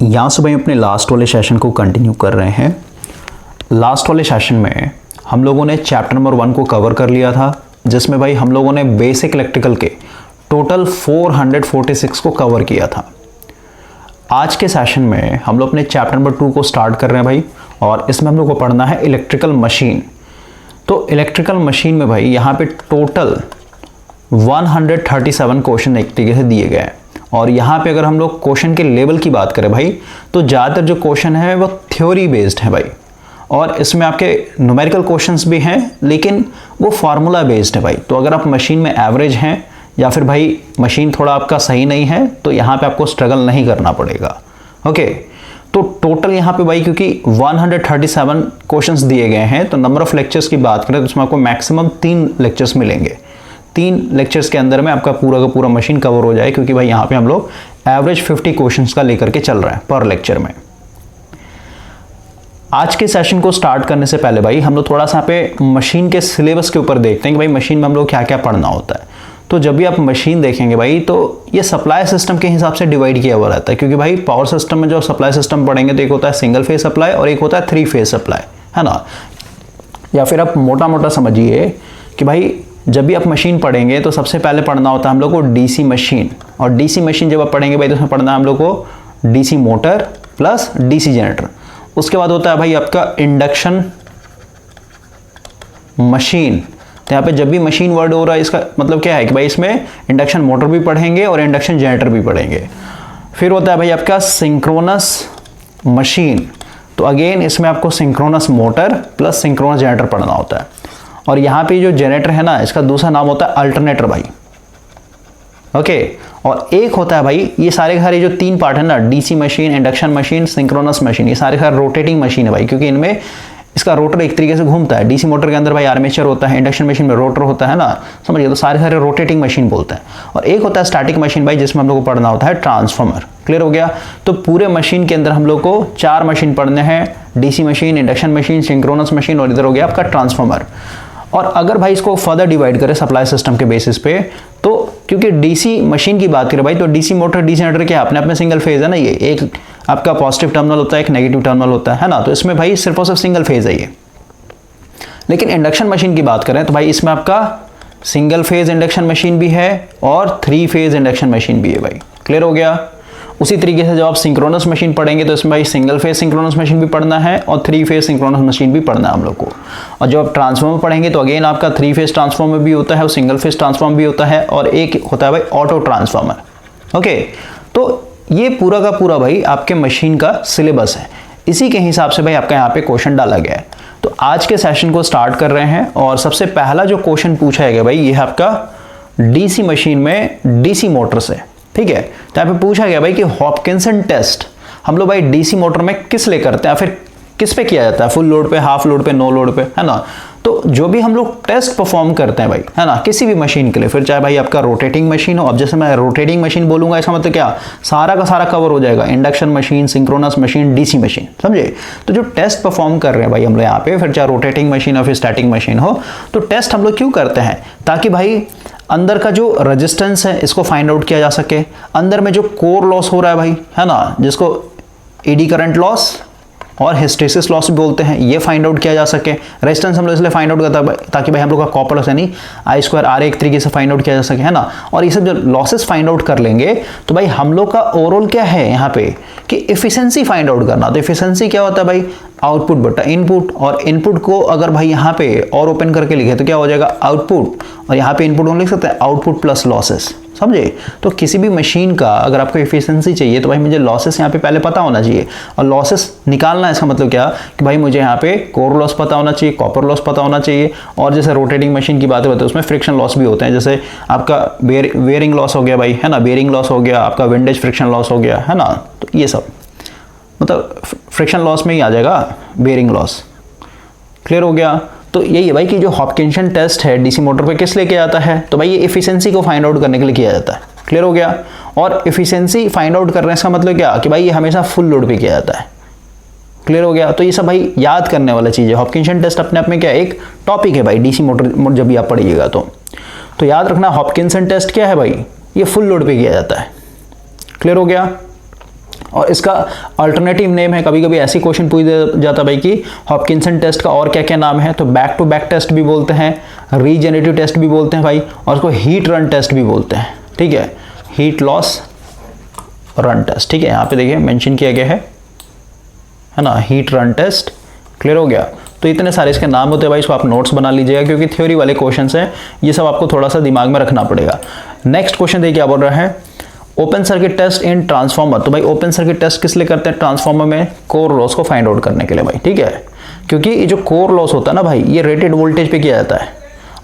यहाँ से भाई अपने लास्ट वाले सेशन को कंटिन्यू कर रहे हैं। लास्ट वाले सेशन में हम लोगों ने चैप्टर नंबर 1 को कवर कर लिया था, जिसमें भाई हम लोगों ने बेसिक इलेक्ट्रिकल के टोटल 446 को कवर किया था। आज के सेशन में हम लोग अपने चैप्टर नंबर 2 को स्टार्ट कर रहे हैं भाई, और इसमें हम लोग को पढ़ना है इलेक्ट्रिकल मशीन। तो इलेक्ट्रिकल मशीन में भाई यहाँ पे टोटल 137 क्वेश्चन एक तरीके से दिए गए हैं, और यहाँ पे अगर हम लोग क्वेश्चन के लेवल की बात करें भाई, तो ज़्यादातर जो क्वेश्चन है वो थ्योरी बेस्ड है भाई, और इसमें आपके न्यूमेरिकल क्वेश्चंस भी हैं, लेकिन वो फार्मूला बेस्ड है भाई। तो अगर आप मशीन में एवरेज हैं या फिर भाई मशीन थोड़ा आपका सही नहीं है, तो यहाँ पे आपको स्ट्रगल नहीं करना पड़ेगा। ओके, तो टोटल यहाँ पे भाई क्योंकि 137 क्वेश्चंस दिए गए हैं, तो नंबर ऑफ लेक्चर्स की बात करें तो उसमें आपको मैक्सिमम 3 लेक्चर्स मिलेंगे। 3 लेक्चर्स के अंदर में आपका पूरा का पूरा मशीन कवर हो जाए, क्योंकि भाई यहाँ पे हम लोग एवरेज 50 क्वेश्चंस का लेकर के चल रहे हैं पर लेक्चर में। आज के सेशन को स्टार्ट करने से पहले भाई हम लोग थोड़ा सा यहाँ पे मशीन के सिलेबस के ऊपर देखते हैं कि भाई मशीन में हम लोग क्या क्या पढ़ना होता है। तो जब भी आप मशीन देखेंगे भाई, तो ये सप्लाई सिस्टम के हिसाब से डिवाइड किया हुआ रहता है, क्योंकि भाई पावर सिस्टम में जो सप्लाई सिस्टम पढ़ेंगे तो एक होता है सिंगल फेज सप्लाई और एक होता है 3 फेज सप्लाई, है ना। या फिर आप मोटा मोटा समझिए कि भाई जब भी आप मशीन पढ़ेंगे तो सबसे पहले पढ़ना होता है हम लोग को डीसी मशीन, और डीसी मशीन जब आप पढ़ेंगे भाई तो उसमें पढ़ना है हम लोग को DC motor plus DC generator. उसके बाद होता है भाई आपका इंडक्शन मशीन। तो यहाँ पे जब भी मशीन वर्ड हो रहा है, इसका मतलब क्या है कि भाई इसमें इंडक्शन मोटर भी पढ़ेंगे और इंडक्शन जनरेटर भी पढ़ेंगे। फिर होता है भाई आपका सिंक्रोनस मशीन, तो अगेन इसमें आपको synchronous motor plus synchronous generator पढ़ना होता है। और यहाँ पे जो जनरेटर है ना, इसका दूसरा नाम होता है अल्टरनेटर भाई। ओके, और एक होता है भाई, ये सारे के सारे जो 3 पार्ट है ना, DC machine, induction machine, synchronous machine, ये सारे सारे रोटेटिंग मशीन है भाई, क्योंकि इनमें इसका रोटर एक तरीके से घूमता है। डीसी मोटर के अंदर भाई आर्मेचर होता है, इंडक्शन मशीन में रोटर होता है ना, समझिए। तो सारे सारे रोटेटिंग मशीन बोलते हैं। और एक होता है स्टैटिक मशीन भाई, जिसमें हम लोग को पढ़ना होता है ट्रांसफार्मर। क्लियर हो गया। तो पूरे मशीन के अंदर हम लोग को 4 मशीन पढ़ने हैं, DC machine, induction machine, synchronous machine, और इधर हो गया आपका ट्रांसफार्मर। और अगर भाई इसको फर्दर डिवाइड करें सप्लाई सिस्टम के बेसिस पे, तो क्योंकि डीसी मशीन की बात करें भाई, तो डीसी मोटर, डीसी जनरेटर क्या अपने अपने सिंगल फेज है ना, ये एक आपका पॉजिटिव टर्मिनल होता है, एक नेगेटिव टर्मिनल होता है ना। तो इसमें भाई सिर्फ और सिर्फ सिंगल फेज है ये। लेकिन इंडक्शन मशीन की बात करें तो भाई इसमें आपका सिंगल फेज इंडक्शन मशीन भी है और 3 फेज इंडक्शन मशीन भी है भाई। क्लियर हो गया। उसी तरीके से जब आप सिंक्रोनस मशीन पढ़ेंगे तो इसमें भाई सिंगल फेज सिंक्रोनस मशीन भी पढ़ना है और 3 फेज सिंक्रोनस मशीन भी पढ़ना है हम लोग को। और जब आप ट्रांसफार्मर पढ़ेंगे तो अगेन आपका 3 फेज ट्रांसफार्मर भी होता है और सिंगल फेज ट्रांसफार्मर भी होता है, और एक होता है भाई ऑटो ट्रांसफार्मर। ओके, तो ये पूरा का पूरा भाई आपके मशीन का सिलेबस है। इसी के हिसाब से भाई आपका यहाँ पे क्वेश्चन डाला गया है। तो आज के सेशन को स्टार्ट कर रहे हैं, और सबसे पहला जो क्वेश्चन पूछा गया भाई, ये है आपका डीसी मशीन में डीसी मोटर से। ठीक है, तो यहाँ पे पूछा गया भाई कि हॉपकिंसन टेस्ट हम लोग भाई डीसी मोटर में किस लिए करते हैं, फिर किस पे किया जाता है, फुल लोड पे, हाफ लोड पे, नो लोड पे, है ना। तो जो भी हम लोग टेस्ट परफॉर्म करते हैं भाई, है ना, किसी भी मशीन के लिए, फिर चाहे भाई आपका रोटेटिंग मशीन हो। अब जैसे मैं रोटेटिंग मशीन बोलूंगा, इसका मतलब क्या, सारा का सारा कवर हो जाएगा, induction machine, synchronous machine, DC machine, समझे। तो जो टेस्ट परफॉर्म कर रहे हैं भाई हम लोग यहाँ पे, फिर चाहे रोटेटिंग मशीन हो फिर स्टैटिक मशीन हो, तो टेस्ट हम लोग क्यों करते हैं, ताकि भाई अंदर का जो रेजिस्टेंस है इसको फाइंड आउट किया जा सके, अंदर में जो कोर लॉस हो रहा है भाई, है ना, जिसको एडी करंट लॉस और हिस्टेरिसिस लॉस भी बोलते हैं, ये फाइंड आउट किया जा सके। रेजिस्टेंस हम लोग इसलिए फाइंड आउट करता है ताकि भाई हम लोग का कॉपर लॉस यानी I² RA एक तरीके से फाइंड आउट किया जा सके, है ना। और ये सब जो लॉसेस फाइंड आउट कर लेंगे तो भाई हम लोग का ओवरऑल क्या है यहाँ पे कि एफिशिएंसी फाइंड आउट करना। तो एफिशिएंसी क्या होता है भाई, आउटपुट बटा इनपुट, और इनपुट को अगर भाई यहाँ पे और ओपन करके लिखे तो क्या हो जाएगा, आउटपुट, और यहाँ पे इनपुट लिख सकते हैं आउटपुट प्लस लॉसेस, समझे। तो किसी भी मशीन का अगर आपको एफिशिएंसी चाहिए तो भाई मुझे लॉसेस यहाँ पे पहले पता होना चाहिए, और लॉसेस निकालना है इसका मतलब क्या कि भाई मुझे यहाँ पे कोर लॉस पता होना चाहिए, कॉपर लॉस पता होना चाहिए, और जैसे रोटेटिंग मशीन की बात होती है उसमें फ्रिक्शन लॉस भी होते हैं, जैसे आपका बेयरिंग लॉस हो गया भाई, है ना, बेयरिंग लॉस हो गया, आपका विंडेज फ्रिक्शन लॉस हो गया, है ना। तो ये सब मतलब फ्रिक्शन लॉस में ही आ जाएगा बेयरिंग लॉस। क्लियर हो गया। तो यही है भाई कि जो हॉपकिंसन टेस्ट है डीसी मोटर पे किस लिए किया जाता है, तो भाई ये एफिशिएंसी को फाइंड आउट करने के लिए किया जाता है। क्लियर हो गया। और एफिशिएंसी फाइंड आउट करने का मतलब क्या कि भाई ये हमेशा फुल लोड पे किया जाता है। क्लियर हो गया। तो ये सब भाई याद करने वाला चीज़ है। हॉपकिंसन टेस्ट अपने आप में क्या है, एक टॉपिक है भाई डीसी मोटर जब भी आप पढ़िएगा तो याद रखना हॉपकिंसन टेस्ट क्या है भाई, ये फुल लोड पे किया जाता है। क्लियर हो गया। और इसका अल्टरनेटिव नेम है, कभी कभी ऐसी क्वेश्चन पूछ जाता भाई कि हॉपकिंसन टेस्ट का और क्या क्या नाम है, तो बैक टू बैक टेस्ट भी बोलते हैं, रीजेनरेटिव टेस्ट भी बोलते हैं भाई, और उसको हीट रन टेस्ट भी बोलते हैं, ठीक है, हीट लॉस रन टेस्ट, ठीक है, यहाँ पे देखिए मेंशन किया गया है ना, हीट रन टेस्ट। क्लियर हो गया। तो इतने सारे इसके नाम होते हैं भाई, इसको आप नोट्स बना लीजिएगा क्योंकि थ्योरी वाले क्वेश्चंस हैं, ये सब आपको थोड़ा सा दिमाग में रखना पड़ेगा। नेक्स्ट क्वेश्चन देखिए क्या बोल रहा है, open circuit test in transformer. तो भाई ओपन सर्किट टेस्ट किस लिए करते हैं ट्रांसफार्मर में, कोर लॉस को फाइंड आउट करने के लिए भाई, ठीक है, क्योंकि ये जो कोर लॉस होता है ना भाई, ये रेटेड वोल्टेज पे किया जाता है,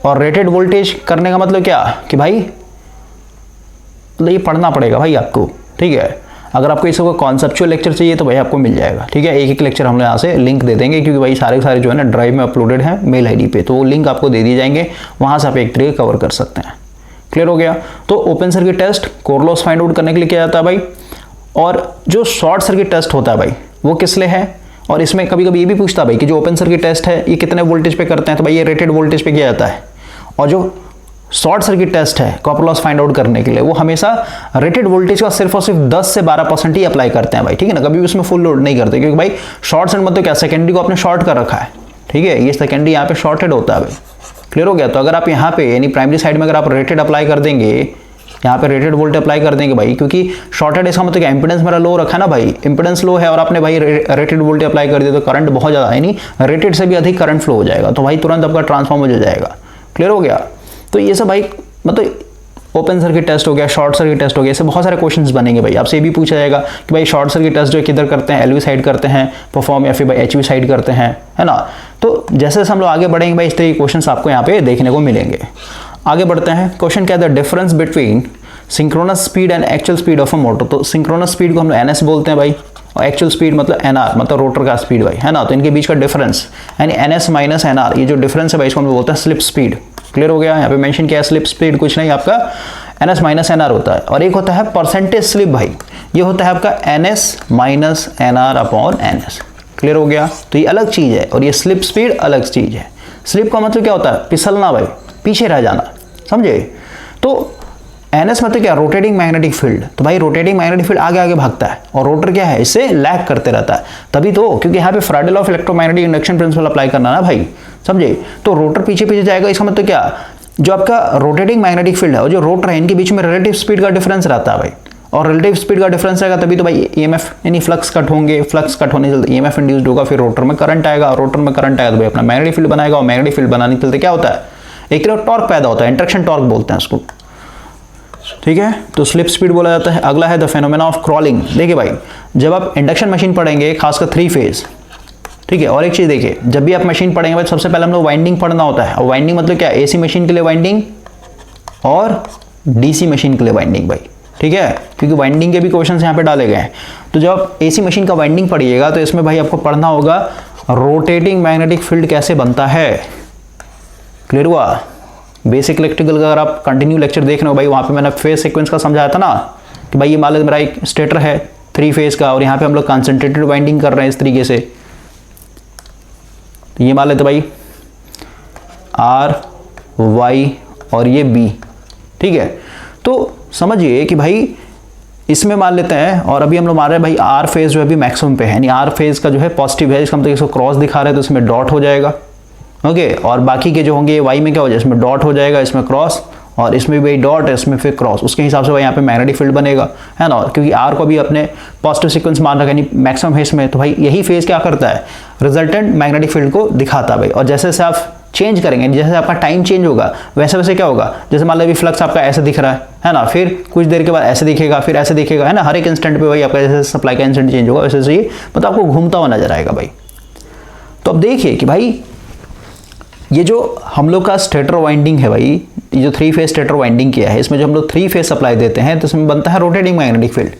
और रेटेड वोल्टेज करने का मतलब क्या कि भाई मतलब ये पढ़ना पड़ेगा भाई आपको, ठीक है। अगर आपको इसका कॉन्सेप्चुअल लेक्चर चाहिए तो भाई आपको मिल जाएगा, ठीक है, एक एक लेक्चर हम यहाँ से लिंक दे देंगे क्योंकि भाई सारे सारे जो है ना ड्राइव में अपलोडेड है मेल आईडी पे, तो वो लिंक आपको दे दिए जाएंगे, वहाँ से आप एक तरीके कवर कर सकते हैं। क्लियर हो गया। तो open circuit test core loss find out करने के लिए किया जाता है भाई, और जो शॉर्ट सर्किट टेस्ट होता है भाई वो किस लिए है, और इसमें कभी कभी ये भी पूछता है भाई कि जो ओपन सर्किट टेस्ट है ये कितने वोल्टेज पे करते हैं, तो भाई ये रेटेड वोल्टेज पे किया जाता है, और जो शॉर्ट सर्किट टेस्ट है कॉपर लॉस फाइंड आउट करने के लिए वो हमेशा रेटेड वोल्टेज का सिर्फ और सिर्फ 10 से 12% ही अप्लाई करते हैं भाई, ठीक है ना, कभी भी उसमें फुल लोड नहीं करते, क्योंकि भाई शॉर्ट सर्किट मतलब क्या, सेकेंडरी को आपने शॉर्ट कर रखा है, ठीक है, ये सेकेंडरी यहाँ पे शॉर्टेड होता है भाई। क्लियर हो गया। तो अगर आप यहाँ पे यानी प्राइमरी साइड में अगर आप रेटेड अप्लाई कर देंगे, यहाँ पे रेटेड वोल्टेज अप्लाई कर देंगे भाई, क्योंकि शॉर्टेड इसका मतलब इंपेडेंस मेरा लो रखा है ना भाई, इंपेडेंस लो है और आपने भाई रेटेड वोल्टेज अप्लाई कर दिया तो करंट बहुत ज़्यादा है नहीं, रेटेड से भी अधिक करंट फ्लो हो जाएगा, तो भाई तुरंत आपका ट्रांसफॉर्म हो जाएगा। क्लियर हो गया। तो ये सब भाई मतलब ओपन सर्किट टेस्ट हो गया, शॉर्ट सर्किट टेस्ट हो गया, ऐसे बहुत सारे क्वेश्चंस बनेंगे भाई। आपसे ये भी पूछा जाएगा कि भाई शॉर्ट सर्किट टेस्ट जो किधर करते हैं, एलवी साइड करते हैं परफॉर्म, या फिर भाई एचवी साइड करते हैं, है ना। तो जैसे जैसे हम लोग आगे बढ़ेंगे भाई इस तरह के क्वेश्चंस आपको यहाँ पे देखने को मिलेंगे। आगे बढ़ते हैं। क्वेश्चन क्या है, the difference between synchronous speed and actual speed of a motor. तो सिंक्रोनस स्पीड को हम लोग NS बोलते हैं भाई, और एक्चुअल स्पीड मतलब NR मतलब रोटर का स्पीड भाई, है ना। तो इनके बीच का डिफरेंस यानी NS माइनस NR, ये जो डिफरेंस है भाई इसको हम लोग बोलते हैं स्लिप स्पीड। क्लियर हो गया। यहाँ पे मेंशन किया है स्लिप स्पीड कुछ नहीं आपका NS माइनस NR होता है, और एक होता है परसेंटेज स्लिप भाई, ये होता है आपका NS minus NR upon NS। Clear हो गया। तो ये अलग चीज है और ये स्लिप स्पीड अलग चीज है। स्लिप का मतलब क्या होता है, फिसलना भाई, पीछे रह जाना, समझे। तो NS मतलब क्या, रोटेटिंग मैग्नेटिक फील्ड। तो भाई रोटेटिंग मैग्नेटिक फील्ड आगे आगे भागता है और रोटर क्या है, इससे लैग करते रहता है, तभी तो, क्योंकि यहाँ पे फ्राडे law of electromagnetic induction principal apply करना ना भाई, समझे। तो रोटर पीछे पीछे जाएगा, इसका मतलब क्या, जो आपका रोटेटिंग मैग्नेटिक फील्ड है और जो रोटर है इनके बीच में रिलेटिव स्पीड का डिफरेंस रहता है भाई, और रिलेटिव स्पीड का डिफरेंस रहेगा तभी तो भाई EMF यानी फ्लक्स कट होंगे, फ्लक्स कट होने से EMF इंड्यूस्ड होगा, फिर रोटर में करंट आएगा, और रोटर में करंट आएगा तो भाई अपना मैग्नेटिक फील्ड बनाएगा, और मैग्नेटिक फील्ड बनाने के चलते क्या होता है, एक टॉर्क पैदा होता है, इंट्रैक्शन टॉर्क बोलते हैं उसको, ठीक है। तो स्लिप स्पीड बोला जाता है। अगला है द फेनोमेना ऑफ क्रॉलिंग। देखिए भाई जब आप इंडक्शन मशीन पढ़ेंगे खासकर 3 फेज, ठीक है, और एक चीज देखिए, जब भी आप मशीन पढ़ेंगे भाई सबसे पहले हम लोग वाइंडिंग पढ़ना होता है, और वाइंडिंग मतलब क्या, AC मशीन के लिए वाइंडिंग और DC मशीन के लिए वाइंडिंग भाई, ठीक है, क्योंकि वाइंडिंग के भी क्वेश्चंस यहाँ पे डाले गए हैं। तो जब आप AC मशीन का वाइंडिंग पढ़िएगा तो इसमें भाई आपको पढ़ना होगा रोटेटिंग मैग्नेटिक फील्ड कैसे बनता है। क्लियर हुआ। बेसिक इलेक्ट्रिकल का अगर आप कंटिन्यू लेक्चर देख रहे हो भाई, वहाँ पे मैंने फेज सीक्वेंस का समझाया था ना कि भाई ये मान लो मेरा एक स्टेटर है 3 फेज का, और यहाँ पे हम लोग कंसंट्रेटेड वाइंडिंग कर रहे हैं इस तरीके से, तो ये मान लेते भाई R Y और ये B, ठीक है। तो समझिए कि भाई इसमें मान लेते हैं, और अभी हम लोग मान रहे हैं भाई R फेज जो है अभी मैक्सिमम पे है, यानी R फेज का जो है पॉजिटिव है, इसका मतलब इसको क्रॉस दिखा रहे हैं तो इसमें डॉट हो जाएगा, ओके। और बाकी के जो होंगे Y में क्या हो जाएगा, इसमें डॉट हो जाएगा, इसमें क्रॉस, और इसमें भी डॉट है, इसमें फिर क्रॉस, उसके हिसाब से भाई यहाँ पे मैग्नेटिक फील्ड बनेगा, है ना। क्योंकि R को भी अपने पॉजिटिव सीक्वेंस मान रखा है यानी मैक्सिमम है इसमें, तो भाई यही फेज क्या करता है, रिजल्टेंट मैग्नेटिक फील्ड को दिखाता है भाई। और जैसे जैसे आप चेंज करेंगे, जैसे आपका टाइम चेंज होगा वैसे वैसे क्या होगा, जैसे मान लो अभी फ्लक्स आपका ऐसे दिख रहा है ना, फिर कुछ देर के बाद ऐसे दिखेगा, फिर ऐसे दिखेगा, है ना। हर एक इंस्टेंट पे भाई आपका जैसे सप्लाई का इंस्टेंट चेंज होगा वैसे ही मतलब आपको घूमता हुआ नजर आएगा भाई। तो अब देखिए कि भाई ये जो हम लोग का स्टेटर वाइंडिंग है भाई, ये जो 3 फेज स्टेटर वाइंडिंग किया है, इसमें जो हम लोग 3 फेज सप्लाई देते हैं तो इसमें बनता है रोटेटिंग मैग्नेटिक फील्ड।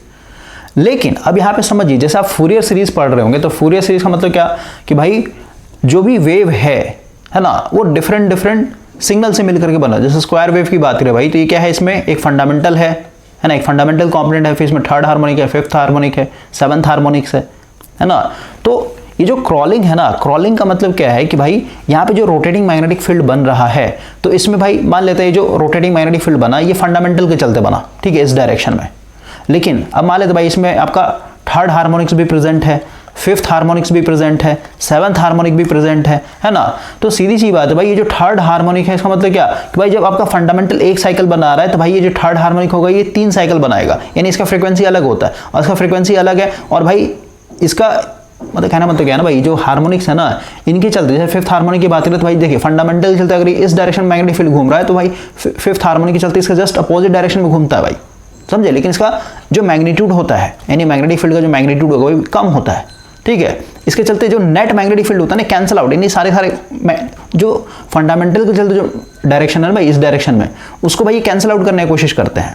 लेकिन अब यहाँ पे समझिए, जैसे आप फूरियर सीरीज पढ़ रहे होंगे, तो फूरियर सीरीज का मतलब क्या कि भाई जो भी वेव है ना, वो डिफरेंट सिग्नल से मिलकर के बना। जैसे स्क्वायर वेव की बात करें भाई, तो ये क्या है, इसमें एक फंडामेंटल है ना, एक फंडामेंटल कॉम्पोनेंट है, फिर इसमें 3rd हार्मोनिक है, 5th हार्मोनिक है, 7th हार्मोनिक्स है ना। तो ये जो क्रॉलिंग है ना, क्रॉलिंग का मतलब क्या है कि भाई यहाँ पे जो रोटेटिंग मैग्नेटिक फील्ड बन रहा है, तो इसमें भाई मान लेते हैं जो रोटेटिंग मैग्नेटिक फील्ड बना ये फंडामेंटल के चलते बना, ठीक है, इस डायरेक्शन में। लेकिन अब मान लेते भाई इसमें आपका थर्ड हार्मोनिक्स भी प्रेजेंट है, फिफ्थ हार्मोनिक्स भी प्रेजेंट है, सेवंथ हार्मोनिक भी प्रेजेंट है ना। तो सीधी सी बात है भाई, ये जो थर्ड हार्मोनिक है इसका मतलब क्या कि भाई जब आपका फंडामेंटल एक साइकिल बना रहा है तो भाई ये जो थर्ड हार्मोनिक होगा ये 3 साइकिल बनाएगा, यानी इसका फ्रीक्वेंसी अलग होता है और इसका फ्रीक्वेंसी अलग है। और भाई इसका मतलब कहना मतलब क्या है ना भाई, जो हार्मोनिक्स है ना इनके चलते, जैसे फिफ्थ हार्मोनिक की बात करें तो भाई देखिए फंडामेंटल के चलते अगर इस डायरेक्शन में मैग्नेटिक फील्ड घूम रहा है तो भाई फिफ्थ हार्मोनिक के चलते इसका जस्ट अपोजिट डायरेक्शन में घूमता है भाई, समझे। लेकिन इसका जो मैग्नीट्यूड होता है यानी मैग्नेटिक फील्ड का जो मैग्नीट्यूड होगा वो कम होता है, ठीक है। इसके चलते जो नेट मैग्नेटिक फील्ड होता है ना कैंसिल आउट, यानी सारे जो फंडामेंटल के चलते जो डायरेक्शन है भाई इस डायरेक्शन में उसको भाई कैंसिल आउट करने की कोशिश करते हैं।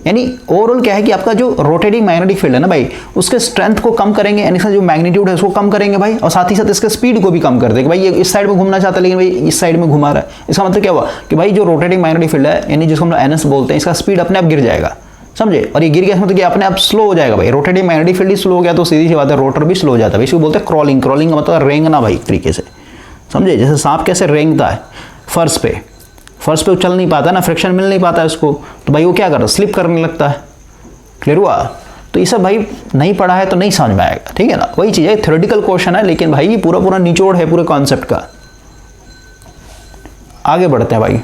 यानी ओवरऑल क्या है कि आपका जो रोटेटिंग मैग्नेटिक फील्ड है ना भाई उसके स्ट्रेंथ को कम करेंगे, यानी इसका जो मैग्नीट्यूड है उसको कम करेंगे भाई, और साथ ही साथ इसके स्पीड को भी कम कर देंगे। भाई ये इस साइड में घूमना चाहता है लेकिन भाई इस साइड में घुमा रहा है, इसका मतलब क्या हुआ कि भाई जो रोटेटिंग मैग्नेटिक फील्ड है यानी जिसको हम लोग एनएस बोलते हैं, इसका स्पीड अपने आप गिर जाएगा, समझे। और ये गिर गया मतलब कि अपने आप स्लो हो जाएगा भाई, रोटेटिंग मैग्नेटिक फील्ड स्लो हो गया तो सीधी सी बात है रोटर भी स्लो हो जाता है। इसको बोलते हैं क्रॉलिंग, क्रॉलिंग का मतलब रेंगना भाई तरीके से, समझे। जैसे सांप कैसे रेंगता है फर्श पे वो चल नहीं पाता ना, फ्रिक्शन मिल नहीं पाता है उसको, तो भाई वो क्या कर रहा है स्लिप करने लगता है, क्लियर हुआ। तो ये सब भाई नहीं पढ़ा है तो नहीं समझ में आएगा, ठीक है ना। वही चीज़ है, थ्योरेटिकल क्वेश्चन है लेकिन भाई ये पूरा निचोड़ है पूरे कॉन्सेप्ट का। आगे बढ़ते हैं भाई,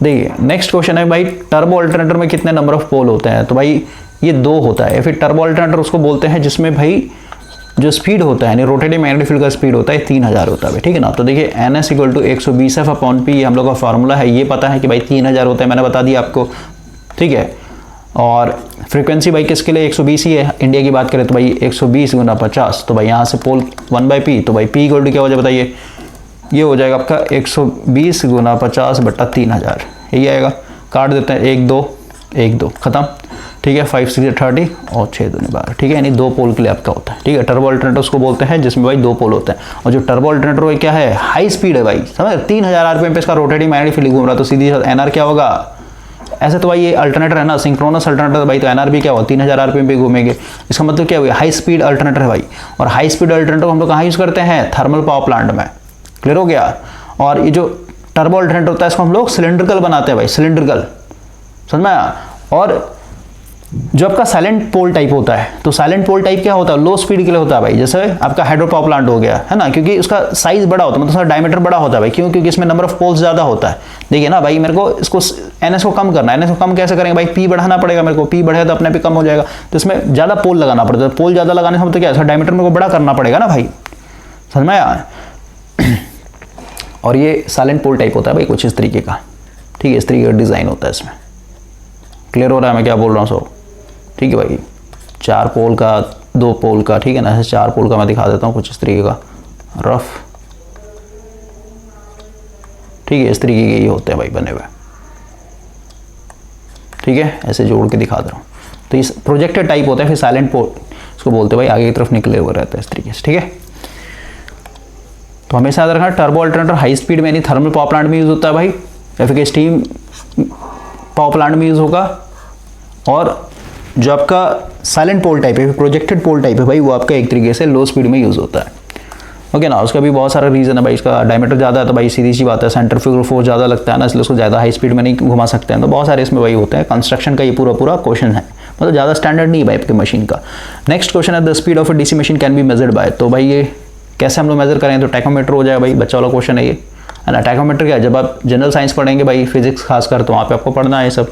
देखिए नेक्स्ट क्वेश्चन है भाई टर्बो अल्टरनेटर में कितने नंबर ऑफ पोल होते हैं। तो भाई ये 2 होता है। फिर टर्बो अल्टरनेटर उसको बोलते हैं जिसमें भाई जो स्पीड होता है यानी रोटेटिंग मैग्नेटिक फील्ड का स्पीड होता है 3000 होता है, ठीक है ना। तो देखिए NS = 120F/P ये हम लोग का फार्मूला है, ये पता है कि भाई 3000 होता है, मैंने बता दिया आपको, ठीक है। और फ्रीक्वेंसी भाई किसके लिए 120 ही है, इंडिया की बात करें तो भाई 120 × 50, तो भाई यहाँ से पोल 1/P, तो भाई P = क्या हो जाए बताइए, ये हो जाएगा आपका 120 × 50/3000, यही आएगा। काट देते हैं 1 2 1 2 खत्म, ठीक है। 5 6 30 और 6 दूनी 12, ठीक है। यानी 2 पोल के लिए आपका होता है, ठीक है। टर्बो अल्टरनेटर उसको बोलते हैं जिसमें भाई 2 पोल होते हैं। और जो टर्बो अल्टरनेटर क्या है, हाई स्पीड है भाई, समझ 3000 RPM पे इसका रोटेटिंग मैग्नेटिक फील्ड घूम रहा है, तो सीधी NR क्या होगा। ऐसे तो भाई ये अल्टरनेटर है ना सिंक्रोनस अल्टरनेटर भाई, तो NR भी क्या होगा 3000 RPM पे घूमेंगे। इसका मतलब क्या हुआ, हाई स्पीड अल्टरनेटर है भाई। और हाई स्पीड अल्टरनेटर हम लोग कहाँ यूज़ करते हैं, थर्मल पावर प्लांट में, क्लियर हो गया। और ये जो टर्बो अल्टरनेटर होता है इसको हम लोग सिलेंड्रिकल बनाते हैं भाई, सिलेंड्रिकल, समझ में आया। और जो आपका साइलेंट पोल टाइप होता है, तो साइलेंट पोल टाइप क्या होता है, लो स्पीड के लिए होता है भाई। जैसे आपका हाइड्रो पावर प्लांट हो गया है ना, क्योंकि उसका साइज बड़ा होता है, मतलब उसका डायमीटर बड़ा होता है भाई। क्यों, क्योंकि इसमें नंबर ऑफ पोल्स ज़्यादा होता है। देखिए ना भाई, मेरे को इसको NS को कम करना है, NS को कम कैसे करेंगे भाई, P बढ़ाना पड़ेगा मेरे को, P बढ़ेगा तो अपने पे कम हो जाएगा, तो इसमें ज़्यादा पोल लगाना पड़ता है। पोल ज़्यादा लगाने से मतलब क्या है, इसका डायमीटर मेरे को बड़ा करना पड़ेगा ना भाई, समझ में आया। और ये साइलेंट पोल टाइप होता है भाई कुछ इस तरीके का, ठीक है। इस तरीके का डिज़ाइन होता है इसमें, क्लियर हो रहा है मैं क्या बोल रहा हूँ सब, ठीक है भाई। 4 पोल का, 2 पोल का, ठीक है ना। ऐसे 4 पोल का मैं दिखा देता हूँ कुछ इस तरीके का रफ, ठीक है। इस तरीके के ये होते हैं भाई बने हुए, ठीक है। ऐसे जोड़ के दिखा दे रहा हूँ। तो इस प्रोजेक्टेड टाइप होता है, फिर साइलेंट पोल इसको बोलते हैं भाई, आगे की तरफ निकले हुए रहता है इस तरीके से, ठीक है। तो हमेशा याद रखना टर्बो अल्टरनेटर हाई स्पीड में यानी थर्मल पावर प्लांट में यूज़ होता है भाई, या फिर स्टीम पावर प्लांट में यूज़ होगा। और जो आपका साइलेंट पोल टाइप है, प्रोजेक्टेड पोल टाइप है भाई, वो आपका एक तरीके से लो स्पीड में यूज़ होता है, ओके ना। उसका भी बहुत सारा रीज़न है भाई, इसका डायमीटर ज़्यादा है तो भाई सीधी सी बात है, सेंट्रीफ्यूगल फोर्स ज़्यादा लगता है ना, इसलिए उसको ज़्यादा हाई स्पीड में नहीं घुमा सकते हैं। तो बहुत सारे इसमें वही होते हैं। कंस्ट्रक्शन का ये पूरा क्वेश्चन है, मतलब ज़्यादा स्टैंडर्ड नहीं है भाई आपके मशीन का। नेक्स्ट क्वेश्चन है the speed of a DC machine can be measured by. तो भाई ये कैसे हम लोग मेजर करें, तो टैकोमीटर हो जाएगा भाई, बच्चा वाला क्वेश्चन है ये, है ना। टैकोमीटर क्या है, जब आप जनरल साइंस पढ़ेंगे भाई, फिजिक्स खासकर, तो वहाँ पे आपको पढ़ना है ये सब।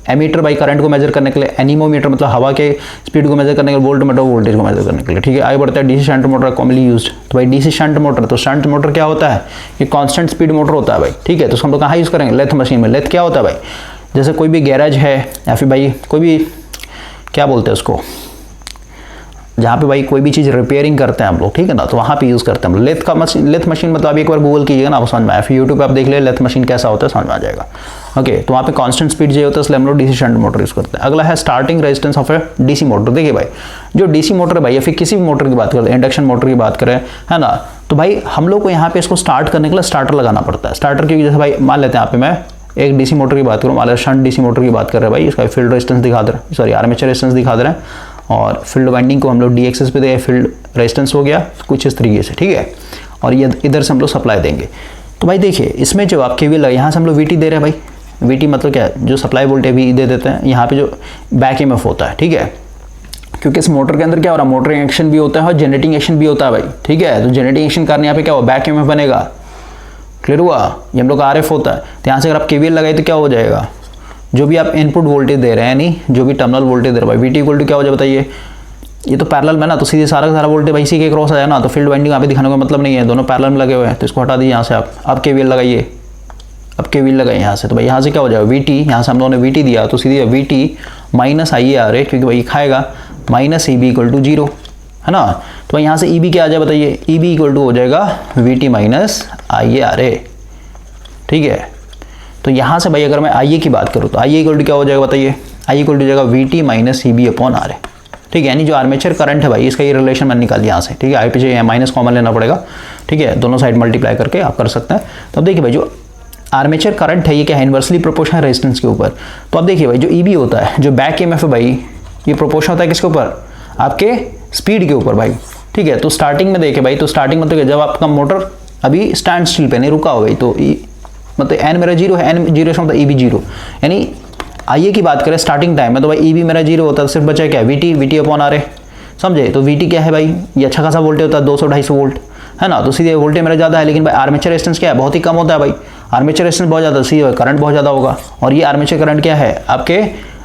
एमीटर भाई करंट को मेजर करने के लिए, एनीमोमीटर मतलब हवा के स्पीड को मेजर करने के लिए, वोल्टमीटर वोल्टेज को मेजर करने के लिए, ठीक है। आगे बढ़ता है DC shunt motor commonly used. तो भाई DC शंट मोटर, तो शंट मोटर क्या होता है, ये कांस्टेंट स्पीड मोटर होता है भाई, ठीक है। तो उसको हम लोग कहाँ यूज़ करेंगे, लेथ मशीन में। लेथ क्या होता है भाई, जैसे कोई भी गैराज है या फिर भाई कोई भी क्या बोलते हैं उसको, जहाँ पे भाई कोई भी चीज़ रिपेयरिंग करते हैं हम लोग, ठीक है ना, तो वहाँ पे यूज़ करते हैं हम लेथ का मशीन। लेथ मशीन मतलब आप एक बार गूगल कीजिएगा ना, आपको समझ में आया। फिर यूट्यूब पे आप देख ले लेथ मशीन कैसा होता है, समझ में आ जाएगा, ओके। तो वहाँ पे कांस्टेंट स्पीड जो होता है, इसलिए हम लोग DC शंट मोटर यूज़ करते हैं। अगला है starting resistance of A DC motor. देखिए भाई, जो DC मोटर है भाई, या फिर किसी भी मोटर की बात करें, इंडक्शन मोटर की बात करें, है ना, तो भाई हम लोग को यहाँ पे इसको स्टार्ट करने के लिए स्टार्टर लगाना पड़ता है। स्टार्टर क्योंकि जैसे भाई मान लेते हैं यहाँ पे मैं एक DC मोटर की बात करूँ, मान लेते शंट DC मोटर की बात कर रहे हैं भाई, इसका फील्ड रेजिस्टेंस दिखा दे रहे हैं, सॉरी आर्मेचर रेजिस्टेंस दिखा दे रहे हैं, और फील्ड वाइंडिंग को हम लोग D एक्सिस पे दे, फील्ड रेजिस्टेंस हो गया कुछ इस तरीके से, ठीक है। और ये इधर से हम लोग सप्लाई देंगे। तो भाई देखिए इसमें जो आप केवीएल लगा, यहाँ से हम लोग वीटी दे रहे हैं भाई, वीटी मतलब क्या है, जो सप्लाई वोल्टेज भी दे देते हैं, यहाँ पे जो बैक ईएमएफ होता है, ठीक है, क्योंकि इस मोटर के अंदर क्या हो रहा है, मोटरिंग एक्शन भी होता है और जनरेटिंग एक्शन भी होता है भाई, ठीक है। तो जनरेटिंग एक्शन करने यहाँ पे क्या हो, बैक ईएमएफ बनेगा, क्लियर हुआ, ये हम लोग का आरएफ होता है। तो यहाँ से अगर आप केवीएल लगाए तो क्या हो जाएगा, जो भी आप इनपुट वोल्टेज दे रहे हैं, यानी जो भी टर्मिनल वोल्टेज दे रहे हैं भाई, वीटी इक्वल टू क्या हो जाए बताइए, ये तो पैरेलल में ना, तो सीधे सारा का सारा वोल्टेज भाई इसी के क्रॉस आ जाए ना, तो फील्ड वाइंडिंग यहाँ पे दिखाने का मतलब नहीं है, दोनों पैरेलल में लगे हुए हैं, तो इसको हटा दीजिए यहाँ से आप। अब केवीएल लगाइए, अब केवीएल लगाइए यहाँ से, तो भाई यहाँ से क्या हो जाएगा, वीटी, यहाँ से हम लोगों ने वीटी दिया तो सीधे VT minus I A R A, क्योंकि भाई खाएगा minus E B equal to 0, है ना। तो भाई यहाँ से ई बी क्या आ जाए बताइए, ई बी इक्वल टू हो जाएगा VT minus I A R A, ठीक है। तो यहाँ से भाई अगर मैं आई ए की बात करूँ तो आई ए इक्वल टू क्या हो जाएगा बताइए, आई इक्वल टू हो जाएगा VT minus E B upon R A, ठीक है। यानी जो आर्मेचर करंट है भाई, इसका ये रिलेशन मैंने निकाल दिया यहाँ से, ठीक है। आई पीछे माइनस कॉमन लेना पड़ेगा, ठीक है, दोनों साइड मल्टीप्लाई करके आप कर सकते हैं। तो अब देखिए भाई जो आर्मेचर करंट है ये क्या है, इन्वर्सली प्रोपोर्शनल है रेजिस्टेंस के ऊपर। तो अब देखिए भाई जो ईबी होता है, जो बैक ईएमएफ है भाई, ये प्रोपोर्शनल होता है किसके ऊपर, आपके स्पीड के ऊपर भाई, ठीक है। तो स्टार्टिंग में देखिए भाई, तो स्टार्टिंग मतलब जब आपका मोटर अभी स्टैंड स्टिल पे नहीं रुका हो गई, तो मतलब एन मेरा 0 है, एन 0 से मतलब ई बी 0, यानी आइए की बात करें स्टार्टिंग टाइम में, तो भाई ई बी मेरा 0 होता है, तो सिर्फ बचा क्या, वीटी, वीटी अपॉन आर ए, समझे। तो वीटी क्या है भाई, ये अच्छा खासा वोल्टेज होता है, 200-250 वोल्ट, है ना। तो सीधे वोल्टेज मेरा ज़्यादा है, लेकिन भाई आर्मेचर रेजिस्टेंस क्या है, बहुत ही कम होता है भाई, आर्मेचर रेजिस्टेंस बहुत ज़्यादा, सीधे करंट बहुत ज़्यादा होगा, और ये आर्मेचर करंट क्या है, आपके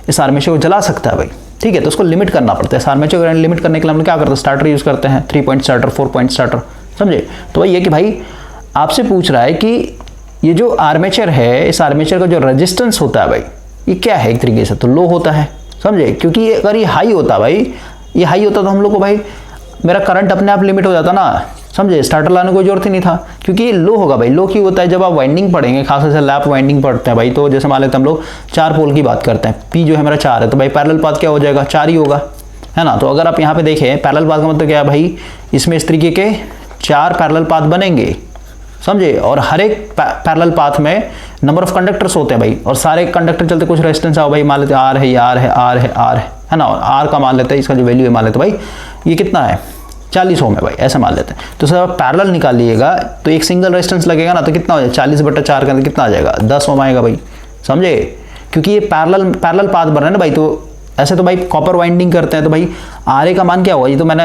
इस आर्मेचर को जला सकता है भाई, ठीक है। तो उसको लिमिट करना पड़ता है, इस आर्मेचर करंट लिमिट करने के लिए हम क्या करते हैं, स्टार्टर यूज़ करते हैं, 3 पॉइंट स्टार्टर, 4 पॉइंट स्टार्टर, समझे। तो भाई ये कि भाई आपसे पूछ रहा है कि ये जो आर्मेचर है, इस आर्मेचर का जो रेजिस्टेंस होता है भाई, ये क्या है, एक तरीके से तो लो होता है, समझे। क्योंकि अगर ये हाई होता भाई, ये हाई होता तो हम लोग को भाई मेरा करंट अपने आप लिमिट हो जाता ना, समझे, स्टार्टर लाने को जरूरत ही नहीं था। क्योंकि ये लो होगा भाई, लो क्यों होता है, जब आप वाइंडिंग पढ़ेंगे, खास से लैप वाइंडिंग पढ़ते हैं भाई, तो जैसे मान लेते हैं हम लोग 4 पोल की बात करते हैं, पी जो है मेरा 4 है, तो भाई पैरेलल पाथ क्या हो जाएगा, 4 ही होगा, है ना। तो अगर आप यहाँ पे देखें पैरेलल पाथ का मतलब क्या है भाई, इसमें इस तरीके के 4 पैरेलल पाथ बनेंगे, समझे। और हर एक पैरेलल पाथ में नंबर ऑफ कंडक्टर्स होते हैं भाई, और सारे कंडक्टर चलते कुछ रेजिस्टेंस आओ भाई, मान लेते हैं आर है, आर है, आर है, आर है ना। और आर का मान लेते हैं, इसका जो वैल्यू है मान लेते हैं भाई, ये कितना है 40 ओम है भाई, ऐसे मान लेते हैं। तो सर आप पैरेलल निकालिएगा तो एक सिंगल रेजिस्टेंस लगेगा ना, तो कितना हो जाएगा, 40/4 के अंदर कितना आ जाएगा, 10 ओम आएगा भाई, समझे। क्योंकि ये पैरेलल पाथ बन रहा है ना भाई, तो ऐसे तो भाई कॉपर वाइंडिंग करते हैं, तो भाई आर ए का मान क्या होगा, ये तो मैंने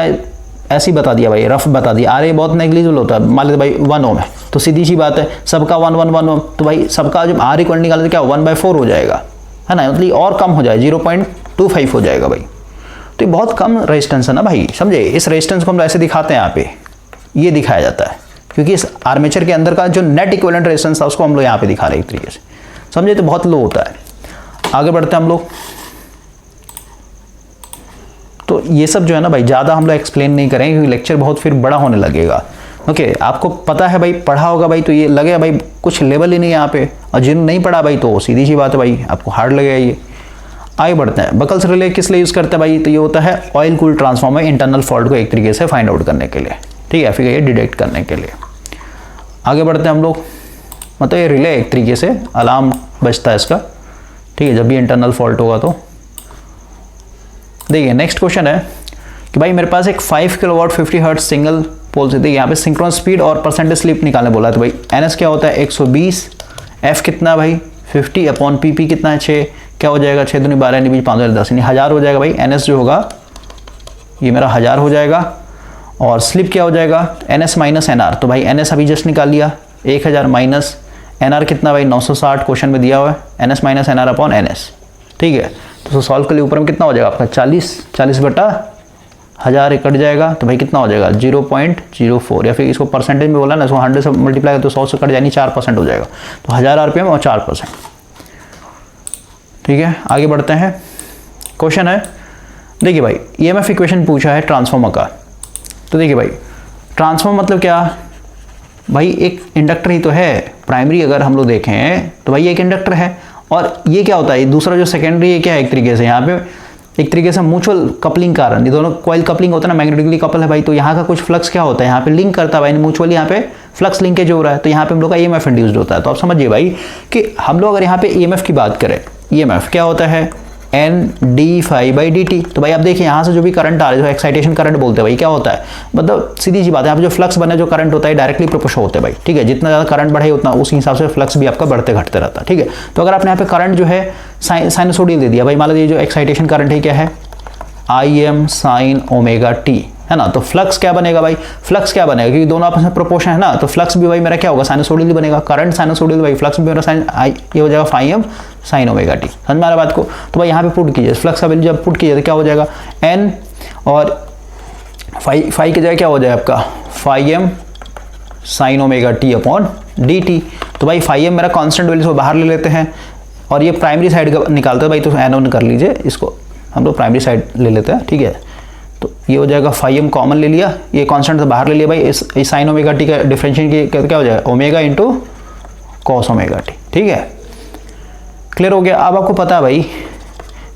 ऐसे ही बता दिया भाई, रफ बता दिया। आर ए बहुत नेग्लिजिबल होता है, मान लेते भाई 1 ओम है, तो सीधी सी बात है सबका 1 ओम, तो भाई सबका जब आर इक्वल निकाले तो क्या 1/4 हो जाएगा, है ना, मतलब और कम हो जाए, 0.25 हो जाएगा भाई। तो ये बहुत कम रेजिस्टेंस है ना भाई, समझे। इस रेजिस्टेंस को हम ऐसे दिखाते हैं, यहाँ पे ये दिखाया जाता है, क्योंकि इस आर्मेचर के अंदर का जो नेट इक्विवेलेंट रेजिस्टेंस था उसको हम लोग यहाँ पे दिखा रहे हैं एक तरीके से, समझे। तो बहुत लो होता है। आगे बढ़ते हैं हम लोग। तो ये सब जो है ना भाई ज़्यादा हम लोग एक्सप्लेन नहीं करेंगे, क्योंकि लेक्चर बहुत फिर बड़ा होने लगेगा, ओके। आपको पता है भाई, पढ़ा होगा भाई, तो ये लगेगा भाई कुछ लेवल ही नहीं है यहाँ पे, और जिन नहीं पढ़ा भाई तो सीधी सी बात है भाई, आपको हार्ड लगेगा ये। आगे बढ़ते हैं। बकल्स रिले किस लिए यूज़ करते हैं भाई, तो ये होता है oil cooled transformer, internal fault को एक तरीके से फाइंड आउट करने के लिए, ठीक है, फिर ये डिटेक्ट करने के लिए। आगे बढ़ते हैं हम लोग। मतलब ये रिले एक तरीके से अलार्म बजता है इसका, ठीक है, जब भी इंटरनल फॉल्ट होगा। तो देखिए नेक्स्ट क्वेश्चन है कि भाई मेरे पास एक 5 किलोवाट 50 हर्ट्ज सिंगल पोल से, देखिए यहाँ पे सिंक्रोनस स्पीड और परसेंटेज स्लिप निकालने बोला है। तो भाई एनएस क्या होता है 120, एफ कितना भाई 50 अपॉन पीपी कितना है 6, क्या हो जाएगा 6 दूनी 12 यानी 5 10 यानी 1000 हो जाएगा भाई। एनएस जो होगा ये मेरा 1000 हो जाएगा, और स्लिप क्या हो जाएगा एनएस माइनस एनआर। तो भाई एनएस अभी जस्ट निकाल लिया 1000 माइनस एनआर कितना भाई 960 क्वेश्चन में दिया हुआ है, NS minus NR upon NS, ठीक है। तो सॉल्व के लिए ऊपर में कितना हो जाएगा आपका 40/1000 कट जाएगा, तो भाई कितना हो जाएगा 0.04, या फिर इसको परसेंटेज में बोला ना, इसको 100 से मल्टीप्लाई तो 100 से कट जाएगी 4% हो जाएगा, तो 1000 आरपीएम और 4%, ठीक है। आगे बढ़ते हैं। क्वेश्चन है देखिए भाई, ईएमएफ इक्वेशन पूछा है ट्रांसफार्मर का। तो देखिए भाई ट्रांसफार्मर मतलब क्या भाई, एक इंडक्टर ही तो है, प्राइमरी अगर हम लोग देखें तो भाई एक इंडक्टर है, और ये क्या होता है दूसरा जो सेकेंडरी है क्या है, एक तरीके से यहाँ पे एक तरीके से म्यूचुअल कपलिंग कारण, ये दोनों कॉइल कपलिंग होता है ना, मैग्नेटिकली कपल है भाई। तो यहाँ का कुछ फ्लक्स क्या होता है यहाँ पे लिंक करता है भाई, म्यूचुअली यहाँ पे फ्लक्स लिंकेज हो रहा है, तो यहाँ पे हम लोग का ईएमएफ इंड्यूस्ड होता है। तो आप समझिए भाई कि हम लोग अगर यहाँ पे ईएमएफ की बात करें, ईएमएफ क्या होता है NdΦ/dt। तो भाई आप देखिए यहाँ से जो भी करंट आ रहा है, जो एक्साइटेशन करंट बोलते हैं भाई, क्या होता है, मतलब सीधी सी बात है, यहाँ पे जो फ्लक्स बने, जो करंट होता है डायरेक्टली प्रोपोर्शनल होते हैं भाई, ठीक है। जितना ज़्यादा करंट बढ़े उतना उसी हिसाब से फ्लक्स भी आपका बढ़ते घटते रहता है, ठीक है। तो अगर आपने यहाँ पे करंट जो है साइनसोडियल दे दिया भाई, मान लीजिए जो एक्साइटेशन करंट है क्या है, Im sin ओमेगा टी, है ना। तो फ्लक्स क्या बनेगा भाई, फ्लक्स क्या बनेगा, क्योंकि दोनों आपस में प्रोपोर्शन है ना, तो फ्लक्स भी भाई मेरा क्या होगा, साइनसोडियल बनेगा, करंट साइनसोडियल भाई, फ्लक्स भी मेरा साइन ये हो जाएगा φm sin ओमेगा टी। समझ में आ रहा बात को। तो भाई यहाँ पे पुट कीजिए फ्लक्स का वैल्यू, जब पुट कीजिए तो क्या हो जाएगा, n और फाई की जगह क्या हो जाएगा आपका φm sin omega T upon dt। तो भाई φm मेरा कांस्टेंट वैल्यू को बाहर ले लेते हैं, और ये प्राइमरी साइड का निकालते हैं भाई, तो n1 कर लीजिए, इसको हम लोग प्राइमरी साइड ले लेते हैं, ठीक है। तो ये हो जाएगा φm कॉमन ले लिया, ये कांस्टेंट से बाहर ले लिया भाई, इस साइन ओमेगा टी का डिफरेंशिएट क्या हो जाएगा, omega into cos omega T, ठीक है। क्लियर हो गया। अब आपको पता है भाई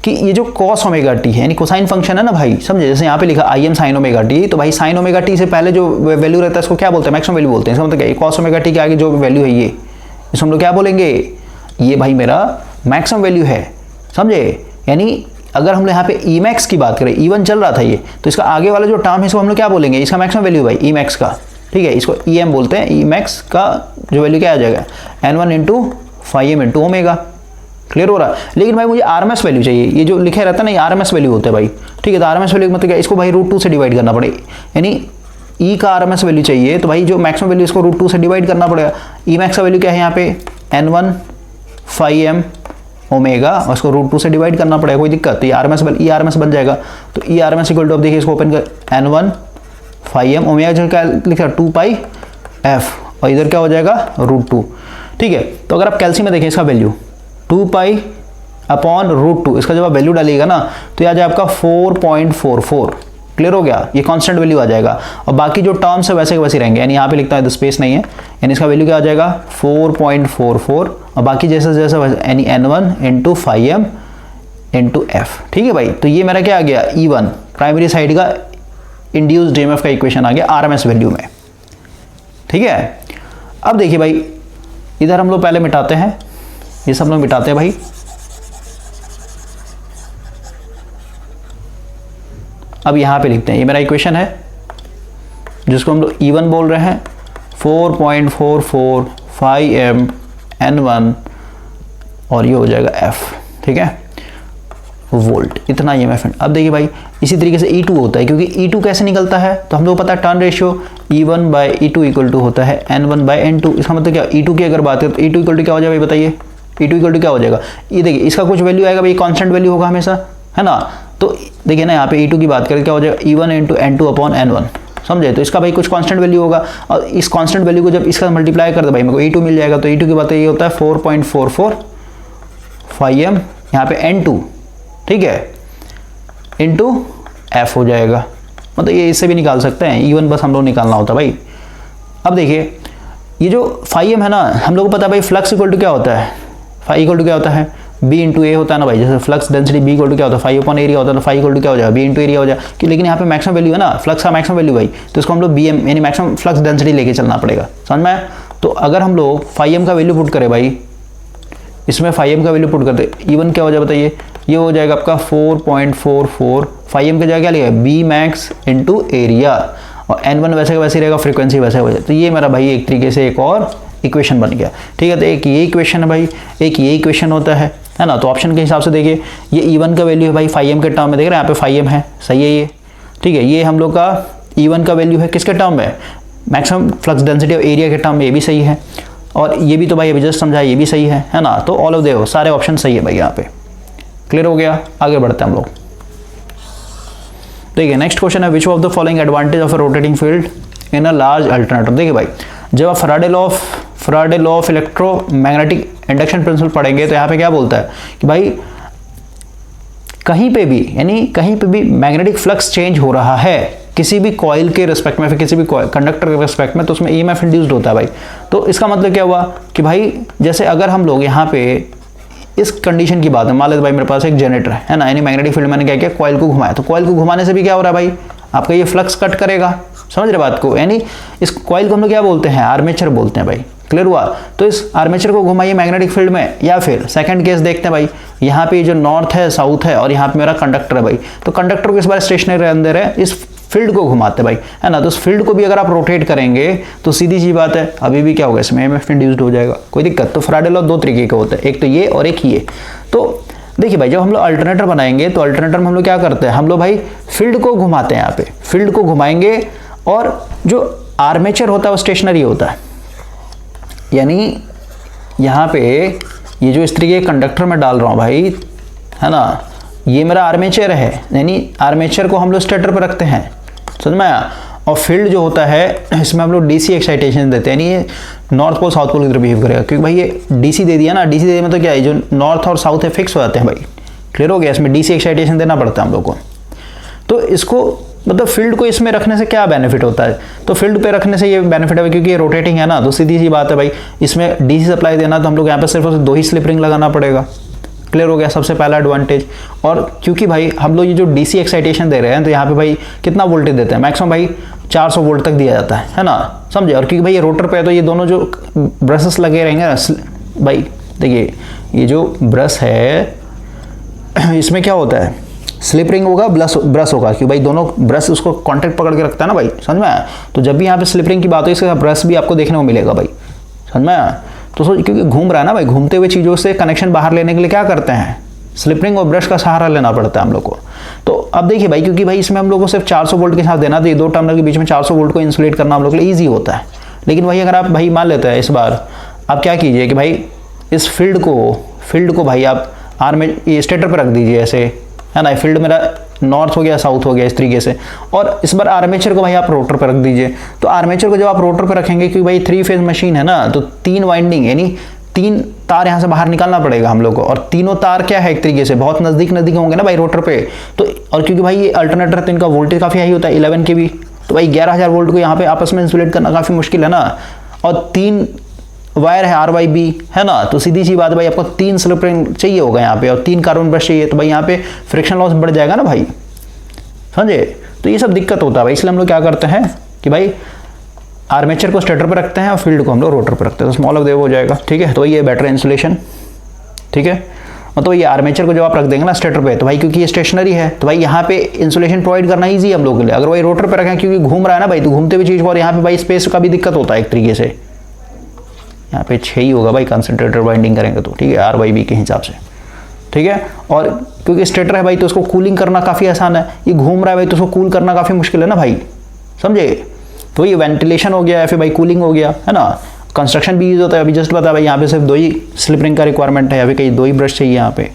कि ये जो कॉस ओमेगा टी है, यानी कोसाइन फंक्शन है ना भाई, समझे, जैसे यहाँ पे लिखा Im साइन ओमेगा टी, तो भाई साइन ओमेगा टी से पहले जो वैल्यू रहता है इसको क्या बोलते हैं, मैक्सिमम वैल्यू बोलते हैं। इसका मतलब क्या है, कॉस ओमेगा टी के आगे जो वैल्यू है ये, इसको हम लोग क्या बोलेंगे, ये भाई मेरा मैक्सिमम वैल्यू है, समझे। यानी अगर हम लोग यहाँ पे Emax की बात करें, E1 चल रहा था ये, तो इसका आगे वाला जो टर्म है इसको हम लोग क्या बोलेंगे, इसका मैक्सिमम वैल्यू भाई Emax का, ठीक है। इसको EM बोलते हैं, Emax का जो वैल्यू क्या आ जाएगा, N1 into φm into omega. Clear हो रहा है। लेकिन भाई मुझे RMS वैल्यू चाहिए, ये जो लिखे रहता है ना, ये RMS वैल्यू होता है भाई, ठीक है। तो RMS वैल्यू मतलब क्या, इसको भाई √2 से डिवाइड करना पड़ेगा, यानी E का RMS वैल्यू चाहिए, तो भाई जो मैक्सिमम वैल्यू इसको √2 से डिवाइड करना पड़ेगा। Emax का वैल्यू क्या है यहाँ पे, N1 φm ओमेगा, और इसको √2 से डिवाइड करना पड़ेगा, कोई दिक्कत। तो ERMS बन जाएगा। तो ERMS इक्वल टू, अब देखिए इसको ओपन कर, N1 φm ओमेगा जो क्या लिखा 2πf, और इधर क्या हो जाएगा √2, ठीक है। तो अगर आप कैल्सी में देखें इसका वैल्यू 2π अपॉन √2, इसका जब आप वैल्यू डालिएगा ना तो ये आ जाए आपका 4.44। क्लियर हो गया, ये कांस्टेंट वैल्यू आ जाएगा, और बाकी जो टर्म्स है वैसे के वैसे रहेंगे, यानी यहाँ पे लिखता है तो स्पेस नहीं है, यानी इसका वैल्यू क्या आ जाएगा 4.44, और बाकी जैसे जैसे यानी N1 into φm into F, ठीक है भाई। तो ये मेरा क्या आ गया, E1 प्राइमरी साइड का इंड्यूस्ड EMF का इक्वेशन आ गया RMS वैल्यू में, ठीक है। अब देखिए भाई, इधर हम लोग पहले मिटाते हैं, ये सब लोग मिटाते हैं भाई। अब यहाँ पे लिखते हैं, ये मेरा इक्वेशन है जिसको हम लोग E1 बोल रहे हैं, 4.44 φm N1, और ये हो जाएगा F, ठीक है, वोल्ट, इतना EMF है। अब देखिए भाई, इसी तरीके से E2 होता है, क्योंकि E2 कैसे निकलता है, तो हम लोग पता है turn ratio E1/E2 equal to होता है N1/N2। इसका मतलब क्या, E2 की अगर बात करें तो E2 इक्वल टू क्या हो जाएगा भाई, बताइए, E2 इक्वल टू क्या हो जाएगा, ये देखिए इसका कुछ वैल्यू आएगा भाई, कांस्टेंट वैल्यू होगा हमेशा, है ना। तो देखिए ना यहाँ पे E2 की बात करें क्या हो जाएगा, E1 into N2 upon N1, समझे। तो इसका भाई कुछ कांस्टेंट वैल्यू होगा, और इस कांस्टेंट वैल्यू को जब इसका मल्टीप्लाई कर दे भाई मेरे को E2 मिल जाएगा। तो E2 की बात ये होता है 4.44 φm यहाँ पे N2, ठीक है, इंटू F हो जाएगा। मतलब ये इससे भी निकाल सकते हैं, E1 बस हम लोग निकालना होता है भाई। अब देखिए ये जो φm है ना, हम लोग को पता है भाई फ्लक्स इक्वल टू क्या होता है, फाई इक्वल टू क्या होता है, B इंटू ए होता है ना भाई, जैसे flux density B equal to क्या होता है, फाई अपॉन एरिया होता है, तो फाई इक्वल टू क्या हो जाएगा, B इंटू एरिया हो जाएगा। कि लेकिन यहाँ पे मैक्सिमम वैल्यू है ना, फ्लक्स का मैक्सिमम वैल्यू भाई, तो इसको हम लोग BM यानी मैक्सिमम फ्लक्स डेंसिटी लेके चलना पड़ेगा, समझ में आया। तो अगर हम लोग φm का वैल्यू पुट करें भाई, इसमें φm का वैल्यू पुट करते, E1 क्या हो जाए बताइए, ये हो जाएगा आपका 4.44 φm की जगह क्या लिया, B मैक्स इंटू एरिया, और N1 वैसे का वैसे रहेगा, फ्रीक्वेंसी वैसे हो जाए। तो ये मेरा भाई एक तरीके से एक और इक्वेशन बन गया, ठीक है। तो एक ये इक्वेशन है भाई, एक ये इक्वेशन होता है ना। तो ऑप्शन के हिसाब से देखिए, ये E1 का वैल्यू है भाई φm के टर्म में, देख रहे हैं यहाँ पे φm है, सही है ये, ठीक है। ये हम लोग का E1 का वैल्यू है किसके टर्म में, मैक्सिमम फ्लक्स डेंसिटी और एरिया के टर्म में, ये भी सही है। और ये भी तो भाई अभी जस्ट समझा, ये भी सही है ना। तो ऑल ऑफ दे सारे ऑप्शन सही है भाई यहाँ पे। क्लियर हो गया, आगे बढ़ते हैं हम लोग। देखिए नेक्स्ट क्वेश्चन है, which of the following advantage of a rotating field in a large alternator. देखिए भाई, जब आप Faraday law of electromagnetic induction principal पढ़ेंगे तो यहाँ पे क्या बोलता है कि भाई कहीं पे भी, यानी कहीं पे भी मैग्नेटिक फ्लक्स चेंज हो रहा है किसी भी कॉइल के रिस्पेक्ट में, फिर किसी भी कंडक्टर के रिस्पेक्ट में, तो उसमें EMF इंड्यूस्ड होता है भाई। तो इसका मतलब क्या हुआ कि भाई जैसे अगर हम लोग यहाँ पे इस कंडीशन की बात है, मान लेते भाई मेरे पास एक जनरेटर है ना, यानी मैग्नेटिक फील्ड मैंने क्या किया, कॉइल को घुमाया, तो कॉइल को घुमाने से भी क्या हो रहा है भाई, आपका ये फ्लक्स कट करेगा, समझ रहे बात को। यानी इस कॉइल को हम लोग क्या बोलते हैं, आर्मेचर बोलते हैं भाई, क्लियर हुआ। तो इस आर्मेचर को घुमाइए मैग्नेटिक फील्ड में, या फिर सेकंड केस देखते हैं भाई, यहाँ पे जो नॉर्थ है साउथ है और यहाँ पे मेरा कंडक्टर है भाई, तो कंडक्टर को इस बार स्टेशनरी अंदर है, इस फील्ड को घुमाते भाई, है ना। तो उस फील्ड को भी अगर आप रोटेट करेंगे तो सीधी सी बात है अभी भी क्या होगा, इसमें एमएफ इंड्यूस्ड हो जाएगा, कोई दिक्कत। तो फैराडे लॉ दो तरीके का होता है, एक तो ये और एक ये। तो देखिए भाई, जब हम लोग अल्टरनेटर बनाएंगे तो अल्टरनेटर में हम लोग क्या करते हैं, हम लोग भाई फील्ड को घुमाते हैं, यहाँ पे फील्ड को घुमाएंगे और जो आर्मेचर होता है वो स्टेशनरी होता है। यानी यहाँ पे ये जो इस तरीके कंडक्टर में डाल रहा हूँ भाई, है ना, ये मेरा आर्मेचर है, यानी आर्मेचर को हम लोग स्टेटर पर रखते हैं, समझ में आया। और फील्ड जो होता है इसमें हम लोग डीसी एक्साइटेशन देते हैं, यानी ये नॉर्थ पोल साउथ पोल की तरह बिहेव करेगा, क्योंकि भाई ये डीसी दे दिया ना, डीसी दे में तो क्या है, जो नॉर्थ और साउथ है फिक्स हो जाते हैं भाई, क्लियर हो गया। इसमें डीसी एक्साइटेशन देना पड़ता है हम लोग को। तो इसको मतलब फील्ड को इसमें रखने से क्या बेनिफिट होता है, तो फील्ड पे रखने से ये बेनिफिट है क्योंकि ये रोटेटिंग है ना, तो सीधी सी बात है भाई, इसमें डीसी सप्लाई देना तो हम लोग यहाँ पे सिर्फ दो ही स्लिप रिंग लगाना पड़ेगा, क्लियर हो गया, सबसे पहला एडवांटेज। और क्योंकि भाई हम लोग ये जो डीसी एक्साइटेशन दे रहे हैं तो यहाँ पे भाई कितना वोल्टेज देते हैं, मैक्सिमम भाई 400 वोल्ट तक दिया जाता है ना, समझे। और क्योंकि भाई ये रोटर पे है तो ये दोनों जो ब्रशेस लगे रहेंगे ना भाई, देखिए ये जो ब्रश है इसमें क्या होता है, स्लिप रिंग होगा ब्रश होगा, क्योंकि भाई दोनों ब्रश उसको कॉन्टेक्ट पकड़ के रखता है ना भाई, समझ में आया। तो जब भी यहाँ पे स्लिप रिंग की बात हो इसके साथ ब्रश भी आपको देखने को मिलेगा भाई, समझ में आया। तो क्योंकि घूम रहा है ना भाई, घूमते हुए चीज़ों से कनेक्शन बाहर लेने के लिए क्या करते हैं, स्लिप रिंग और ब्रश का सहारा लेना पड़ता है हम लोग को। तो अब देखिए भाई, क्योंकि भाई इसमें हम लोग को सिर्फ 400 वोल्ट के साथ देना, तो ये दो टर्मिनल के बीच में 400 वोल्ट को इंसुलेट करना हम लोग के लिए ईजी होता है। लेकिन वही अगर आप भाई मान लेते हैं इस बार, आप क्या कीजिए कि भाई इस फील्ड को भाई आप ये स्टेटर पर रख दीजिए ऐसे, है ना। फील्ड मेरा नॉर्थ हो गया साउथ हो गया इस तरीके से, और इस बार आर्मेचर को भाई आप रोटर पर रख दीजिए। तो आर्मेचर को जब आप रोटर पर रखेंगे, क्योंकि भाई 3 फेज मशीन है ना, तो 3 वाइंडिंग यानी 3 तार यहाँ से बाहर निकालना पड़ेगा हम लोग को, और तीनों तार क्या है एक तरीके से बहुत नजदीक होंगे ना भाई रोटर पे। तो और क्योंकि भाई ये अल्टरनेटर तो इनका वोल्टेज काफी हाई होता है 11 के भी, तो भाई 11,000 वोल्ट को यहाँ पे आपस में इंसुलेट करना काफी मुश्किल है ना। और 3 वायर है RYB, है ना, तो सीधी सी बात है भाई, आपको 3 स्लिप रिंग चाहिए होगा यहाँ पे और 3 कार्बन ब्रश चाहिए, तो भाई यहाँ पे फ्रिक्शन लॉस बढ़ जाएगा ना भाई, समझे। तो ये सब दिक्कत होता है भाई, इसलिए हम लोग क्या करते हैं कि भाई आर्मेचर को स्टेटर पर रखते हैं और फील्ड को हम लोग रोटर पर रखते हैं, तो स्मॉल ऑफ देव हो जाएगा, ठीक है। तो ये बेटर इंसुलेशन, ठीक है। मतलब ये आर्मेचर को जब आप रख देंगे ना स्टेटर पे, तो भाई क्योंकि ये स्टेशनरी है तो भाई यहाँ पे इंसुलेशन प्रोवाइड करना ईजी है हम लोग के लिए। अगर भाई रोटर पे रखें क्योंकि घूम रहा है ना भाई, तो घूमते हुए चीज को, और यहाँ पे भाई स्पेस का भी दिक्कत होता है एक तरीके से, यहाँ पे 6 ही होगा भाई कंसंट्रेटर वाइंडिंग करेंगे तो, ठीक है, RYB के हिसाब से, ठीक है। और क्योंकि स्टेटर है भाई तो उसको कूलिंग करना काफ़ी आसान है, ये घूम रहा है भाई तो उसको कूल करना काफ़ी मुश्किल है ना भाई, समझे। तो ये वेंटिलेशन हो गया या फिर भाई कूलिंग हो गया, है ना। कंस्ट्रक्शन भी यूज होता है, अभी जस्ट बता भाई यहाँ पे सिर्फ 2 ही स्लिप रिंग का रिक्वायरमेंट है, अभी कहीं 2 ही ब्रश चाहिए यहाँ पे,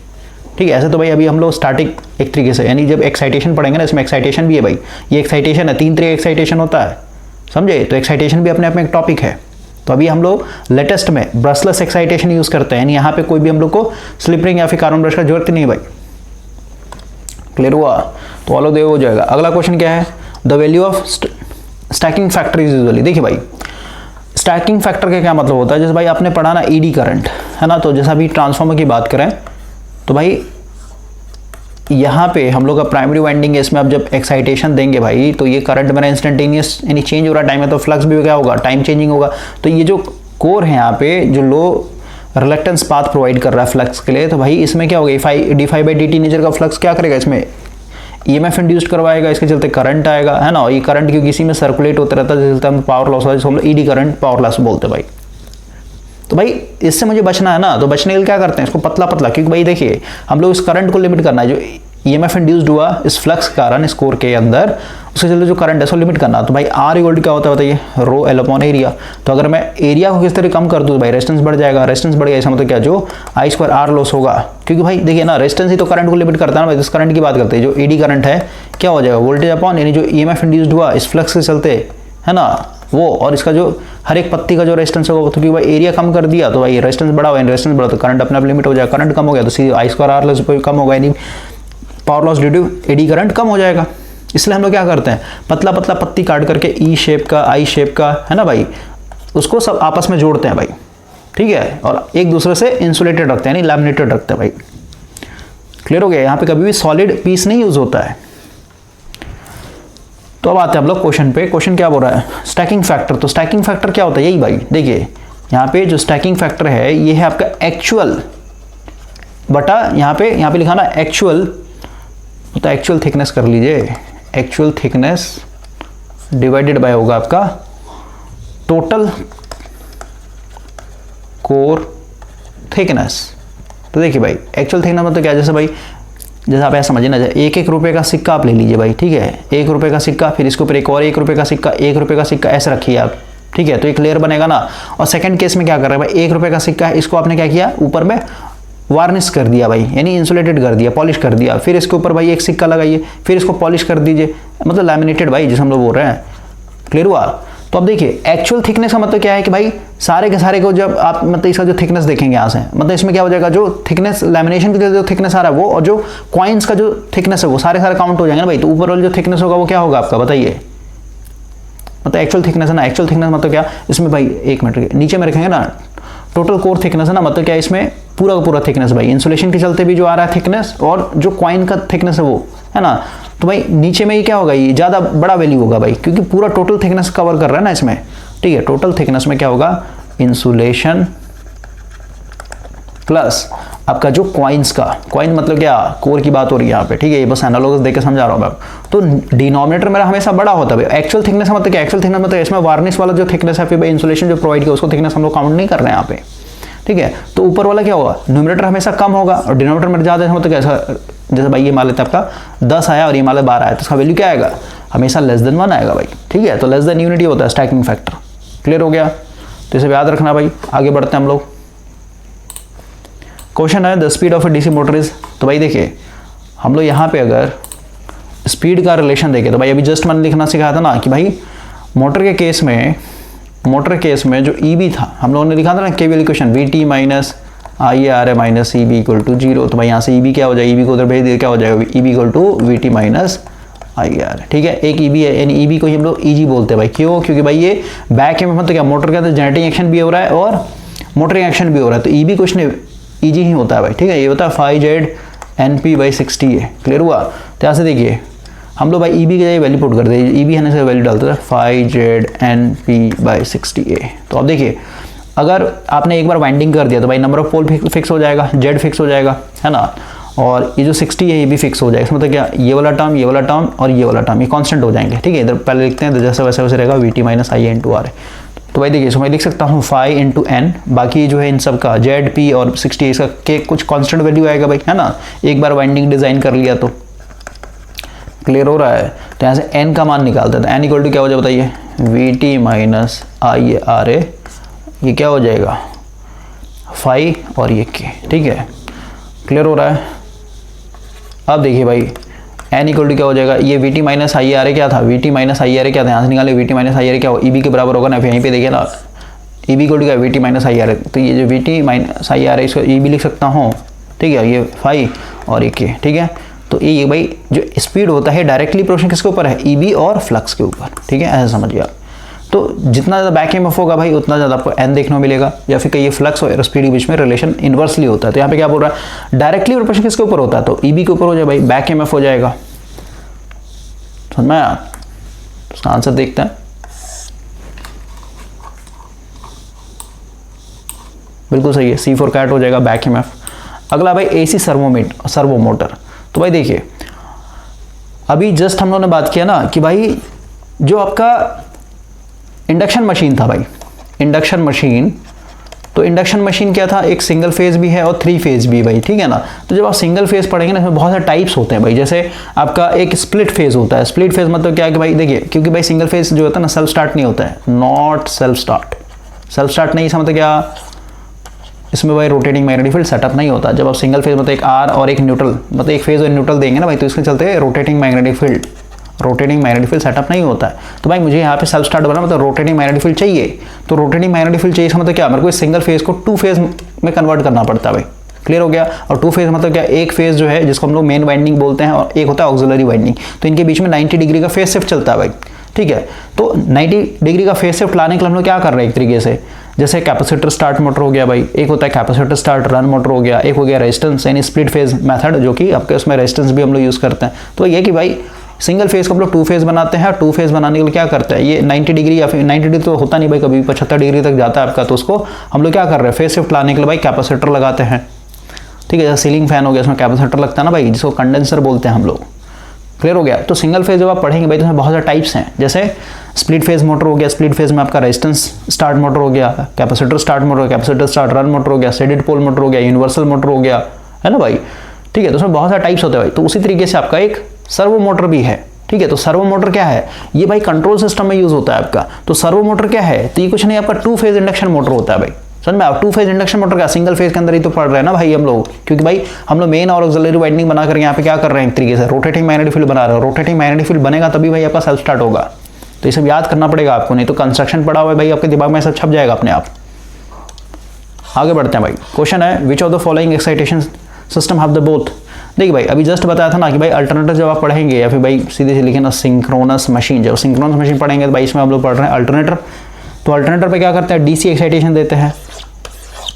ठीक है। ऐसे तो भाई अभी हम लोग स्टार्टिंग एक तरीके से, यानी जब एक्साइटेशन पढ़ेंगे ना, इसमें एक्साइटेशन भी है भाई, ये एक्साइटेशन है 3 तरह एक्साइटेशन होता है, समझे। तो एक्साइटेशन भी अपने आप में एक टॉपिक है। तो अभी हम लोग लेटेस्ट में ब्रशलेस एक्साइटेशन यूज करते हैं, यानी यहाँ पे कोई भी हम लोग को स्लिप रिंग या फिर कार्बन ब्रश का जरूरत नहीं भाई, क्लियर हुआ। तो ऑल ऑफ देव हो जाएगा। अगला क्वेश्चन क्या है, the value of stacking factor is usually. देखिए भाई स्टैकिंग फैक्टर का क्या मतलब होता है, जैसे भाई आपने पढ़ा ना ईडी करंट, है ना। तो जैसा अभी ट्रांसफार्मर की बात करें तो भाई यहाँ पे हम लोग का प्राइमरी वाइंडिंग है, इसमें आप जब एक्साइटेशन देंगे भाई तो ये करंट मेरा इंस्टेंटेनियस यानी चेंज हो रहा टाइम है, तो फ्लक्स भी क्या होगा, टाइम चेंजिंग होगा। तो ये जो कोर है यहाँ पे जो लो रिलक्टेंस पाथ प्रोवाइड कर रहा है फ्लक्स के लिए, तो भाई इसमें क्या होगा, d∅dt नेचर का फ्लक्स क्या करेगा, इसमें EMF इंड्यूस्ड करवाएगा, इसके चलते करंट आएगा, है ना। ये करंट क्योंकि इसी में सर्कुलेट होता रहता है, जिसके चलते हम पावर लॉस होता है, जिसको हम ईडी करंट पावर लॉस बोलते हैं भाई। तो भाई इससे मुझे बचना है ना, तो बचने के लिए क्या करते हैं, इसको पतला पतला, क्योंकि भाई देखिए हम लोग इस करंट को लिमिट करना है, जो EMF इंड्यूस्ड हुआ इस फ्लक्स के कारण इस कोर के अंदर, उसके चलते जो करंट है उसको लिमिट करना। तो भाई R इक्वल टू क्या होता है बताइए, रो L अपॉन एरिया। तो अगर मैं एरिया को किस तरह कम कर दूँ, भाई रेजिस्टेंस बढ़ जाएगा, रेजिस्टेंस बढ़ गया इसका मतलब क्या, जो I2R लॉस होगा, क्योंकि भाई देखिए ना रेजिस्टेंस ही तो करंट को लिमिट करता है ना भाई। इस करंट की बात करते हैं, जो एडी करंट है क्या हो जाएगा, वोल्टेज अपॉन यानी जो EMF इंड्यूस्ड हुआ इस फ्लक्स के चलते, है ना वो, और इसका जो हर एक पत्ती का जो रेजिस्टेंस होगा, तो क्योंकि भाई एरिया कम कर दिया तो भाई रेजिस्टेंस बढ़ा हुआ है, रेजिस्टेंस बढ़ा तो करंट अपने आप लिमिट हो जाएगा, करंट कम हो गया तो सीधे I2R लॉस कम होगा, यानी power loss due to eddy current कम हो जाएगा। इसलिए हम लोग क्या करते हैं, पतला पतला पत्ती काट करके E शेप का, I शेप का, है ना भाई, उसको सब आपस में जोड़ते हैं भाई, ठीक है, और एक दूसरे से इंसुलेटेड रखते हैं, यानी लैमिनेटेड रखते हैं भाई। क्लियर हो गया, यहाँ पे कभी भी सॉलिड पीस नहीं यूज होता है। तो अब आते हैं हम लोग क्वेश्चन पे। क्वेश्चन क्या बोल रहा है, स्टैकिंग फैक्टर। तो स्टैकिंग फैक्टर क्या होता है, यही भाई देखिए यहाँ पे जो स्टैकिंग फैक्टर है ये है आपका एक्चुअल बटा यहाँ पे लिखा ना एक्चुअल, तो एक्चुअल थिकनेस कर लीजिए, एक्चुअल थिकनेस डिवाइडेड बाय होगा आपका टोटल कोर थिकनेस। तो देखिए भाई एक्चुअल थिकनेस मतलब क्या, जैसे आप ऐसा समझिए ना, 1-1 रुपये का सिक्का आप ले लीजिए भाई, ठीक है, 1 रुपये का सिक्का, फिर इसके ऊपर एक और 1 रुपये का सिक्का, 1 रुपये का सिक्का, ऐसे रखिए आप, ठीक है, तो एक लेयर बनेगा ना। और सेकंड केस में क्या कर रहे हैं भाई, 1 रुपये का सिक्का है, इसको आपने क्या किया, ऊपर में वार्निश कर दिया भाई, यानी इंसुलेटेड कर दिया, पॉलिश कर दिया, फिर इसके ऊपर भाई एक सिक्का लगाइए, फिर इसको पॉलिश कर दीजिए, मतलब लैमिनेटेड भाई जिसे हम लोग बोल रहे हैं। क्लियर हुआ? तो अब देखिए एक्चुअल थिकनेस का मतलब क्या है कि भाई सारे के सारे को जब आप मतलब इसका जो थिकनेस देखेंगे यहाँ से, मतलब इसमें क्या हो जाएगा, जो थिकनेस लैमिनेशन के लिए जो थिकनेस आ रहा है वो, और जो कॉइन्स का जो थिकनेस है वो सारे काउंट हो जाएंगे ना भाई। तो ऊपर वाला जो थिकनेस होगा वो क्या होगा आपका, बताइए, मतलब एक्चुअल थिकनेस है ना। एक्चुअल थिकनेस मतलब क्या, इसमें भाई 1 मिनट नीचे में रखेंगे ना, टोटल कोर थिकनेस है ना, मतलब क्या इसमें पूरा का पूरा थिकनेस भाई, इंसुलेशन के चलते भी जो आ रहा है थिकनेस और जो कॉइन का थिकनेस है वो है ना, तो भाई नीचे में ये क्या होगा, ये ज़्यादा बड़ा वैल्यू होगा भाई, क्योंकि पूरा टोटल थिकनेस कवर कर रहा है ना इसमें, ठीक है। टोटल थिकनेस में क्या होगा, इंसुलेशन प्लस आपका जो कॉइन्स का, कॉइन मतलब क्या, कोर की बात हो रही है यहाँ पे, ठीक है, ये बस एनालॉगस देकर समझा रहा हूँ मैं। तो डिनोमिनेटर मेरा हमेशा बड़ा होता है भाई। एक्चुअल थिकनेस मतलब क्या, एक्चुअल थिकनेस मतलब इसमें वार्निश वाला जो थिकनेस है, फिर भाई इंसुलेशन जो प्रोवाइड किया उसको थिकनेस हम लोग काउंट नहीं कर रहे हैं यहाँ पे, ठीक है। तो ऊपर वाला क्या होगा, न्यूमरेटर हमेशा कम होगा और डिनोमिनेटर में ज़्यादा है, मतलब कैसा, जैसे भाई ये मान लेते हैं आपका 10 आया और ये मान लेते 12 आया, तो इसका वैल्यू क्या आएगा, हमेशा लेस देन 1 आएगा भाई, ठीक है। तो लेस देन यूनिटी होता है स्टैकिंग फैक्टर। क्लियर हो गया? तो इसे याद रखना भाई। आगे बढ़ते हैं हम लोग। क्वेश्चन है the speed of A DC motor is, तो भाई देखिए हम लोग यहाँ पे अगर स्पीड का रिलेशन देखें तो भाई अभी जस्ट मैंने लिखना सिखाया था ना कि भाई मोटर के केस में जो ईबी था हम लोगों ने लिखा था ना KVL equation, VT minus I R A minus EB equal to 0। तो भाई यहाँ से ईबी क्या हो जाएगा, ईबी को उधर भेज दिया, क्या हो जाएगा, EB equal to VT minus I R, ठीक है। एक ईबी है, यानी ईबी को ही हम लोग ईजी बोलते हैं भाई, क्यों, क्योंकि भाई ये बैक में मतलब क्या, मोटर के अंदर जनरेटिंग एक्शन भी हो रहा है और मोटरिंग एक्शन भी हो रहा है, तो ईबी कुछ नहीं ईजी ही होता है भाई, ठीक है। ये होता है 5Z NP/60 है। क्लियर हुआ? तो यहाँ से देखिए हम लोग भाई ईबी की जगह वैल्यू पुट कर दे, ईबी है ना से वैल्यू डालते थे 5Z NP/60 है। तो अब देखिए अगर आपने एक बार वाइंडिंग कर दिया तो भाई नंबर ऑफ पोल फिक्स हो जाएगा, जेड फिक्स हो जाएगा, है ना, और ये जो 60 है ये भी फिक्स हो जाएगा। मतलब क्या, ये वाला टर्म, ये वाला टर्म और ये वाला टर्म ये कांस्टेंट हो जाएंगे, ठीक है। इधर पहले लिखते हैं तो जैसे वैसे वैसे रहेगा VT minus I into R. तो भाई देखिए इसमें लिख सकता हूँ 5 इंटू एन, बाकी जो है इन सब का ZP और 60 इसका के कुछ कांस्टेंट वैल्यू आएगा भाई, है ना, एक बार वाइंडिंग डिजाइन कर लिया तो। क्लियर हो रहा है? तो यहाँ से n का मान निकालते हैं, तो n इक्वल टू क्या हो जाए बताइए, VT माइनस आई आर ए, ये क्या हो जाएगा 5 और ये k, ठीक है। क्लियर हो रहा है? अब देखिए भाई n इक्वल टू क्या हो जाएगा, ये VT माइनस आई आर ए क्या था, VT माइनस आई आर ए क्या था, यहाँ से निकाले VT माइनस आई आर ए क्या हो, EB के बराबर होगा ना, फिर यहीं पे देखिए ना EB इक्वल टू क्या VT माइनस आई आर ए, तो ये जो VT माइनस आई आर ए इसको EB लिख सकता हूँ, ठीक है, ये 5 और ये k, ठीक है। तो ये भाई जो स्पीड होता है डायरेक्टली प्रोपोर्शनल किसके ऊपर है, EB और फ्लक्स के ऊपर, ठीक है, ऐसा समझिए आप। तो जितना ज़्यादा बैक EMF होगा भाई उतना ज़्यादा आपको n देखने को मिलेगा, या फिर कहीं फ्लक्स और स्पीड के बीच में रिलेशन इन्वर्सली होता है। तो यहाँ पे क्या बोल रहा है, डायरेक्टली प्रोपोर्शनल किसके ऊपर होता है, तो EB के ऊपर हो जाए भाई, बैक EMF हो जाएगा। समझ में आया? उसका आंसर देखते हैं। बिल्कुल सही है, C4 कैट हो जाएगा बैक EMF। अगला भाई AC सर्वो मोटर। तो भाई देखिए अभी जस्ट हम लोगों ने बात किया ना कि भाई जो आपका इंडक्शन मशीन था भाई, इंडक्शन मशीन, तो इंडक्शन मशीन क्या था, एक सिंगल फेज भी है और 3 फेज भी भाई, ठीक है ना। तो जब आप सिंगल फेज पढ़ेंगे ना इसमें बहुत सारे टाइप्स होते हैं भाई, जैसे आपका एक स्प्लिट फेज होता है। स्प्लिट फेज मतलब क्या है कि भाई देखिए, क्योंकि भाई सिंगल फेज जो होता है ना सेल्फ स्टार्ट नहीं होता है, नॉट सेल्फ स्टार्ट नहीं, इसका मतलब क्या, इसमें भाई रोटेटिंग मैग्नेटिक फील्ड सेटअप नहीं होता। जब आप सिंगल फेज मतलब एक आर और एक न्यूट्रल, मतलब एक फेज और न्यूट्रल देंगे ना भाई, तो इसके चलते रोटेटिंग मैग्नेटिक फील्ड सेटअप नहीं होता है। तो भाई मुझे यहाँ पे सेल्फ स्टार्ट बना, मतलब रोटेटिंग मैग्नेटिक फील्ड चाहिए, तो रोटेटिंग मैग्नेटिक फील्ड चाहिए, इसका मतलब क्या, मेरे को इस सिंगल फेज को 2 फेज में कन्वर्ट करना पड़ता है भाई। क्लियर हो गया? और 2 फेज मतलब क्या, एक फेज जो है जिसको हम लोग मेन वाइंडिंग बोलते हैं और एक होता है ऑक्सिलरी वाइंडिंग, तो इनके बीच में 90 डिग्री का फेज शिफ्ट चलता है भाई, ठीक है। तो 90 डिग्री का फेज शिफ्ट लाने के लिए हम लोग क्या कर रहे हैं, एक तरीके से जैसे कैपेसिटर स्टार्ट मोटर हो गया भाई, एक होता है कैपेसिटर स्टार्ट रन मोटर हो गया, एक हो गया रेजिस्टेंस यानी स्प्लिट फेज मेथड, जो कि आपके उसमें रेजिस्टेंस भी हम लोग यूज़ करते हैं। तो ये कि भाई सिंगल फेज को हम लोग 2 फेज बनाते हैं, 2 फेज बनाने के लिए क्या करते हैं, ये 90 डिग्री या फिर 90 डिग्री तो होता नहीं भाई, कभी 75 डिग्री तक जाता है आपका, तो उसको हम लोग क्या कर रहे हैं, फेज शिफ्ट लाने के लिए भाई कैपेसिटर लगाते हैं। ठीक है, जैसे सीलिंग फैन हो गया, इसमें कैपेसिटर लगता है ना भाई, जिसको कंडेंसर बोलते हैं हम लोग। क्लियर हो गया। तो सिंगल फेज जब आप पढ़ेंगे भाई तो उसमें बहुत सारे टाइप्स हैं, जैसे स्प्लिट फेज मोटर हो गया, स्प्लिट फेज में आपका रेजिस्टेंस स्टार्ट मोटर हो गया, capacitor start motor, capacitor start run motor हो गया, शेडेड पोल मोटर हो गया, यूनिवर्सल मोटर हो गया, है ना भाई। ठीक है, तो उसमें बहुत सारे टाइप्स होते हैं भाई। तो उसी तरीके से आपका एक सर्वो मोटर भी है। ठीक है, तो सर्वो मोटर क्या है, ये भाई कंट्रोल सिस्टम में यूज होता है आपका। तो सर्वो मोटर क्या है, तो ये कुछ नहीं, आपका 2 फेज इंडक्शन मोटर होता है भाई। समझ में, आप 2 फेज इंडक्शन मोटर का सिंगल फेज के अंदर ही तो पढ़ रहे हैं ना भाई हम लोग, क्योंकि भाई हम लोग मेन और ऑक्सिलरी वाइंडिंग बनाकर यहाँ पे क्या कर रहे हैं, एक तरीके से रोटेटिंग मैग्नेटिक फील्ड बना रहे हैं। रोटेटिंग मैग्नेटिक फील्ड बनेगा तभी भाई आपका सेल्फ स्टार्ट होगा। तो ये सब याद करना पड़ेगा आपको, नहीं तो कंस्ट्रक्शन पढ़ा हुआ है भाई आपके दिमाग में सब छप जाएगा अपने आप। आगे बढ़ते हैं भाई। क्वेश्चन है, which of the following excitation system have the both. देखिए भाई, अभी जस्ट बताया था ना कि भाई अल्टरनेटर जब आप पढ़ेंगे या फिर भाई सीधे से लिखे ना सिंक्रोनस मशीन, जब सिंक्रोनस मशीन पढ़ेंगे तो भाई इसमें हम लोग पढ़ रहे हैं अल्टरनेटर। तो अल्टरनेटर पे क्या करते हैं, डीसी एक्साइटेशन देते हैं,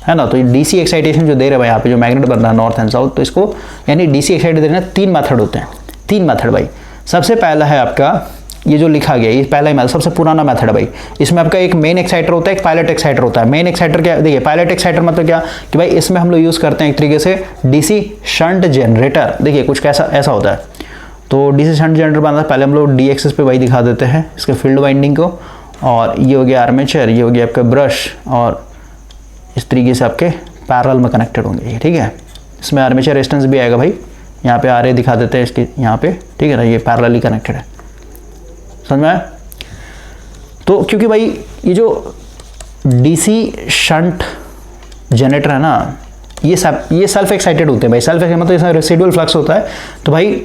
है ना। तो ये डीसी एक्साइटेशन जो दे रहे हैं भाई यहाँ पे जो मैग्नेट बन रहा है नॉर्थ एंड साउथ, तो इसको यानी डीसी एक्साइटेशन दे रहे हैं। 3 मेथड होते हैं, 3 मेथड भाई। सबसे पहला है आपका ये जो लिखा गया, ये पहला ही मेथड, सबसे पुराना मेथड है भाई। इसमें आपका एक मेन एक्साइटर होता है, एक पायलट एक्साइटर होता है। मेन एक्साइटर क्या, देखिए पायलट एक्साइटर मतलब क्या कि भाई इसमें हम लोग यूज़ करते हैं एक तरीके से डीसी शंट जनरेटर। देखिए कुछ कैसा ऐसा होता है। तो डीसी शंट जनरेटर बनाता है, पहले हम लोग डी एक्सिस पे भाई दिखा देते हैं इसके फील्ड वाइंडिंग को, और ये हो गया आर्मेचर, ये हो गया आपका ब्रश, और इस तरीके से आपके पैरेलल में कनेक्टेड होंगे ये। ठीक है, इसमें आर्मेचर रेजिस्टेंस भी आएगा भाई, यहाँ पे आर ए दिखा देते हैं इसके यहाँ पे। ठीक है ना, ये पैरेलली कनेक्टेड है, समझ में आया। तो क्योंकि भाई ये जो डीसी शंट जनरेटर है ना, ये सेल्फ एक्साइटेड होते हैं भाई। सेल्फ एक्साइटेड मतलब इसमें रेसिडुअल फ्लक्स होता है। तो भाई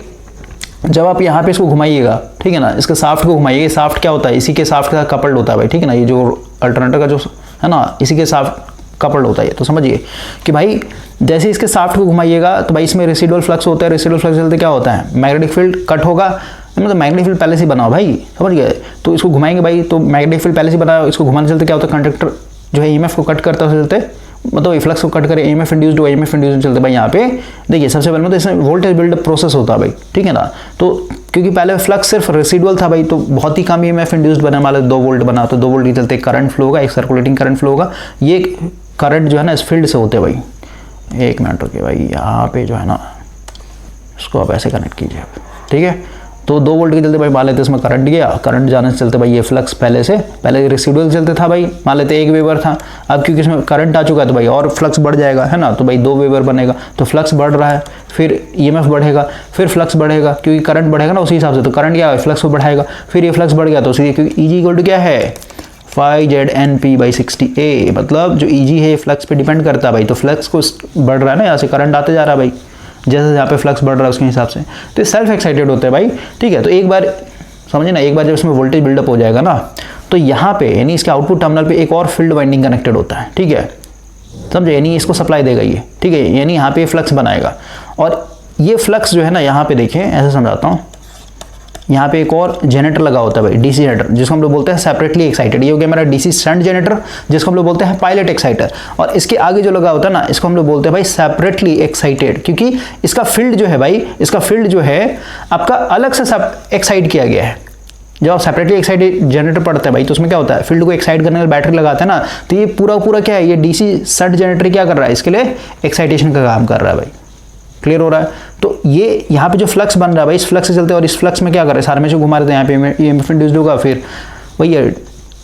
जब आप यहाँ पे इसको घुमाइएगा, ठीक है ना, इसके साफ्ट को घुमाइए, साफ्ट क्या होता है, इसी के साफ्ट के साथ कपल्ड होता है भाई। ठीक है ना, ये जो अल्टरनेटर का जो है ना, इसी के साफ्ट कपल्ड होता है। तो समझिए कि भाई जैसे इसके साफ्ट को घुमाइएगा तो भाई इसमें रेसिडुअल फ्लक्स होता है। रेसिडुअल फ्लक्स चलते क्या होता है, मैग्नेटिक फील्ड कट होगा, मतलब मैग्नेटिक फील्ड पहले से बनाओ भाई, समझ गए। तो इसको घुमाएंगे भाई, तो मैग्नेटिक फील्ड पहले से बनाओ, इसको घुमाने चलते क्या होता है, कंडक्टर जो है ईएमएफ को कट करता है चलते, मतलब फ्लक्स को कट करे, ईएमएफ इंड्यूस्ड हो, ईएमएफ इंड्यूस्ड चलते भाई। यहाँ पे देखिए सबसे पहले मतलब इसमें वोल्टेज बिल्डअप प्रोसेस होता है भाई। ठीक है ना, तो क्योंकि पहले फ्लक्स सिर्फ रेसिडुअल था भाई, तो बहुत ही कम ईएमएफ इंड्यूस्ड बने वाले 2 वोल्ट बना, तो 2 वोल्ट के चलते करंट फ्लो होगा, एक सर्कुलेटिंग करंट फ्लो होगा। ये करंट जो है ना इस फील्ड से होते भाई। 1 मिनट रुकिए भाई, यहाँ पे जो है ना इसको आप ऐसे कनेक्ट कीजिए, ठीक है। तो 2 वोल्ट के चलते भाई मान लेते इसमें करंट गया, करंट जाने से चलते भाई ये फ्लक्स पहले रेसिडुअल चलते था भाई, मान लेते 1 वेबर था। अब क्योंकि इसमें करंट आ चुका है तो भाई और फ्लक्स बढ़ जाएगा, है ना। तो भाई 2 वेबर बनेगा, तो फ्लक्स बढ़ रहा है, फिर ईएमएफ बढ़ेगा, फिर फ्लक्स बढ़ेगा, क्योंकि करंट बढ़ेगा ना उसी हिसाब से। तो करंट क्या है, फ्लक्स को बढ़ाएगा, फिर ये फ्लक्स बढ़ गया तो सीधे, क्योंकि ईजी इक्वल टू क्या है 5ZNP/60A, मतलब जो ईजी है फ्लक्स पे डिपेंड करता है भाई। तो फ्लक्स को बढ़ रहा है ना, यहाँ से करंट आते जा रहा है भाई, जैसे यहाँ पे फ्लक्स बढ़ रहा है उसके हिसाब से। तो सेल्फ एक्साइटेड होते हैं भाई। ठीक है, तो एक बार समझिए ना, एक बार जब इसमें वोल्टेज बिल्डअप हो जाएगा ना, तो यहाँ पे यानी इसके आउटपुट टर्मिनल पे एक और फील्ड वाइंडिंग कनेक्टेड होता है। ठीक है, समझे, यानी इसको सप्लाई देगा ये। ठीक है, यानी यहाँ पे फ्लक्स बनाएगा, और ये फ्लक्स जो है ना यहाँ पे देखें, ऐसे समझाता हूँ, यहाँ पे एक और जनरेटर लगा होता है भाई, डीसी जनरेटर, जिसको हम लोग बोलते हैं सेपरेटली एक्साइटेड। ये हो गया मेरा डीसी शंट जनरेटर, जिसको हम लोग बोलते हैं पायलट एक्साइटर। और इसके आगे जो लगा होता है ना, इसको हम लोग बोलते हैं भाई सेपरेटली एक्साइटेड, क्योंकि इसका फील्ड जो है भाई, इसका फील्ड जो है आपका अलग से एक्साइट किया गया है। जब आप सेपरेटली एक्साइटेड जनरेटर पढ़ते हैं भाई, तो उसमें क्या होता है, फील्ड को एक्साइट करने के लिए बैटरी लगाते हैं ना, तो ये पूरा क्या है, ये डीसी शंट जनरेटर क्या कर रहा है, इसके लिए एक्साइटेशन का काम कर रहा है भाई। क्लियर हो रहा है। तो ये यहाँ पे जो फ्लक्स बन रहा है भाई, इस फ्लक्स से चलते, और इस फ्लक्स में क्या कर रहे हैं, सारे में जो घुमा रहे हैं, यहाँ पे ईएमएफ इंड्यूस्ड होगा, फिर वही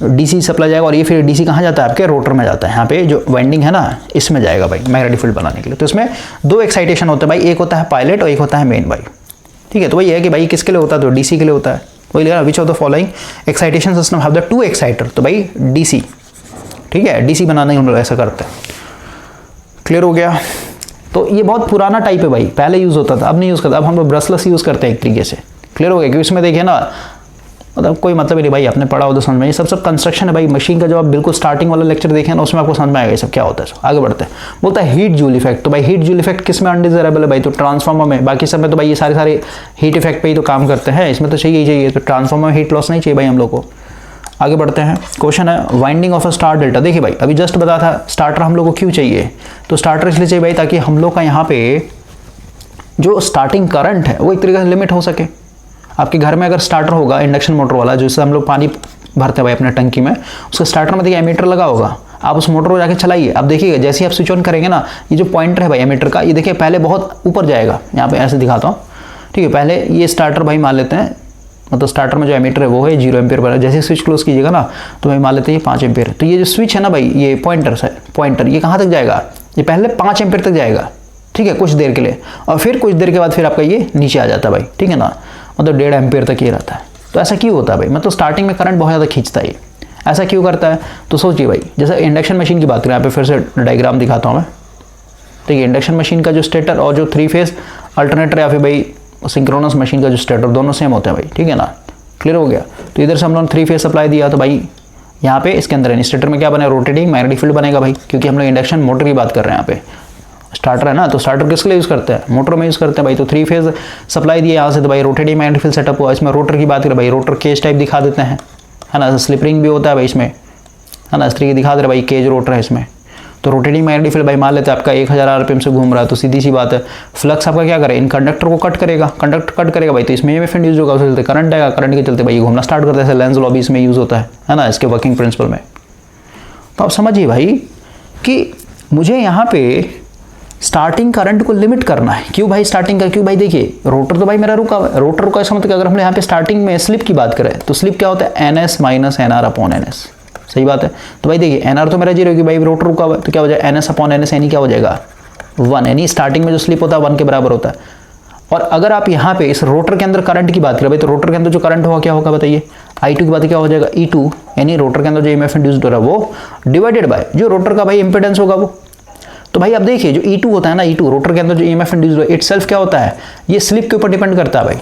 डीसी सप्लाई जाएगा, और ये फिर डीसी कहाँ जाता है, आपके रोटर में जाता है। यहाँ पे जो वाइंडिंग है ना, इसमें जाएगा भाई मैग्नेटिक फील्ड बनाने के लिए। तो इसमें 2 एक्साइटेशन होते हैं भाई, एक होता है पायलट और एक होता है मेन भाई। ठीक है, तो वही है कि भाई किसके लिए होता है, तो डीसी के लिए होता है। वही लिखा, विच of the following excitation system have the 2 exciter, तो भाई डीसी। ठीक है, डीसी बनाने हम लोग ऐसा करते हैं। क्लियर हो गया। तो ये बहुत पुराना टाइप है भाई, पहले यूज़ होता था, अब नहीं यूज़ करता, अब हम लोग ब्रशलेस यूज़ करते हैं एक तरीके से। क्लियर हो गया, क्योंकि इसमें देखिए ना, मतलब कोई मतलब ही नहीं भाई, आपने पढ़ा हो तो समझ में। ये सब कंस्ट्रक्शन है भाई मशीन का। जब आप बिल्कुल स्टार्टिंग वाला लेक्चर देखें ना, उसमें आपको समझ में आएगा ये सब क्या होता है। आगे बढ़ते हैं, बोलता है हीट जूल इफेक्ट। तो भाई हीट जूल इफेक्ट किस में अनडिजायरेबल है भाई, तो ट्रांसफार्मर में। बाकी सब में तो भाई ये सारे हीट इफेक्ट पे ही तो काम करते हैं, इसमें तो चाहिए। तो ट्रांसफार्मर में हीट लॉस नहीं चाहिए भाई हम लोग को। आगे बढ़ते हैं, क्वेश्चन है winding of a star delta. देखिए भाई, अभी जस्ट बता था स्टार्टर हम लोग को क्यों चाहिए, तो स्टार्टर इसलिए चाहिए भाई ताकि हम लोग का यहाँ पे जो स्टार्टिंग करंट है वो एक तरीके से लिमिट हो सके। आपके घर में अगर स्टार्टर होगा इंडक्शन मोटर वाला, जिससे हम लोग पानी भरते हैं भाई अपने टंकी में, उसका स्टार्टर में देखिए एमीटर लगा होगा, आप उस मोटर को जाके चलाइए, अब देखिएगा जैसे ही आप स्विच ऑन करेंगे ना, ये जो पॉइंटर है भाई एमीटर का, ये देखिए पहले बहुत ऊपर जाएगा, यहाँ पे ऐसे दिखाता हूँ, ठीक है। पहले ये स्टार्टर भाई मान लेते हैं, मतलब स्टार्टर में जो एमीटर है वो है 0 एम्पियर पर, जैसे स्विच क्लोज कीजिएगा ना तो भाई मान लेते हैं ये 5 एम्पियर, तो ये जो स्विच है ना भाई, ये पॉइंटर ये कहाँ तक जाएगा, ये पहले 5 एम्पियर तक जाएगा, ठीक है, कुछ देर के लिए, और फिर कुछ देर के बाद फिर आपका ये नीचे आ जाता है भाई, ठीक है ना, मतलब 1.5 एम्पियर तक ये रहता है। तो ऐसा क्यों होता है भाई, मतलब स्टार्टिंग में करंट बहुत ज़्यादा खींचता है, ऐसा क्यों करता है, तो सोचिए भाई, जैसे इंडक्शन मशीन की बात करें, यहाँ पे फिर से डायग्राम दिखाता हूँ मैं, ठीक है। इंडक्शन मशीन का जो स्टेटर और जो 3 फेज अल्टरनेटर या फिर भाई सिंक्रोनस मशीन का जो स्टेटर, दोनों सेम होते हैं भाई, ठीक है ना, क्लियर हो गया। तो इधर से हम लोगों ने 3 फेज सप्लाई दिया, तो भाई यहाँ पे इसके अंदर स्टेटर में क्या बनेगा, रोटेटिंग मैग्नेटिक फील्ड बनेगा भाई, क्योंकि हम लोग इंडक्शन मोटर की बात कर रहे हैं, यहाँ पे स्टार्टर है ना, तो स्टार्टर किसके लिए यूज़ करते हैं, मोटर में यूज़ करते हैं भाई। तो 3 फेज सप्लाई दिए यहाँ से, तो भाई रोटेटिंग मैग्नेटिक फील्ड सेटअप हुआ। इसमें रोटर की बात करें भाई, रोटर केज टाइप दिखा देते हैं, है ना, स्लिपरिंग भी होता है भाई इसमें, है ना, इस तरीके दिखा दे रहे भाई, केज रोटर है इसमें। तो रोटेटिंग मैग्नेटिक फील्ड भाई मान लेते हैं आपका 1000 आरपीएम से घूम रहा है, तो सीधी सी बात है, फ्लक्स आपका क्या करे, इन कंडक्टर को कट करेगा, कंडक्टर कट करेगा भाई, तो इसमें EMF इंड्यूस होगा, उसके चलते करंट आएगा, करंट के चलते भाई ये घूमना स्टार्ट करता है, जैसे लेंस लॉ भी इसमें यूज़ होता है ना, इसके वर्किंग प्रिंसिपल में। तो आप समझिए भाई कि मुझे यहाँ पे स्टार्टिंग करंट को लिमिट करना है। क्यों भाई स्टार्टिंग का, क्यों भाई, देखिए रोटर तो भाई मेरा रुका हुआ है, रोटर रुका, इसका मतलब अगर हम यहाँ पे स्टार्टिंग में स्लिप की बात करें तो स्लिप क्या होता है, NS - NR/NS, सही बात है। तो भाई देखिए NR तो मेरा 0 होगी भाई, रोटर रुका हुआ है, तो क्या हो जाएगा, NS/NS, यानी क्या हो जाएगा 1, यानी स्टार्टिंग में जो स्लिप होता है 1 के बराबर होता है। और अगर आप यहाँ पे इस रोटर के अंदर करंट की बात करें भाई, तो रोटर के अंदर जो करंट होगा क्या होगा बताइए, I2 की बात क्या हो जाएगा, E2, यानी रोटर के अंदर जो EMF इंड्यूस्ड हो रहा है वो डिवाइडेड बाय जो रोटर का भाई इंपेडेंस होगा वो। तो भाई अब देखिए जो E2 होता है ना, E2 रोटर के अंदर जो EMF इंड्यूस्ड है इटसेल्फ क्या होता है, ये स्लिप के ऊपर डिपेंड करता है भाई,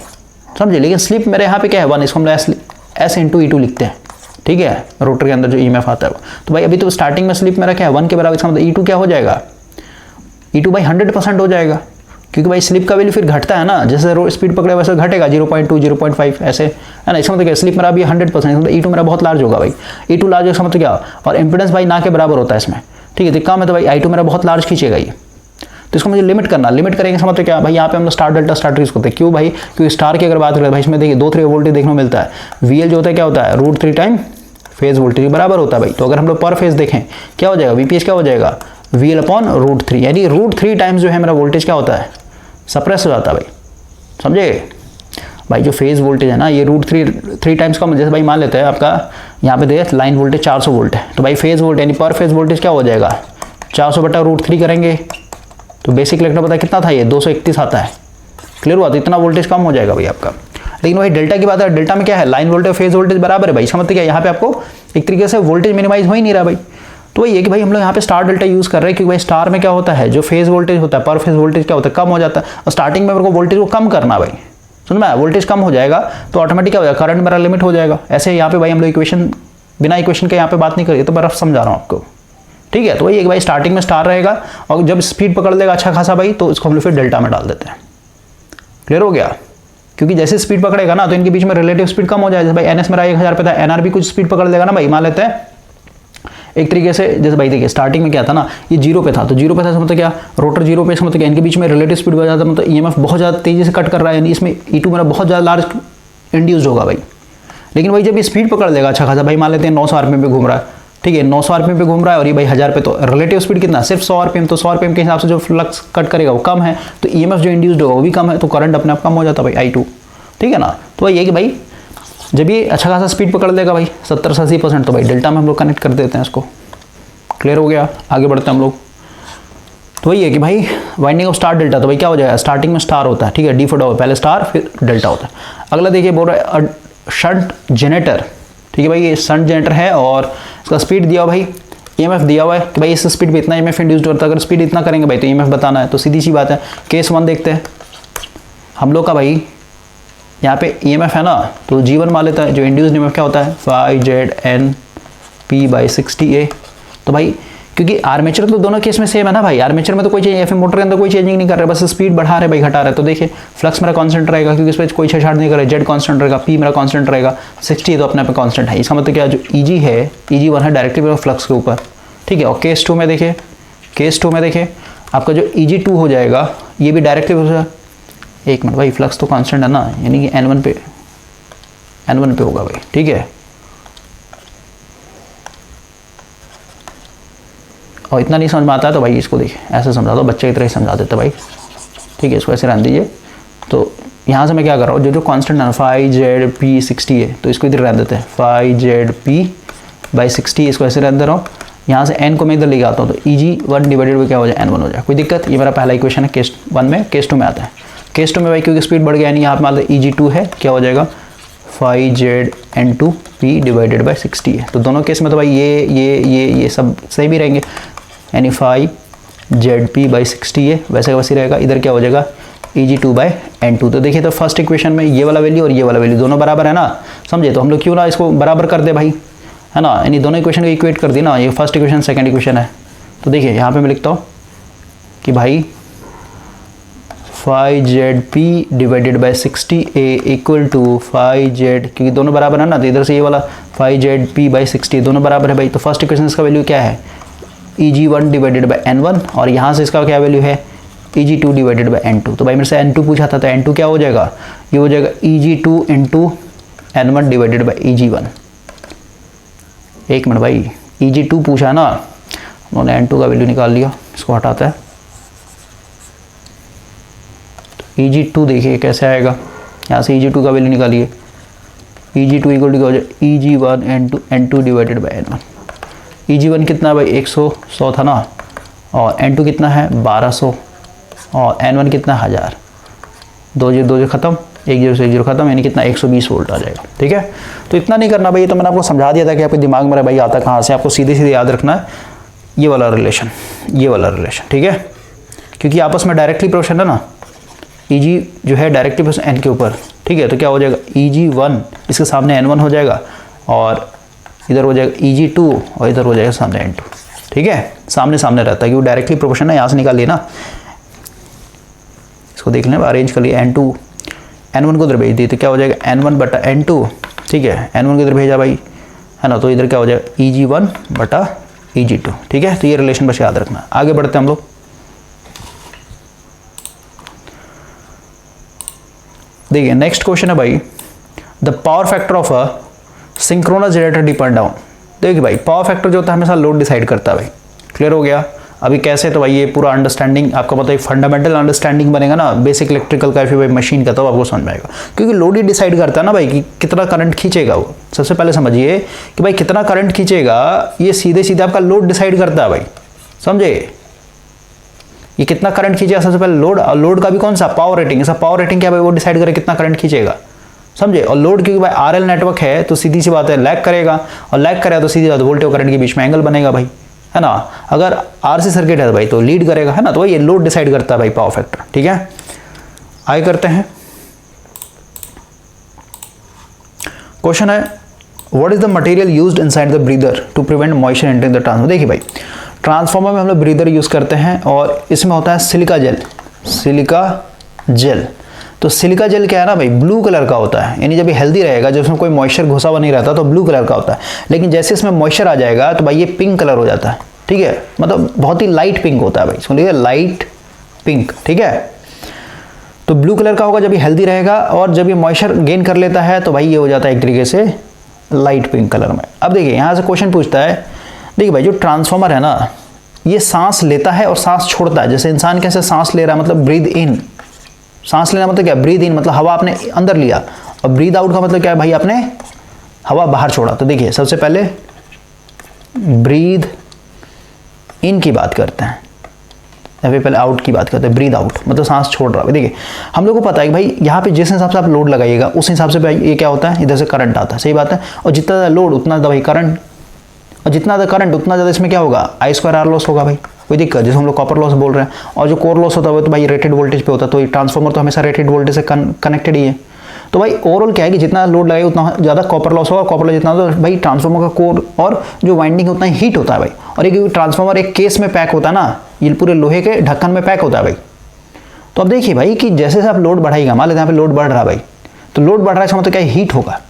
समझे। लेकिन स्लिप मेरे यहाँ पे क्या है 1, इसको हम S × E2 लिखते हैं, ठीक है, रोटर के अंदर जो EMF आता है वो। तो भाई अभी तो स्टार्टिंग में स्लिप मेरा क्या है 1 के बराबर, इसका मतलब E2 क्या हो जाएगा, E2 भाई 100% हो जाएगा, क्योंकि भाई स्लिप का वैल्यू फिर घटता है ना, जैसे स्पीड पकड़े वैसे घटेगा, 0.2 0.5 ऐसे, है ना। इसका मतलब क्या, स्लिप मेरा अभी 100%, मतलब E2 मेरा बहुत लार्ज होगा भाई, E2 लार्ज होगा मतलब क्या, और इंपेडेंस भाई ना के बराबर होता है इसमें, ठीक है। तो कम है तो भाई I2 मेरा बहुत लार्ज खींचेगा ये, तो इसको मुझे लिमिट करना, लिमिट करेंगे समझते क्या भाई, यहाँ पे हम लोग स्टार डेल्टा स्टार यूज करते हैं। क्यों भाई, क्योंकि स्टार की अगर बात करें भाई, इसमें देखिए 2 3 वोल्टेज देखने को मिलता है, VL जो होता है क्या होता है, √3 टाइम फेज वोल्टेज बराबर होता है भाई। तो अगर हम लोग पर फेज देखें क्या हो जाएगा, VPH क्या हो जाएगा, VL/√3, यानी √3 टाइम्स जो है मेरा वोल्टेज क्या होता है, सप्रेस हो जाता है भाई, समझे भाई। जो फेज वोल्टेज है ना ये √3 टाइम्स का, जैसे भाई मान लेते हैं आपका यहाँ पे देखिए लाइन वोल्टेज 400 वोल्ट है, तो भाई फेज वोल्टेज यानी पर फेज वोल्टेज क्या हो जाएगा, 400/√3 करेंगे तो बेसिक इलेक्ट्रॉन पता कितना था, ये 231 आता है, क्लियर हुआ। तो इतना वोल्टेज कम हो जाएगा भाई आपका। लेकिन भाई डेल्टा की बात है, डेल्टा में क्या है, लाइन वोल्टेज फेज वोल्टेज बराबर है भाई, इसका मतलब क्या है, यहाँ पे आपको एक तरीके से वोल्टेज मिनिमाइज हो ही नहीं रहा भाई। तो वही है कि भाई हम लोग यहाँ पे स्टार डेल्टा यूज़ कर रहे हैं, क्योंकि भाई स्टार में क्या होता है, जो फेज वोल्टेज होता है पर फेज वोल्टेज क्या होता है, कम हो जाता है, और स्टार्टिंग में मेरे को वोल्टेज को कम करना भाई, सुन में वोल्टेज कम हो जाएगा तो ऑटोमेटिक क्या हो जाएगा, करंट मेरा लिमिट हो जाएगा। ऐसे यहाँ पे भाई हम लोग इक्वेशन बिना इक्वेशन के यहाँ पे बात नहीं करिए, तो मैं रफ समझा रहा हूँ आपको, ठीक है। तो वही है कि भाई स्टार्टिंग में स्टार रहेगा, और जब स्पीड पकड़ लेगा अच्छा खासा भाई, तो इसको हम लोग फिर डेल्टा में डाल देते हैं, क्लियर हो गया। क्योंकि जैसे स्पीड पकड़ेगा ना तो इनके बीच में रिलेटिव स्पीड कम हो जाएगा। जैसे भाई NS मेरा 1000 पे था, NR भी कुछ स्पीड पकड़ लेगा ना भाई, मान लेते हैं एक तरीके से, जैसे भाई देखिए स्टार्टिंग में क्या था ना, ये 0 पे था, तो 0 पे था मतलब क्या, रोटर 0 पे, मतलब क्या, इनके बीच में रिलेटिव स्पीड बढ़ जाता है, मतलब EMF बहुत ज़्यादा तेजी से कट कर रहा है, यानी इसमें E2 मेरा बहुत ज़्यादा लार्ज इंड्यूस्ड होगा भाई। लेकिन भाई जब ये स्पीड पकड़ लेगा अच्छा खासा, भाई मान लेते हैं 900 आरपीएम पे घूम रहा है, ठीक है, 900 आरपीएम पे घूम रहा है, और ये भाई 1000 पे, तो रिलेटिव स्पीड कितना, सिर्फ 100 आरपीएम, तो 100 आरपीएम के हिसाब से जो फ्लक्स कट करेगा वो कम है, तो EMF जो इंड्यूस्ड होगा वो भी कम है, तो करंट अपने आप कम हो जाता है भाई I2, ठीक है ना। तो ये कि भाई जब ये अच्छा खासा स्पीड पकड़ लेगा भाई 70 से 80%, तो भाई डेल्टा में हम लोग कनेक्ट कर देते हैं इसको, क्लियर हो गया। आगे बढ़ते हैं हम लोग। तो वही है कि भाई वाइंडिंग ऑफ स्टार डेल्टा, तो भाई क्या हो जाएगा, स्टार्टिंग में स्टार होता है, ठीक है, डिफॉल्ट होगा, पहले स्टार फिर डेल्टा होता है। अगला देखिए बोल रहा है शंट जनरेटर, ठीक है भाई, ये शंट जनरेटर है और इसका स्पीड दिया हुआ भाई, EMF दिया हुआ है कि भाई इस स्पीड पे इतना EMF इंड्यूस्ड होता है, अगर स्पीड इतना करेंगे भाई तो EMF बताना है। तो सीधी सी बात है, केस 1 देखते हैं हम लोग का भाई, यहाँ पे EMF है ना, तो G1 मान लेता है, जो इंड्यूस्ड EMF क्या होता है 5ZNP/60A। तो भाई क्योंकि आर्मेचर तो दोनों केस में सेम है ना भाई, आर्मेचर में तो कोई चेंज, या फिर मोटर के अंदर कोई चेंजिंग नहीं कर रहे, बस स्पीड बढ़ा रहे भाई घटा रहे, तो देखिए फ्लक्स मेरा कांस्टेंट रहेगा, क्योंकि इस पर कोई छेड़छाड़ नहीं कर रहा, Z कांस्टेंट रहेगा, P मेरा कांस्टेंट रहेगा, 60 तो अपने आप में कांस्टेंट है। इसका मतलब क्या, जो EG है, EG1 है डायरेक्टली फ्लक्स के ऊपर, ठीक है। और केस 2 में देखिए, केस 2 में देखिए आपका जो EG2 हो जाएगा, ये भी डायरेक्टली, एक मिनट भाई फ्लक्स तो कांस्टेंट है ना, यानी कि N1 पे N1 पे होगा भाई, ठीक है। और इतना नहीं समझ में आता है तो भाई इसको देखिए ऐसे समझा दो, बच्चे की तरह ही समझा देते भाई, ठीक है। इसको ऐसे रहने दीजिए। तो यहाँ से मैं क्या कर रहा हूँ, जो कॉन्स्टेंट है 5ZP60 है तो इसको इधर रहने देते हैं, 5ZP/60 इसको ऐसे रहने दे रहा हूँ। यहाँ से n को मैं इधर ले आता हूँ तो EG1 डिवाइडेड बाई क्या हो जाए N1 हो जाए। कोई दिक्कत? ये मेरा पहला इक्वेशन है केस 1 में। केस 2 में आता है, केस 2 में भाई क्योंकि स्पीड बढ़ गया यानी यहाँ पे मान लो EG2 है, क्या हो जाएगा 5ZN2P डिवाइडेड बाई 60 है। तो दोनों केस में तो भाई ये सब सही भी रहेंगे, यानी 5ZP/60 है वैसे का वैसे रहेगा। इधर क्या हो जाएगा EG2/N2। तो देखिए तो फर्स्ट इक्वेशन में ये वाला वैल्यू और ये वाला वैल्यू दोनों बराबर है ना, समझे। तो हम लोग क्यों ना इसको बराबर कर दे भाई, है ना, यानी दोनों इक्वेशन को इक्वेट कर दी ना। ये फर्स्ट इक्वेशन सेकंड इक्वेशन है। तो देखिए यहाँ पे मैं लिखता हूँ कि भाई 5ZP divided by 60A equal to 5Z, क्योंकि दोनों बराबर है ना, तो इधर से ये वाला 5ZP/60 दोनों बराबर है भाई। तो फर्स्ट इक्वेशन इसका वैल्यू क्या है EG1 डिवाइडेड बाई N1 और यहाँ से इसका क्या वैल्यू है EG2 डिवाइडेड बाई N2। तो भाई मेरे से N2 पूछा था तो N2 क्या हो जाएगा, ये हो जाएगा EG2 into N1 divided by EG1। एक मिनट भाई, EG2 पूछा ना, उन्होंने N2 का वैल्यू निकाल लिया, इसको हटाता है। तो EG2 देखिए कैसे आएगा, यहाँ से EG2 का वैल्यू निकालिए, EG2 इक्वल टू क्या हो जाए EG1 into N2 divided by N1। EG1 कितना है भाई 100 था ना, और N2 कितना है 1200 और N1 कितना 1000। 2 0 खत्म, 1 0 से 1 0 खत्म, यानी कितना 120 वोल्ट आ जाएगा, ठीक है। तो इतना नहीं करना भाई, ये तो मैंने आपको समझा दिया था कि आपके दिमाग में भाई आता कहाँ से, आपको सीधे सीधे याद रखना है ये वाला रिलेशन, ये वाला रिलेशन, ठीक है, क्योंकि आपस में डायरेक्टली प्रोपोर्शनल है ना। EG जो है डायरेक्टली प्रोपोर्शनल N के ऊपर, ठीक है। तो क्या हो जाएगा EG1 इसके सामने N1 हो जाएगा और इधर हो जाएगा EG2 और इधर हो जाएगा सामने N2, ठीक है। सामने सामने रहता है क्योंकि डायरेक्टली प्रोपोर्शनल है, यहाँ से निकाल लिए ना। इसको देख लें, अरेंज कर लिए, N1 को इधर भेज दी तो क्या हो जाएगा N1/N2, ठीक है। N1 को इधर भेजा भाई, है ना, तो इधर क्या हो जाएगा EG1/EG2, ठीक है। तो ये रिलेशन बस याद रखना। आगे बढ़ते हैं हम लोग। देखिए नेक्स्ट क्वेश्चन है भाई, the power factor of a synchronous generator depend down. देखिए भाई पावर फैक्टर जो होता है हमेशा लोड डिसाइड करता है भाई, क्लियर हो गया। अभी कैसे, तो भाई ये पूरा अंडरस्टैंडिंग आपका पता है, फंडामेंटल अंडरस्टैंडिंग बनेगा ना बेसिक इलेक्ट्रिकल का फिर भाई मशीन का, तो आपको समझ में आएगा। क्योंकि लोड ही डिसाइड करता है ना भाई कि कितना करंट खींचेगा वो। सबसे पहले समझिए कि भाई कितना करंट खींचेगा ये सीधे सीधे आपका लोड डिसाइड करता है भाई, समझे। ये कितना करंट खींचेगा सबसे पहले लोड, और लोड का भी कौन सा पावर रेटिंग, ऐसा पावर रेटिंग क्या भाई वो डिसाइड करे कितना करंट खींचेगा, समझे। और लोड क्योंकि भाई RL नेटवर्क है तो सीधी सी बात है लैग करेगा, और लैग करेगा तो सीधी बात वोल्टेज और करंट के बीच में एंगल बनेगा भाई, है ना। अगर RC सर्किट है भाई तो लीड करेगा, है ना। तो ये लोड डिसाइड करता है भाई पावर फैक्टर, ठीक है। आगे करते हैं, क्वेश्चन है what is the material used inside the breather to prevent moisture entering the transformer. देखिए भाई ट्रांसफार्मर में हम लोग ब्रीदर यूज करते हैं और इसमें होता है सिलिका जेल। सिलिका जेल, तो सिलिका जेल क्या है ना भाई ब्लू कलर का होता है, यानी जब ये हेल्दी रहेगा, जब उसमें कोई मॉइस्चर घुसा हुआ नहीं रहता तो ब्लू कलर का होता है। लेकिन जैसे इसमें मॉइस्चर आ जाएगा तो भाई ये पिंक कलर हो जाता है, ठीक है। मतलब बहुत ही लाइट पिंक होता है भाई, इसको लिखिए लाइट पिंक, ठीक है। तो ब्लू कलर का होगा जब ये हेल्दी रहेगा, और जब ये मॉइस्चर गेन कर लेता है तो भाई ये हो जाता है एक तरीके से लाइट पिंक कलर में। अब देखिए यहाँ से क्वेश्चन पूछता है, देखिए भाई जो ट्रांसफार्मर है ना ये सांस लेता है और सांस छोड़ता है। जैसे इंसान कैसे सांस ले रहा है, मतलब ब्रीद इन, सांस लेना मतलब क्या, ब्रीद इन मतलब हवा आपने अंदर लिया, और ब्रीद आउट का मतलब क्या है भाई आपने हवा बाहर छोड़ा। तो देखिए सबसे पहले ब्रीद इन की बात करते हैं, अभी पहले आउट की बात करते हैं। ब्रीद आउट मतलब सांस छोड़ रहा है। देखिए हम लोग को पता है कि भाई यहाँ पे जिस हिसाब से आप लोड लगाइएगा उस हिसाब से भाई ये क्या होता है, इधर से करंट आता है, सही बात है। और जितना ज़्यादा लोड उतना ज़्यादा भाई करंट, और जितना ज़्यादा करंट उतना ज़्यादा इसमें क्या होगा I2R लॉस होगा भाई, कोई दिक्कत। जैसे हम लोग कॉपर लॉस बोल रहे हैं, और जो कोर लॉस होता है वो तो भाई रेटेड वोल्टेज पे होता है। तो ये ट्रांसफार्मर तो हमेशा रेटेड वोल्टेज से कनेक्टेड ही है। तो भाई ओवरऑल क्या है कि जितना लोड लगाए उतना ज़्यादा कॉपर लॉस होगा, कॉपर लॉस जितना तो भाई ट्रांसफार्मर का कोर और जो वाइंडिंग उतना हीट होता है भाई। और एक ट्रांसफार्मर एक केस में पैक होता है ना, ये पूरे लोहे के ढक्कन में पैक होता है भाई। तो अब देखिए भाई कि जैसे आप लोड बढ़ाएगा, मान लेते हैं यहाँ पे लोड बढ़ रहा है भाई, तो लोड बढ़ रहा है इसका मतलब क्या हीट होगा,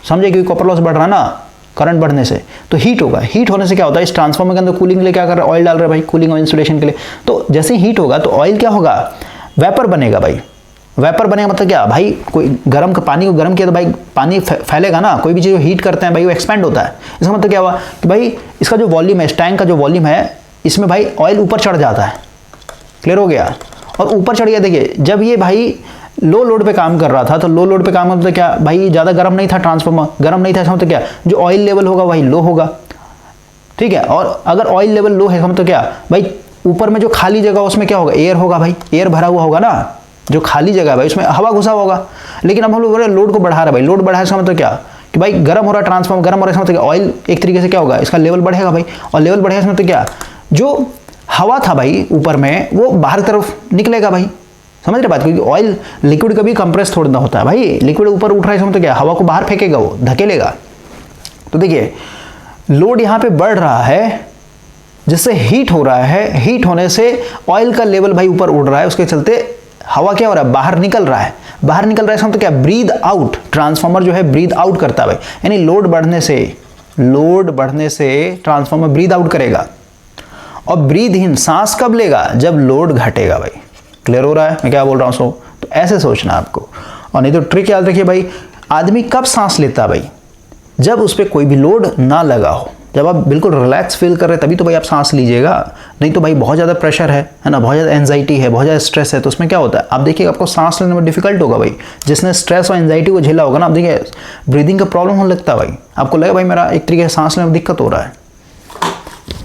समझे। क्योंकि कॉपर लॉस बढ़ रहा है ना करंट बढ़ने से, तो हीट होगा। हीट होने से क्या होता है, इस ट्रांसफार्मर के अंदर कूलिंग के लिए क्या कर रहा है, ऑयल डाल रहा है भाई, कूलिंग और इंसुलेशन के लिए। तो जैसे हीट होगा तो ऑयल क्या होगा, वेपर बनेगा भाई, वेपर बनेगा मतलब क्या भाई, कोई गर्म का पानी को गर्म किया तो भाई पानी फैलेगा ना, कोई भी चीज़ हीट करते हैं भाई वो एक्सपेंड होता है। इसका मतलब क्या हुआ कि भाई इसका जो वॉल्यूम है, इस टैंक का जो वॉल्यूम है, इसमें भाई ऑयल ऊपर चढ़ जाता है। क्लियर हो गया? और ऊपर चढ़ गया, देखिए जब ये भाई लो लोड पे काम कर रहा था, तो लो लोड पे काम मतलब क्या भाई, ज़्यादा गर्म नहीं था, ट्रांसफार्मर गर्म नहीं था, इसका मतलब क्या जो ऑयल लेवल होगा वही लो होगा। ठीक है, और अगर ऑयल लेवल लो है मतलब क्या भाई, ऊपर में जो खाली जगह उसमें क्या होगा, एयर होगा भाई, एयर भरा हुआ होगा ना, जो खाली जगह है भाई उसमें हवा घुसा होगा। लेकिन अब हम लोग लोड को बढ़ा रहे हैं भाई, लोड बढ़ा इसका मतलब क्या कि भाई गर्म हो रहा है, ट्रांसफार्मर गर्म हो रहा है, इसका मतलब ऑयल एक तरीके से क्या होगा, इसका लेवल बढ़ेगा भाई, और लेवल बढ़ेगा इसका मतलब क्या, जो हवा था भाई ऊपर में वो बाहर की तरफ निकलेगा भाई। समझ रहे बात? क्योंकि ऑयल लिक्विड कभी कंप्रेस थोड़ा ना होता है भाई, लिक्विड ऊपर उठ रहा है इसका मतलब क्या, हवा को बाहर फेंकेगा, वो धकेलेगा। तो देखिए लोड यहाँ पे बढ़ रहा है, जिससे हीट हो रहा है, हीट होने से ऑयल का लेवल भाई ऊपर उड़ रहा है, उसके चलते हवा क्या हो रहा है, बाहर निकल रहा है। बाहर निकल रहा है इसका मतलब क्या, ब्रीद आउट, ट्रांसफार्मर जो है ब्रीद आउट करता है भाई, यानी लोड बढ़ने से ट्रांसफार्मर ब्रीद आउट करेगा। और ब्रीद इन सांस कब लेगा, जब लोड घटेगा भाई। क्लियर हो रहा है मैं क्या बोल रहा हूँ? तो ऐसे सोचना आपको, और नहीं तो ट्रिक याद रखिए भाई, आदमी कब सांस लेता है भाई, जब उस पर कोई भी लोड ना लगा हो, जब आप बिल्कुल रिलैक्स फील कर रहे हैं तभी तो भाई आप सांस लीजिएगा। नहीं तो भाई बहुत ज़्यादा प्रेशर है ना, बहुत ज़्यादा एंजाइटी है, बहुत ज़्यादा स्ट्रेस है, तो उसमें क्या होता है आप देखिए आपको सांस लेने में डिफिकल्ट होगा भाई। जिसने स्ट्रेस और एंजाइटी को झेला होगा ना, आप देखिए ब्रीदिंग का प्रॉब्लम होने लगता है भाई, आपको लगा भाई मेरा एक तरीके से सांस लेने में दिक्कत हो रहा है।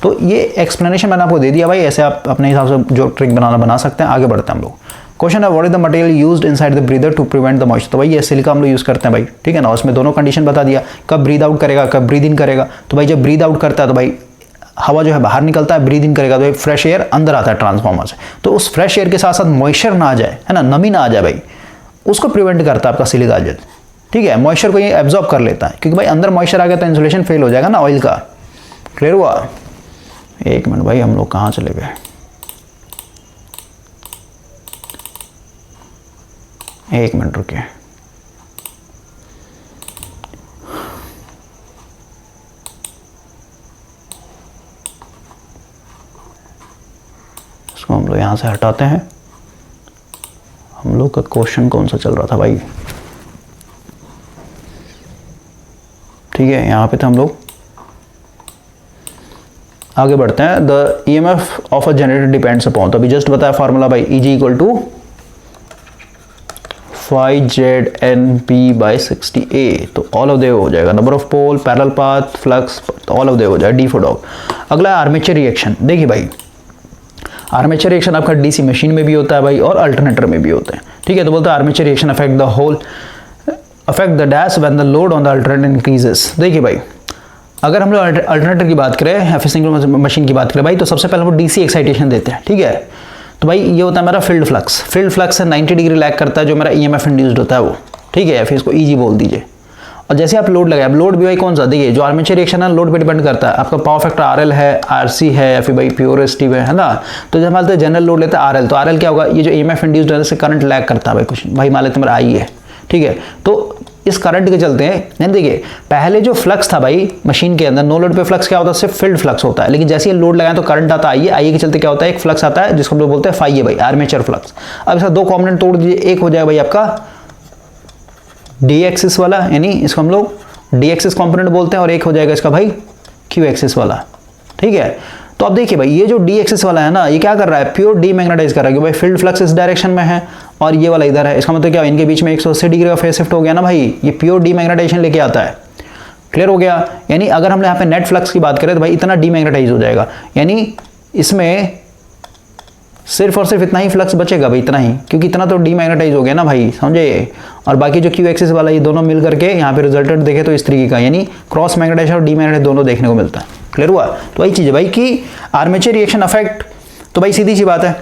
तो ये एक्सप्लेनेशन मैंने आपको दे दिया भाई, ऐसे आप अपने हिसाब से जो ट्रिक बना सकते हैं। आगे बढ़ते हैं हम लोग। क्वेश्चन है what is the material used inside the breather to prevent the moisture. तो भाई ये सिलिका हम लोग यूज़ करते हैं भाई, ठीक है ना। उसमें दोनों कंडीशन बता दिया, कब ब्रीद आउट करेगा, कब ब्रीद इन करेगा। तो भाई जब ब्रीद आउट करता है तो भाई हवा जो है बाहर निकलता है, ब्रीद इन करेगा तो फ्रेश एयर अंदर आता है ट्रांसफार्मर से। तो उस फ्रेश एयर के साथ साथ मॉइस्चर ना आ जाए, है ना, नमी ना आ जाए भाई, उसको प्रिवेंट करता है आपका सिलिका जेल। ठीक है, मॉइस्चर को ये एब्जॉर्ब कर लेता है, क्योंकि भाई अंदर मॉइस्चर आ गया तो इंसुलेशन फेल हो जाएगा ना ऑयल का। क्लियर हुआ? एक मिनट भाई, हम लोग कहाँ चले गए? एक मिनट रुकिए। इसको हम लोग यहाँ से हटाते हैं। हम लोग का क्वेश्चन कौन सा चल रहा था भाई? ठीक है, यहाँ पे तो हम लोग आगे बढ़ते हैं। The EMF of a generator depends upon, तो अभी जस्ट बताया फॉर्मूला भाई, Eg इक्वल टू 5ZNP/60A। तो ऑल ऑफ दे हो जाएगा, number of pole, parallel path, flux, all of they हो जाएगा, D फॉर डॉग। अगला आर्मेचर रिएक्शन। देखिए भाई आर्मेचर रिएक्शन आपका डीसी मशीन में भी होता है भाई और अल्टरनेटर में भी होता है। ठीक है, तो बोलते हैं armature reaction affect the dash when the load on the alternator increases. देखिए भाई अगर हम लोग अल्टरनेटर की बात करें या फिर सिंगल मशीन की बात करें भाई, तो सबसे पहले वो डीसी एक्साइटेशन देते हैं। ठीक है, तो भाई ये होता है मेरा फील्ड फ्लक्स। फील्ड फ्लक्स से 90 डिग्री लैग करता है जो मेरा ईएमएफ इंड्यूस्ड होता है वो। ठीक है, या फिर इसको ईजी बोल दीजिए। और जैसे आप लोड लगाए, अब लोड भी भाई कौन सा, देखिए जो आर्मेचर रिएक्शन है लोड पे डिपेंड करता है। आपका पावर फैक्टर आरएल है, आरसी है, या फिर भाई प्योर एसटी है ना। तो जब मान लेते हैं जनरल लोड लेते हैं आरएल, तो आरएल क्या होगा, ये जो ईएमएफ इंड्यूस्ड है करंट लैग करता है भाई कुछ, भाई मान लेते हैं मेरा आई है। ठीक है, तो इस करंट के चलते हैं, देखिए पहले जो फ्लक्स था भाई मशीन के अंदर, नो लोड पे फ्लक्स क्या होता है, सिर्फ फील्ड फ्लक्स होता है। लेकिन जैसे ही लोड लगाएं तो करंट आता है, आई के चलते क्या होता है, एक फ्लक्स आता है जिसको हम लोग बोलते हैं फाई भाई, आर्मेचर फ्लक्स। अब इसका दो कॉम्पोनेंट तोड़ दीजिए, एक हो जाएगा भाई आपका डी एक्सिस वाला, यानी इसको हम लोग डी एक्सिस कॉम्पोनेंट बोलते हैं, और एक हो जाएगा इसका भाई क्यू एक्सिस वाला। ठीक है, तो अब देखिए भाई ये जो डी एक्सिस वाला है ना, ये क्या कर रहा है, प्योर डीमैग्नेटाइज कर रहा है, कि भाई फील्ड फ्लक्स इस डायरेक्शन में है और ये वाला इधर है। इसका मतलब क्या, इनके बीच में 180 डिग्री का फेज शिफ्ट हो गया ना भाई, ये प्योर डीमैग्नेटाइजेशन लेके आता है। क्लियर हो गया? यानी अगर हम यहाँ पे नेट फ्लक्स की बात करें तो भाई इतना डीमैग्नेटाइज हो जाएगा, यानी इसमें सिर्फ और सिर्फ इतना ही फ्लक्स बचेगा भाई, इतना ही, क्योंकि इतना तो डीमैग्नेटाइज हो गया ना भाई, समझे। और बाकी जो क्यू एक्सिस वाला ये दोनों मिल करके यहाँ पे रिजल्टेंट देखे तो इस तरीके का, यानी क्रॉस मैग्नेटाइजेशन और डीमैग्नेटाइजेशन दोनों देखने को मिलता है। क्लियर हुआ? तो वही चीज़ है भाई कि आर्मेचर रिएक्शन अफेक्ट, तो भाई सीधी सी बात है,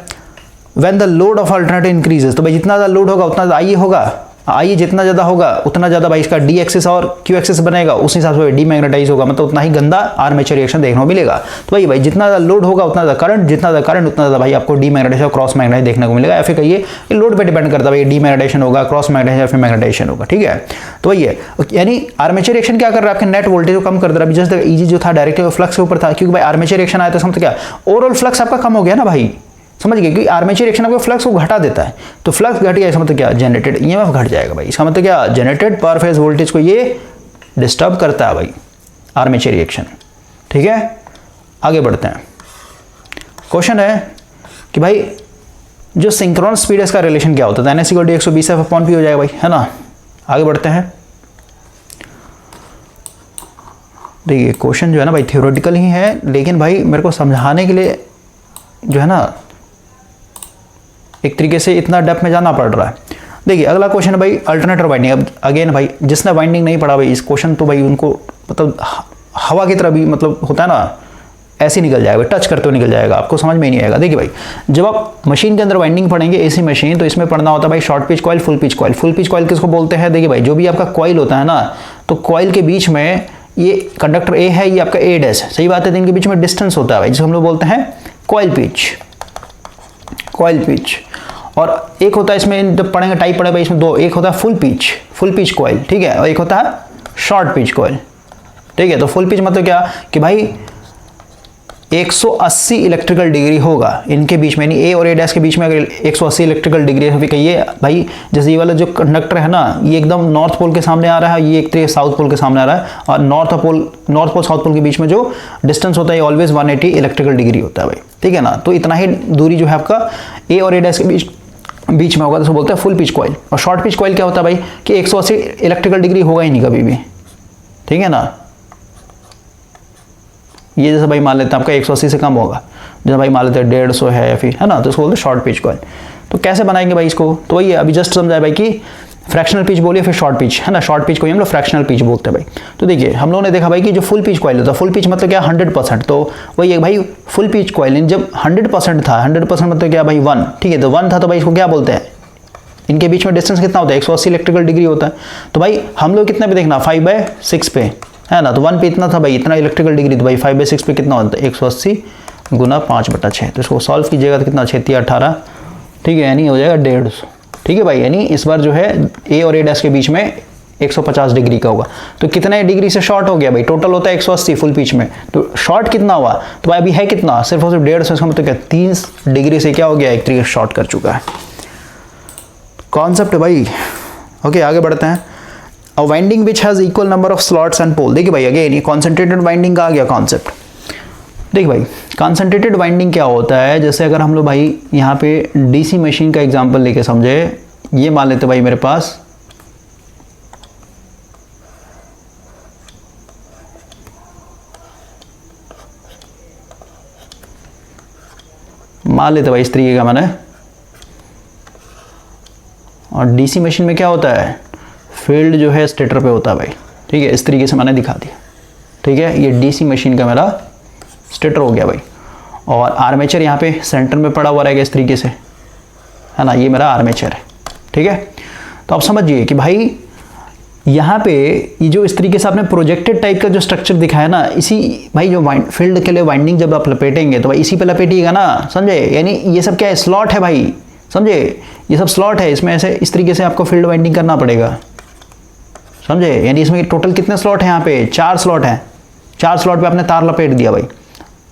when the load of alternator increases, तो भाई जितना ज़्यादा लोड होगा उतना आई होगा, आई जितना ज़्यादा होगा उतना ज़्यादा भाई इसका डी एक्सिस और क्यू एक्सिस बनेगा, उस हिसाब से डीमैग्नेटाइज होगा, मतलब उतना ही गंदा आर्मेचर रिएक्शन देखने को मिलेगा। तो भाई जितना ज़्यादा लोड होगा उतना ज़्यादा करंट, जितना ज़्यादा करंट उतना ज़्यादा भाई आपको डीमैग्नेटाइजेशन और क्रॉस मैग्नेटाइजेशन देखने को मिलेगा। या फिर कहिए ये लोड पे डिपेंड करता है भाई, डीमैग्नेटाइजेशन होगा, क्रॉस मैग्नेटाइजेशन या फिर मैग्नेटाइजेशन होगा। ठीक है, तो वही है, यानी आर्मेचर रिएक्शन क्या कर रहा है, आपके नेट वोल्टेज को कम कर दे रहा है। जस्ट ईजी जो था डायरेक्ट फ्लक्स के ऊपर था, क्योंकि भाई आर्मेचर रिएक्शन आया तो समझ क्या, ओवरऑल फ्लक्स आपका कम हो गया ना भाई, समझ गए, क्योंकि आर्मेचर रिएक्शन आपको फ्लक्स को घटा देता है, तो फ्लक्स घट गया इसका मतलब क्या, जनरेटेड ईएमएफ घट जाएगा भाई। इसका मतलब क्या, जनरेटेड पर फेज वोल्टेज को ये डिस्टर्ब करता है भाई आर्मेचर रिएक्शन। ठीक है, आगे बढ़ते हैं। क्वेश्चन है कि भाई जो सिंक्रोनस स्पीड है इसका रिलेशन क्या होता है, NS = 120F/P हो जाएगा भाई, है ना। आगे बढ़ते हैं। देखिए क्वेश्चन जो है ना भाई थ्योरेटिकल ही है, लेकिन भाई मेरे को समझाने के लिए जो है ना एक तरीके से इतना डेप्थ में जाना पड़ रहा है। देखिए अगला क्वेश्चन है भाई अल्टरनेटर वाइंडिंग। अब अगेन भाई जिसने वाइंडिंग नहीं पढ़ा भाई इस क्वेश्चन तो भाई उनको मतलब हवा की तरह भी मतलब होता है ना, ऐसे निकल जाएगा, टच करते हुए निकल जाएगा, आपको समझ में ही नहीं आएगा। देखिए भाई जब आप मशीन के अंदर वाइंडिंग पढ़ेंगे एसी मशीन, तो इसमें पढ़ना होता है भाई short pitch coil, full pitch coil. Full pitch coil किसको बोलते हैं, देखिए भाई जो भी आपका कॉइल होता है ना, तो कॉइल के बीच में ये कंडक्टर ए है, ये आपका A डैश, सही बात है, इनके बीच में डिस्टेंस होता है भाई, जिसको हम लोग बोलते हैं कॉइल पिच, कॉइल पिच। और एक होता है इसमें जब पढ़ेंगे टाइप पढ़े भाई इसमें दो, एक होता है फुल पिच कॉइल, ठीक है, और एक होता है शॉर्ट पिच कॉइल। ठीक है, तो फुल पिच मतलब क्या कि भाई 180 इलेक्ट्रिकल डिग्री होगा इनके बीच में, यानी A और A डैश के बीच में अगर 180 इलेक्ट्रिकल डिग्री है, कहिए भाई जैसे ये वाला जो कंडक्टर है ना, ये एकदम नॉर्थ पोल के सामने आ रहा है, ये एक तरीके साउथ पोल के सामने आ रहा है, और नॉर्थ पोल साउथ पोल के बीच में जो डिस्टेंस होता है ऑलवेज 180 इलेक्ट्रिकल डिग्री होता है भाई। ठीक है ना, तो इतना ही दूरी जो है आपका A और A डैश के बीच में होगा, तो बोलते हैं फुल पिच कॉइल। और शॉर्ट पिच कॉइल क्या होता है भाई कि 180 इलेक्ट्रिकल डिग्री होगा ही नहीं कभी भी। ठीक है ना, ये जैसे भाई मान लेते हैं आपका 180 से कम होगा, जैसे भाई मान लेते हैं 150 है या फिर, है ना, तो इसको बोलते हैं शॉर्ट पिच कॉइल। तो कैसे बनाएंगे भाई इसको, तो वही अभी जस्ट समझाया भाई कि फ्रैक्शनल पिच बोलिए फिर शॉर्ट पिच, है ना, शॉर्ट पिच को हम लोग फ्रैक्शनल पिच बोलते हैं भाई। तो देखिए हम लोगों ने देखा भाई कि जो फुल पिच कॉइल होता है, फुल पिच मतलब क्या 100%, तो वही है भाई फुल पिच कॉइल जब 100% था, 100% मतलब क्या भाई 1, ठीक है, तो 1 था तो भाई इसको क्या बोलते हैं, इनके बीच में डिस्टेंस कितना होता है 180 इलेक्ट्रिकल डिग्री होता है। तो भाई हम लोग कितने पे देखना 5/6 पे, है ना, तो 1 पे इतना था भाई, इतना इलेक्ट्रिकल डिग्री, तो भाई 5/6 पे कितना होता है 180 गुना 5/6, तो इसको सॉल्व कीजिएगा तो कितना 6 18, ठीक है, यानी हो जाएगा 150। ठीक है भाई, यानी इस बार जो है A और A डैश के बीच में 150 डिग्री का होगा, तो कितने डिग्री से शॉर्ट हो गया भाई, टोटल होता है 180 फुल पिच में, तो शॉर्ट कितना हुआ, तो भाई अभी है कितना सिर्फ और सिर्फ 150, इसका मतलब क्या 30 डिग्री से क्या हो गया एक तरीके से शॉर्ट कर चुका है। कॉन्सेप्ट है भाई। ओके आगे बढ़ते हैं। A winding which has equal number of slots and pole. देखिए भाई अगेन ये कॉन्सेंट्रेटेड वाइंडिंग का आ गया कॉन्सेप्ट। देखिए भाई कॉन्सेंट्रेटेड वाइंडिंग क्या होता है, जैसे अगर हम लोग भाई यहाँ पे डीसी मशीन का एग्जांपल लेके समझे, ये मान लेते भाई मेरे पास मान लेते भाई इस तरीके का मैंने, और डीसी मशीन में क्या होता है फील्ड जो है स्टेटर पे होता है भाई। ठीक है, इस तरीके से मैंने दिखा दिया। ठीक है, ये डीसी मशीन का मेरा स्टेटर हो गया भाई, और आर्मेचर यहाँ पे सेंटर में पड़ा हुआ रहेगा इस तरीके से, है ना, ये मेरा आर्मेचर है। ठीक है, तो आप समझिए कि भाई यहाँ पे ये जो इस तरीके से आपने प्रोजेक्टेड टाइप का जो स्ट्रक्चर दिखाया ना, इसी भाई जो फील्ड के लिए वाइंडिंग जब आप लपेटेंगे तो भाई इसी पे लपेटिएगा ना, समझे, यानी ये सब क्या है स्लॉट है भाई, समझे, ये सब स्लॉट है, इसमें ऐसे इस तरीके से आपको फील्ड वाइंडिंग करना पड़ेगा, समझे, यानी इसमें टोटल कितने स्लॉट हैं, यहाँ पे 4 स्लॉट हैं, 4 स्लॉट पे आपने तार लपेट दिया भाई,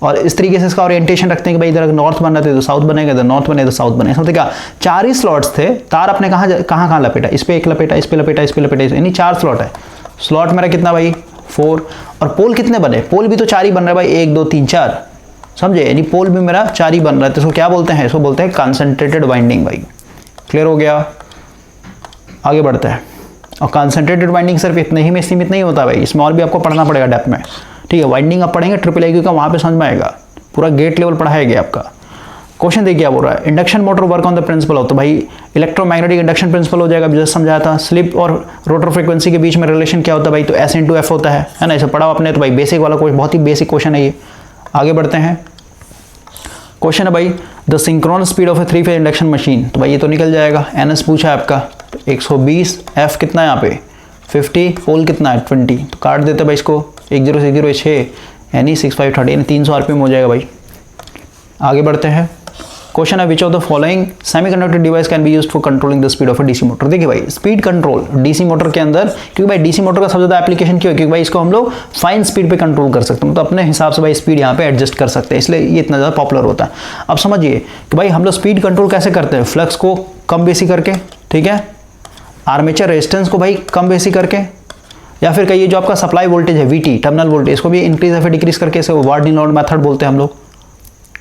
और इस तरीके से इसका ओरिएंटेशन रखते हैं कि भाई इधर नॉर्थ बनना था तो साउथ बनेगा, इधर नॉर्थ बने तो साउथ बने, समझते क्या 4 ही स्लॉट्स थे, तार आपने कहाँ लपेटा, इस पे एक लपेटा, इस पे लपेटा, इस पे लपेटा, यानी 4 स्लॉट है। स्लॉट मेरा कितना भाई 4, और पोल कितने बने, पोल भी तो 4 ही बन रहा है भाई, 1 2 3 4, समझे, यानी पोल भी मेरा 4 ही बन रहा है, तो इसको क्या बोलते हैं, इसको बोलते हैं कॉन्सेंट्रेटेड वाइंडिंग भाई। क्लियर हो गया, आगे बढ़ते हैं। और कॉन्सेंट्रेटेड वाइंडिंग सिर्फ इतने ही में सीमित नहीं होता भाई, इसमें और भी आपको पढ़ना पड़ेगा डेप्थ में। ठीक है, वाइंडिंग आप पढ़ेंगे IIIQ का, वहाँ पे समझ में आएगा, पूरा गेट लेवल पढ़ाया गया आपका। क्वेश्चन देखिए क्या बोल रहा है, induction motor work on the principle of, तो भाई इलेक्ट्रोमैग्नेटिक इंडक्शन प्रिंसिपल हो जाएगा, जैसे समझाया था। स्लिप और रोटर फ्रीक्वेंसी के बीच में रिलेशन क्या होता है भाई, तो S/F होता है ना, इसे पढ़ा आपने, तो भाई बेसिक वाला कोई बहुत ही बेसिक क्वेश्चन है ये। आगे बढ़ते हैं। क्वेश्चन है भाई the synchronous speed of A 3 phase induction machine, तो भाई ये तो निकल जाएगा, NS पूछा है आपका, तो 120, F कितना है यहाँ पे 50, पोल कितना है 20, तो काट देते भाई इसको, 10 से 06 यानी 6530, यानी 300 RPM हो जाएगा भाई। आगे बढ़ते हैं। क्वेश्चन है which of the following semiconductor device can be used for controlling the speed of a DC motor. देखिए भाई स्पीड कंट्रोल डीसी मोटर के अंदर, क्योंकि भाई डीसी मोटर का सबसे ज्यादा एप्लीकेशन क्यों है, क्योंकि भाई इसको हम लोग फाइन स्पीड पे कंट्रोल कर सकते हैं, तो अपने हिसाब से भाई स्पीड यहाँ पे एडजस्ट कर सकते हैं, इसलिए ये इतना ज्यादा पॉपुलर होता है। अब समझिए कि भाई हम लोग स्पीड कंट्रोल कैसे करते हैं, फ्लक्स को कम बेसी करके, ठीक है, आर्मेचर रेजिस्टेंस को भाई कम बेसी करके, या फिर कहिए जो आपका सप्लाई वोल्टेज है वीटी टर्मिनल वोल्टेज, इसको भी इंक्रीज या फिर डिक्रीज करके, इसे वार्ड-इन-लॉड मेथड बोलते हैं हम लोग।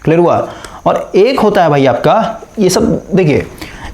क्लियर हुआ। और एक होता है भाई आपका, ये सब देखिए,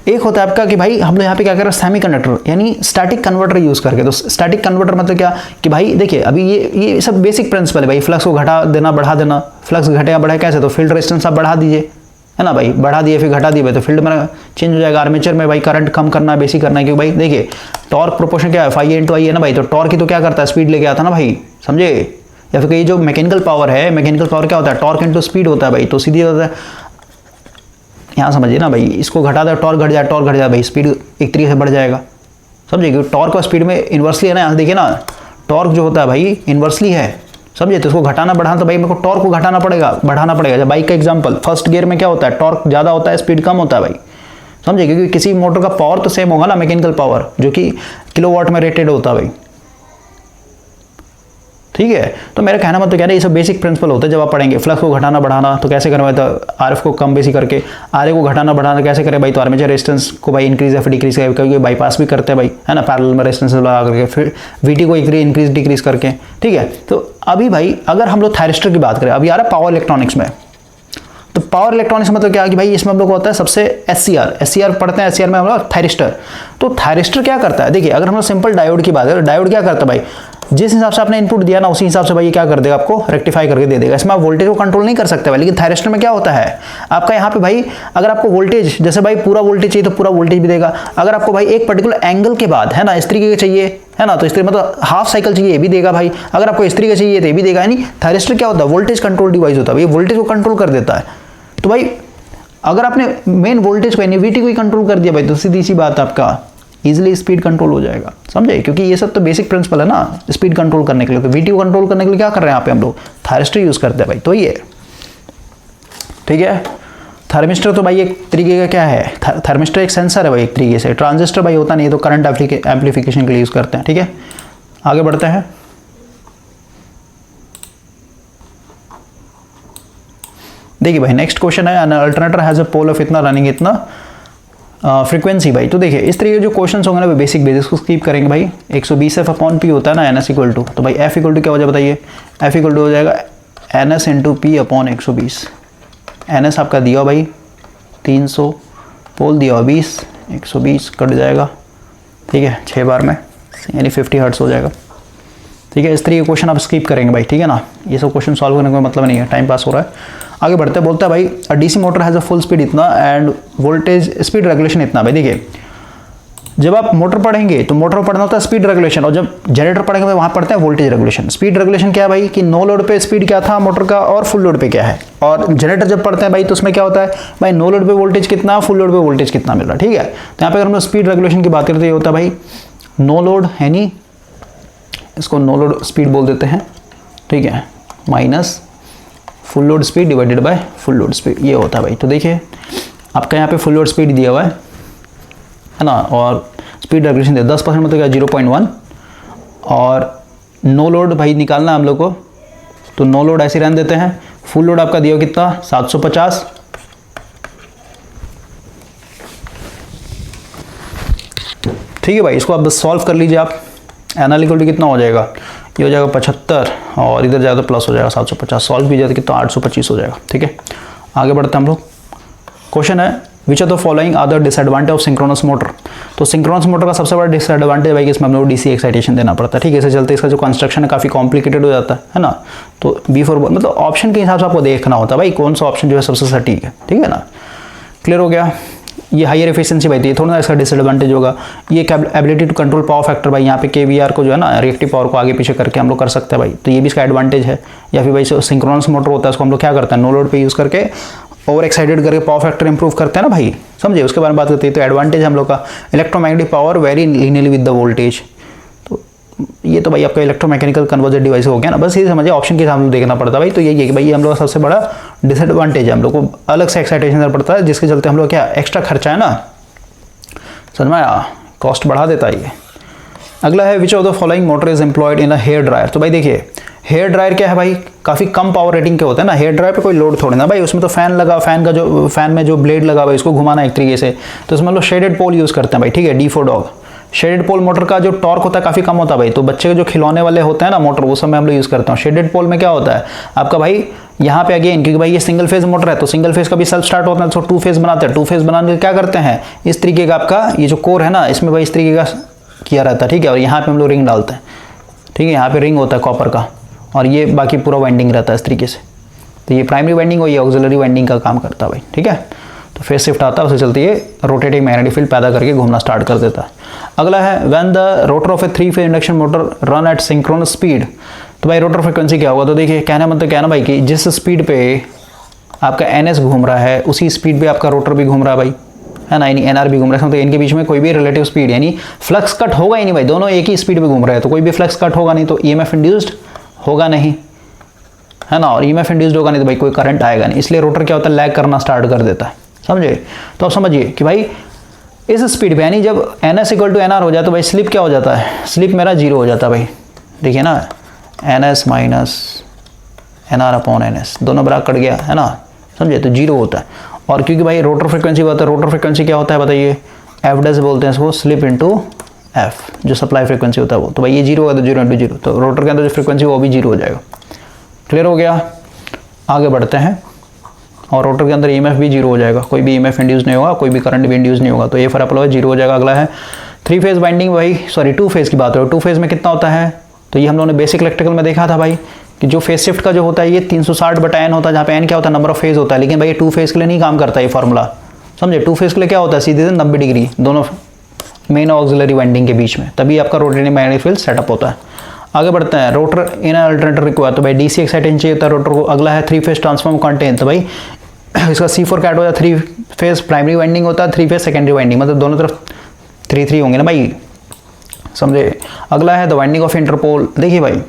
एक होता है आपका कि भाई हम लोग यहाँ पे क्या कर रहे हैं, सेमीकंडक्टर यानी स्टैटिक कन्वर्टर यूज करके। तो स्टैटिक कन्वर्टर मतलब क्या कि भाई देखिए अभी ये सब बेसिक प्रिंसिपल है भाई, फ्लक्स को घटा देना बढ़ा देना, फ्लक्स घटेगा बढ़े कैसे, तो फील्ड रेजिस्टेंस आप बढ़ा दीजिए, है ना भाई, बढ़ा दिए फिर घटा दिए भाई, तो फील्ड में चेंज हो जाएगा। आर्मेचर में भाई करंट कम करना है, बेसी करना है, क्योंकि भाई देखिए टॉर्क प्रोपोर्शन क्या है, फाई इंटू आई है ना भाई, तो टॉर्क ही तो क्या करता है, स्पीड लेके आता है ना भाई, समझे। या फिर कहीं जो मैकेनिकल पावर है, मैकेनिकल पावर क्या होता है, टॉर्क इंटू स्पीड होता है भाई, तो सीधी होता है, यहाँ समझिए ना भाई, इसको घटा दे टॉर्क घट जाए, टॉर्क घट जाए भाई, स्पीड एक तरीके से बढ़ जाएगा, समझिए, क्योंकि टॉर्क और स्पीड में इन्वर्सली है ना, यहाँ देखिए ना, टॉर्क जो होता है भाई इन्वर्सली है, समझे, तो इसको घटाना बढ़ाना, तो भाई मेरे को टॉर्क को घटाना पड़ेगा, बढ़ाना पड़ेगा। जब बाइक का एग्जांपल, फर्स्ट गियर में क्या होता है, टॉर्क ज़्यादा होता है, स्पीड कम होता है भाई, समझे, क्योंकि किसी मोटर का पावर तो सेम होगा ना, मैकेनिकल पावर जो कि किलोवाट में रेटेड होता है भाई, ठीक है। तो मेरा कहना मतलब क्या है, ये सब बेसिक प्रिंसिपल होता है जब आप पढ़ेंगे। फ्लक्स को घटाना बढ़ाना तो कैसे करें भाई, तो आरएफ को कम बेसी करके, आरए को घटाना बढ़ाना कैसे करें भाई, तो आर्मेचर रेजिस्टेंस को भाई इंक्रीज या फिर डिक्रीज करके, क्योंकि बाईपास भी करते हैं भाई, है ना, पैरेलल में रेजिस्टेंस लगा करके, फिर वीटी को इंक्रीज डिक्रीज करके, ठीक है। तो अभी भाई अगर हम लोग थायरिस्टर की बात करें, अभी आ रहा है पावर इलेक्ट्रॉनिक्स में, तो पावर इलेक्ट्रॉनिक्स मतलब क्या कि भाई इसमें हम लोग को होता है सबसे एससीआर पढ़ते हैं, एससीआर में हम लोग थायरिस्टर। तो थायरिस्टर क्या करता है, देखिए अगर हम लोग सिंपल डायोड की बात करें, डायोड क्या करता है भाई, जिस हिसाब से आपने इनपुट दिया ना उसी हिसाब से भाई ये क्या कर देगा, आपको रेक्टिफाई करके दे देगा। इसमें आप वोल्टेज को कंट्रोल नहीं कर सकते भाई, लेकिन थायरिस्टर में क्या होता है आपका, यहाँ पे भाई अगर आपको वोल्टेज, जैसे भाई पूरा वोल्टेज चाहिए तो पूरा वोल्टेज भी देगा, अगर आपको भाई एक पर्टिकुलर एंगल के बाद, है ना, इस तरीके का चाहिए, है ना, तो इस तरीके मतलब हाफ साइकिल चाहिए, ये भी देगा भाई, अगर आपको इस तरीके चाहिए तो ये भी देगा। यानी थायरिस्टर क्या होता है, वोल्टेज कंट्रोल डिवाइस होता है, ये वोल्टेज को कंट्रोल कर देता है। तो भाई अगर आपने मेन वोल्टेज को यानी वीटी को ही कंट्रोल कर दिया भाई, तो सीधी सी बात आपका इजीली स्पीड कंट्रोल हो जाएगा, समझे, क्योंकि ये सब तो बेसिक प्रिंसिपल है ना स्पीड कंट्रोल करने के लिए। तो वीटी को कंट्रोल करने के लिए क्या कर रहे हैं यहाँ पे हम लोग, थायरिस्टर यूज करते हैं भाई, तो ये ठीक है। थर्मिस्टर तो भाई एक तरीके का क्या है, थर्मिस्टर एक सेंसर है भाई एक तरीके से, ट्रांजिस्टर भाई होता नहीं है, तो करंट एम्पलीफिकेशन के लिए यूज करते हैं, ठीक है। आगे बढ़ते हैं। देखिए भाई नेक्स्ट क्वेश्चन है, an alternator has a pole of इतना रनिंग इतना फ्रीक्वेंसी भाई। तो देखिए इस तरीके के जो क्वेश्चन होंगे ना वो बेसिक बेसिस को स्किप करेंगे भाई। 120 एफ अपॉन पी होता है ना, एनएस इक्वल टू, तो भाई एफ इक्वल टू क्या हो जाए बताइए, एफ इक्वल टू हो जाएगा NS into P upon 120। NS आपका दिया भाई 300, पोल दिया 20, 120 कट जाएगा, ठीक है, 6 बार में, यानी 50 हर्ट्ज हो जाएगा, ठीक है। इस तरीके क्वेश्चन आप स्किप करेंगे भाई, ठीक है ना, ये सब क्वेश्चन सॉल्व करने का मतलब नहीं है, टाइम पास हो रहा है। आगे बढ़ते हैं, बोलता है भाई a DC motor has a full speed इतना एंड वोल्टेज स्पीड रेगुलेशन इतना। भाई देखिए जब आप मोटर पढ़ेंगे तो मोटर में पढ़ना होता है स्पीड रेगुलेशन, और जब जनरेटर पढ़ेंगे तो वहाँ पढ़ते हैं वोल्टेज रेगुलेशन। स्पीड रेगुलेशन क्या है भाई कि नो लोड पे स्पीड क्या था मोटर का और फुल लोड पे क्या है, और जनरेटर जब पढ़ते हैं भाई तो उसमें क्या होता है भाई नो लोड पे वोल्टेज कितना, फुल लोड पे वोल्टेज कितना मिल रहा है, ठीक है। तो यहाँ पे अगर हम स्पीड रेगुलेशन की बात करते हैं, ये होता है भाई नो लोड यानी इसको नो लोड स्पीड बोल देते हैं, ठीक है, minus full load speed divided by full load speed, ये होता है भाई। तो देखिए आपका यहाँ पे फुल लोड स्पीड दिया हुआ है ना, और स्पीड रेगुलेशन दिया 10% मतलब क्या 0.1, और नो लोड भाई निकालना है हम लोग को, तो नो लोड ऐसे रहने देते हैं। फुल लोड आपका दिया कितना 750, ठीक है भाई। इसको आप बस सॉल्व कर लीजिए आप, एनएल इक्वल टू कितना हो जाएगा, ये हो जाएगा 75 और इधर जाएगा तो प्लस हो जाएगा 750, सॉल्व कीजिए तो कितना 825 हो जाएगा, ठीक है। आगे बढ़ते हैं हम लोग। क्वेश्चन है which are the following are the disadvantage of synchronous motor. तो सिंक्रोनस मोटर का सबसे बड़ा डिसएडवांटेज भाई कि इसमें हम लोग डीसी एक्साइटेशन देना पड़ता है, ठीक है। इससे चलते इसका जो कंस्ट्रक्शन है काफ़ी कॉम्प्लिकेटेड हो जाता है ना। तो B4 मतलब ऑप्शन के हिसाब से आपको देखना होता है भाई कौन सा ऑप्शन जो है सबसे सटीक है, ठीक है ना। क्लियर हो गया। ये हायर एफिशिएंसी भाई, ये थोड़ा ना इसका डिसएडवांटेज होगा। ये ability to control power factor भाई, यहाँ पे KVR को जो है ना रिएक्टिव पावर को आगे पीछे करके हम लोग कर सकते हैं भाई, तो ये भी इसका एडवांटेज है। या फिर भाई सिंक्रोनस मोटर होता है उसको हम लोग क्या करते हैं नो लोड पे यूज़ करके ओवर एक्साइटेड करके पावर फैक्टर इंप्रूव करते हैं ना भाई, समझे, उसके बारे में बात करते हैं। तो एडवांटेज हम लोग का electromagnetic power very linearly with the voltage, तो ये तो भाई आपका इलेक्ट्रोमैकेनिकल कन्वर्जन डिवाइस हो गया ना। बस ये समझिए ऑप्शन के सामने देखना पड़ता है भाई, तो यही है कि भाई हम लोग का सबसे बड़ा डिसएडवांटेज है, हम लोग को अलग से एक्साइटेशन देना पड़ता है, जिसके चलते हम लोग क्या एक्स्ट्रा खर्चा है ना, समझ में आया, कॉस्ट बढ़ा देता है ये। अगला है which of the following motor is employed in a hair dryer. तो भाई देखिए हेयर ड्रायर क्या है भाई, काफ़ी कम पावर रेटिंग के होते हैं ना, हेयर ड्रायर पे कोई लोड थोड़े ना भाई, उसमें तो फैन लगा, फैन में जो ब्लेड लगा भाई उसको घुमाना एक तरीके से, तो इसमें लोग शेडेड पोल यूज़ करते हैं भाई, ठीक है, D4 dog. Shaded pole motor का जो टॉर्क होता है काफ़ी कम होता है भाई, तो बच्चे के जो खिलौने वाले होते हैं ना मोटर, वो सब में हम लोग यूज़ करते हैं। शेडेड पोल में क्या होता है आपका भाई, यहाँ पे अगेन क्योंकि भाई ये सिंगल फेज मोटर है, तो सिंगल फेज का भी सेल्फ स्टार्ट होता है, तो 2 फेज बनाते हैं। 2 फेज बनाने के क्या करते हैं, इस तरीके का आपका ये जो कोर है ना, इसमें भाई इस तरीके का किया रहता है, ठीक है, और यहाँ पे हम लोग रिंग डालते हैं, ठीक है, यहाँ पे रिंग होता है कॉपर का, और ये बाकी पूरा वाइंडिंग रहता है इस तरीके से। तो ये प्राइमरी वाइंडिंग और ये ऑक्सिलरी वाइंडिंग का काम करता है भाई, ठीक है। तो फेज शिफ्ट आता है, उससे चलती है रोटेटिंग मैग्नेटिक फील्ड पैदा करके घूमना स्टार्ट कर देता है। अगला है when the rotor of A 3 phase induction motor run at synchronous speed. तो भाई रोटर फ्रिक्वेंसी क्या होगा, तो देखिए कहना मतलब क्या है ना भाई कि जिस स्पीड पे आपका NS घूम रहा है उसी स्पीड पे आपका रोटर भी घूम रहा है भाई, है ना, यानी NR भी घूम रहा है, तो इनके बीच में कोई भी रिलेटिव स्पीड यानी फ्लक्स कट होगा ही नहीं भाई, दोनों एक ही स्पीड पे घूम रहे हैं, तो कोई भी फ्लक्स कट होगा नहीं, तो EMF इंड्यूस्ड होगा नहीं, है ना, और EMF इंड्यूस्ड होगा नहीं तो भाई कोई करंट आएगा नहीं, इसलिए रोटर क्या होता है लैग करना स्टार्ट कर देता है, समझे। तो आप समझिए कि भाई इस स्पीड पे यानी जब NS = NR हो जाए तो भाई स्लिप क्या हो जाता है, स्लिप मेरा 0 हो जाता है भाई, देखिए ना, NS - NR/NS दोनों बराबर कट गया, है ना, समझे, तो 0 होता है। और क्योंकि भाई रोटर फ्रिक्वेंसी होता है, रोटर फ्रिक्वेंसी क्या होता है बताइए, F' बोलते हैं इसको, स्लिप इंटू F, जो सप्लाई फ्रिक्वेंसी होता है वो, तो भाई ये 0 होगा तो 0 × 0, तो रोटर के अंदर जो फ्रिक्वेंसी वो भी 0 हो जाएगा। क्लियर हो गया, आगे बढ़ते हैं, और रोटर के अंदर EMF भी 0 हो जाएगा, कोई भी EMF इंड्यूस नहीं होगा, कोई भी करंट भी इंड्यूस नहीं होगा, तो ये फर्क अपना 0 हो जाएगा। अगला है 3 फेज वाइंडिंग भाई, सॉरी 2 फेज की बात हो, 2 फेज में कितना होता है, तो ये हम लोगों ने बेसिक इलेक्ट्रिकल में देखा था भाई कि जो फेज शिफ्ट का जो होता है ये 360/n होता है, जहाँ पे n क्या होता है नंबर ऑफ फेज होता है, लेकिन भाई ये 2 फेज के लिए नहीं काम करता ये फॉर्मूला, समझे। 2 फेज के लिए क्या होता है सीधे 90 डिग्री दोनों मेन और ऑक्सिलरी वाइंडिंग के बीच में, तभी आपका रोटेटिंग मैग्नेटिक फील्ड सेटअप होता है। आगे बढ़ते हैं, रोटर इन अल्टरनेटर रिक्वायर, तो भाई DC एक्साइटेशन चाहिए होता है रोटर को। अगला है 3 फेज ट्रांसफॉर्मर कंटेन, तो भाई इसका C4 कैट होता है, 3 फेज प्राइमरी वाइंडिंग होता है, 3 फेज सेकेंडरी वाइंडिंग, मतलब दोनों तरफ 3 होंगे ना भाई, समझे। अगला है द वाइंडिंग ऑफ इंटरपोल। देखिए भाई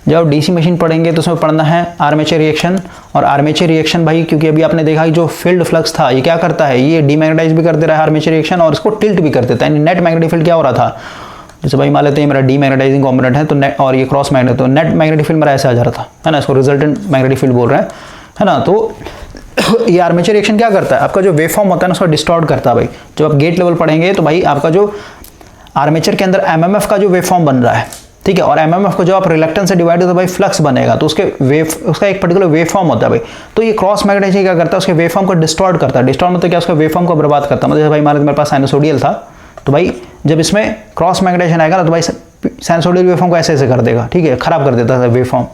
जब आप DC मशीन पढ़ेंगे तो उसमें पढ़ना है आर्मेचर रिएक्शन, और आर्मेचर रिएक्शन भाई क्योंकि अभी आपने देखा कि जो फील्ड फ्लक्स था ये क्या करता है, ये डीमैग्नेटाइज भी कर दे रहा है आर्मेचर रिएक्शन, और इसको टिल्ट भी कर देता है, यानी नेट मैग्नेटिक फील्ड क्या हो रहा था, जैसे भाई मान लेते हैं मेरा डीमैग्नेटाइजिंग कॉम्पोनेंट है तो नेट, और ये क्रॉस मैग्नेट, तो नेट मैग्नेटिक फील्ड मेरा ऐसे आ जा रहा था, है ना, इसको रिजल्टेंट मैग्नेटिक फील्ड बोल रहे हैं, है ना। तो ये आर्मेचर रिएक्शन क्या करता है, आपका जो वेव फॉर्म होता है ना उसको डिस्टॉर्ट करता है भाई। जब आप गेट लेवल पढ़ेंगे तो भाई आपका जो आर्मेचर के अंदर MMF का जो वेव फॉर्म बन रहा है, ठीक है, और MMF को जो आप रिलक्टेंस से डिवाइड तो भाई फ्लक्स बनेगा, तो उसके उसका एक पर्टिकुलर वेव फॉर्म होता है भाई। तो ये क्रॉस मैग्नेटाइजिंग क्या करता है, उसके वेव फॉर्म को डिस्टॉर्ट करता है। डिस्टॉर्ट मतलब क्या, उसका वेव फॉर्म को बर्बाद करता है। मतलब जैसे भाई मान लो मेरे पास साइनसोडियल था, तो भाई जब इसमें क्रॉस मैग्नेटाइजेशन आएगा ना तो भाई साइनसोडियल वेव फॉर्म को ऐसे कर देगा, ठीक है, खराब कर देता है वेव फॉर्म।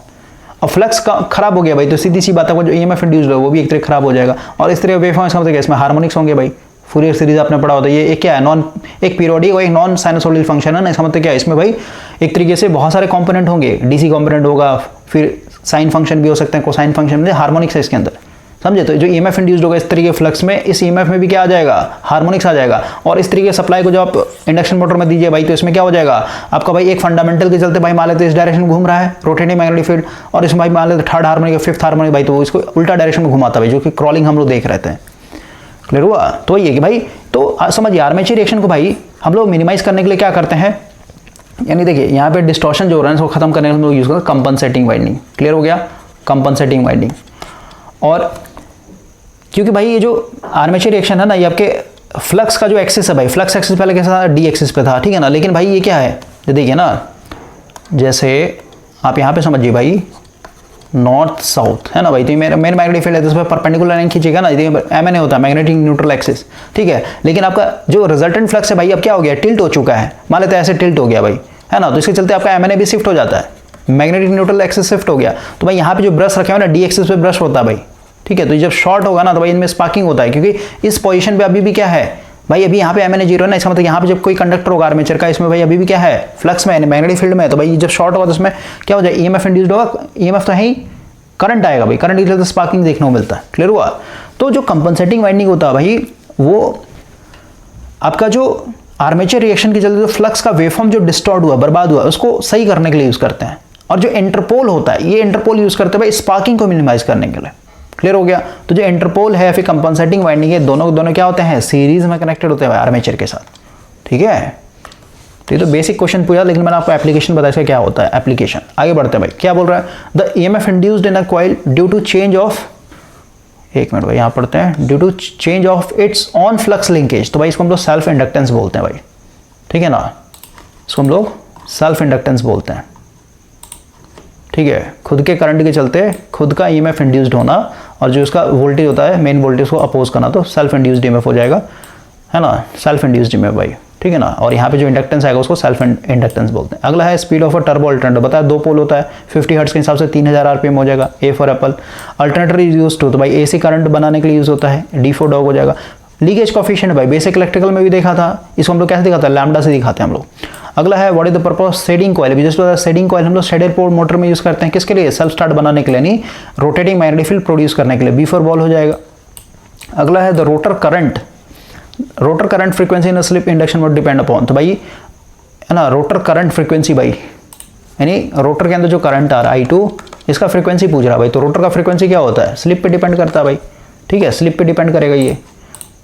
अब फ्लक्स का खराब हो गया भाई तो सीधी सी बात है, जो EMF इंड्यूस्ड है वो भी एक तरह खराब हो जाएगा, और इस तरह वेव फॉर्म इसका मतलब क्या, इसमें हार्मोनिक्स होंगे भाई। फूरियर सीरीज आपने पढ़ा होता है, ये क्या है, एक पीरियोडिक और एक नॉन साइनसोइडल फंक्शन है ना, इसका मतलब क्या है, इसमें भाई एक तरीके से बहुत सारे कंपोनेंट होंगे, DC कंपोनेंट होगा, फिर साइन फंक्शन भी हो सकते हैं, कोसाइन फंक्शन में हार्मोनिक्स है इसके अंदर, समझे। तो जो EMF इंड्यूस्ड होगा इस तरीके फ्लक्स में, इस EMF में भी क्या आ जाएगा, हार्मोनिक्स आ जाएगा। और इस तरीके सप्लाई को जो आप इंडक्शन मोटर में दीजिए भाई तो इसमें क्या हो जाएगा आपका भाई, एक फंडामेंटल के चलते भाई मान लेते इस डायरेक्शन में घूम रहा है रोटेटिंग मैग्नेटिक फील्ड, और इसमें भाई मान लेते थर्ड हार्मोनिक, फिफ्थ हार्मोनिक भाई तो इसको उल्टा डायरेक्शन में घुमाता भाई, जो कि क्रॉलिंग हम लोग देख रहे थे। क्लियर हुआ। तो ये कि भाई तो समझिए आर्मेचर रिएक्शन को भाई हम लोग मिनिमाइज करने के लिए क्या करते हैं, यानी देखिए यहाँ पे डिस्टॉर्शन जो हो रहा है उसको खत्म करने के लिए हम लोग यूज करते हैं कंपनसेटिंग वाइंडिंग। क्लियर हो गया, कंपनसेटिंग वाइंडिंग। और क्योंकि भाई ये जो आर्मेचर रिएक्शन है ना, ये आपके फ्लक्स का जो एक्सिस है भाई, फ्लक्स एक्सिस पहले कैसा था, D एक्सिस पे था, ठीक है ना, लेकिन भाई ये क्या है, ये देखिए ना, जैसे आप यहाँ पे समझिए भाई नॉर्थ साउथ है ना भाई, तो ये मेन मैग्नेटिक फील्ड है तो इस पर परपेंडिकुलर लाइन खींचेगा ना, MNA होता है मैग्नेटिक न्यूट्रल एक्सिस, ठीक है। लेकिन आपका जो रिजल्टेंट फ्लक्स है भाई अब क्या हो गया, टिल्ट हो चुका है, मान लेते हैं ऐसे टिल्ट हो गया भाई, है ना, तो इसके चलते आपका MNA भी शिफ्ट हो जाता है, मैग्नेटिक न्यूट्रल एक्सिस शिफ्ट हो गया। तो भाई यहाँ पे जो ब्रश रखे हुए ना D एक्सिस पे ब्रश होता है भाई, ठीक है। तो जब शॉर्ट होगा ना तो भाई इनमें स्पार्किंग होता है, क्योंकि इस पोजीशन पे अभी भी क्या है भाई, अभी यहाँ पे MNA 0 है ना, इसका मतलब यहाँ पे जब कोई कंडक्टर होगा आर्मेचर का, इसमें भाई अभी भी क्या है, फ्लक्स में मैग्नेटिक फील्ड में, तो भाई जब शॉर्ट होगा तो उसमें क्या हो जाए, EMF इंड्यूस्ड होगा, EMF तो है ही, करंट आएगा भाई, करंट के चलते स्पार्किंग देखने को मिलता है। क्लियर हुआ। तो जो कंपनसेटिंग वाइंडिंग होता है भाई वो आपका जो आर्मेचर रिएक्शन के चलते जो फ्लक्स का वेवफॉर्म जो डिस्टॉर्ट हुआ, बर्बाद हुआ, उसको सही करने के लिए यूज करते हैं। और जो इंटरपोल होता है, ये इंटरपोल यूज करते हैं भाई स्पार्किंग को मिनिमाइज करने के लिए। क्लियर हो गया। तो जो इंटरपोल है फिर कंपनसेटिंग वाइंडिंग है, दोनों क्या होते हैं, सीरीज में कनेक्टेड होते हैं आर्मेचर के साथ, ठीक है। तो ये तो बेसिक क्वेश्चन पूछा, लेकिन मैंने आपको एप्लीकेशन बताया इसका क्या होता है एप्लीकेशन। आगे बढ़ते हैं भाई, क्या बोल रहा है, the EMF induced in a coil due to change of, एक मिनट भाई यहाँ पढ़ते हैं, due to change of its own flux linkage. तो भाई इसको हम लोग सेल्फ इंडक्टेंस बोलते हैं भाई, ठीक है ना, इसको हम लोग सेल्फ इंडक्टेंस बोलते हैं, ठीक है। खुद के करंट के चलते खुद का ईएमएफ इंड्यूस्ड होना और जो उसका वोल्टेज होता है मेन वोल्टेज को अपोज करना, तो सेल्फ इंड्यूस्ड ईएमएफ हो जाएगा, है ना, सेल्फ इंड्यूस्ड ईएमएफ भाई, ठीक है ना। और यहाँ पे जो इंडक्टेंस आएगा उसको सेल्फ इंडक्टेंस बोलते हैं। अगला है speed of a turbo alternator, बताया 2 पोल होता है, 50 हर्ट्ज के हिसाब से 3000 आरपीएम हो जाएगा, A for apple. Alternator is used to, तो भाई एसी करंट बनाने के लिए यूज होता है, डी फॉर डॉग हो जाएगा। लीकेज कोएफिशिएंट भाई बेसिक इलेक्ट्रिकल में भी देखा था, इसको हम लोग कैसे दिखाते हैं, लैम्डा से दिखाते हैं हम लोग। अगला है what is the purpose shading coil, just shading coil हम लोग शेडेड पोल मोटर में यूज करते हैं, किसके लिए, सेल्फ स्टार्ट बनाने के लिए, नहीं रोटेटिंग मैग्नेटिक फील्ड प्रोड्यूस करने के लिए, बी फॉर बॉल हो जाएगा। अगला है the rotor current frequency in slip induction would depend upon, तो भाई है ना रोटर करंट फ्रीक्वेंसी भाई, यानी रोटर के अंदर जो करंट आ रहा है I2 इसका फ्रीक्वेंसी पूछ रहा है भाई, तो रोटर का फ्रीक्वेंसी क्या होता है, स्लिप पे डिपेंड करता है भाई, ठीक है, स्लिप पे डिपेंड करेगा ये,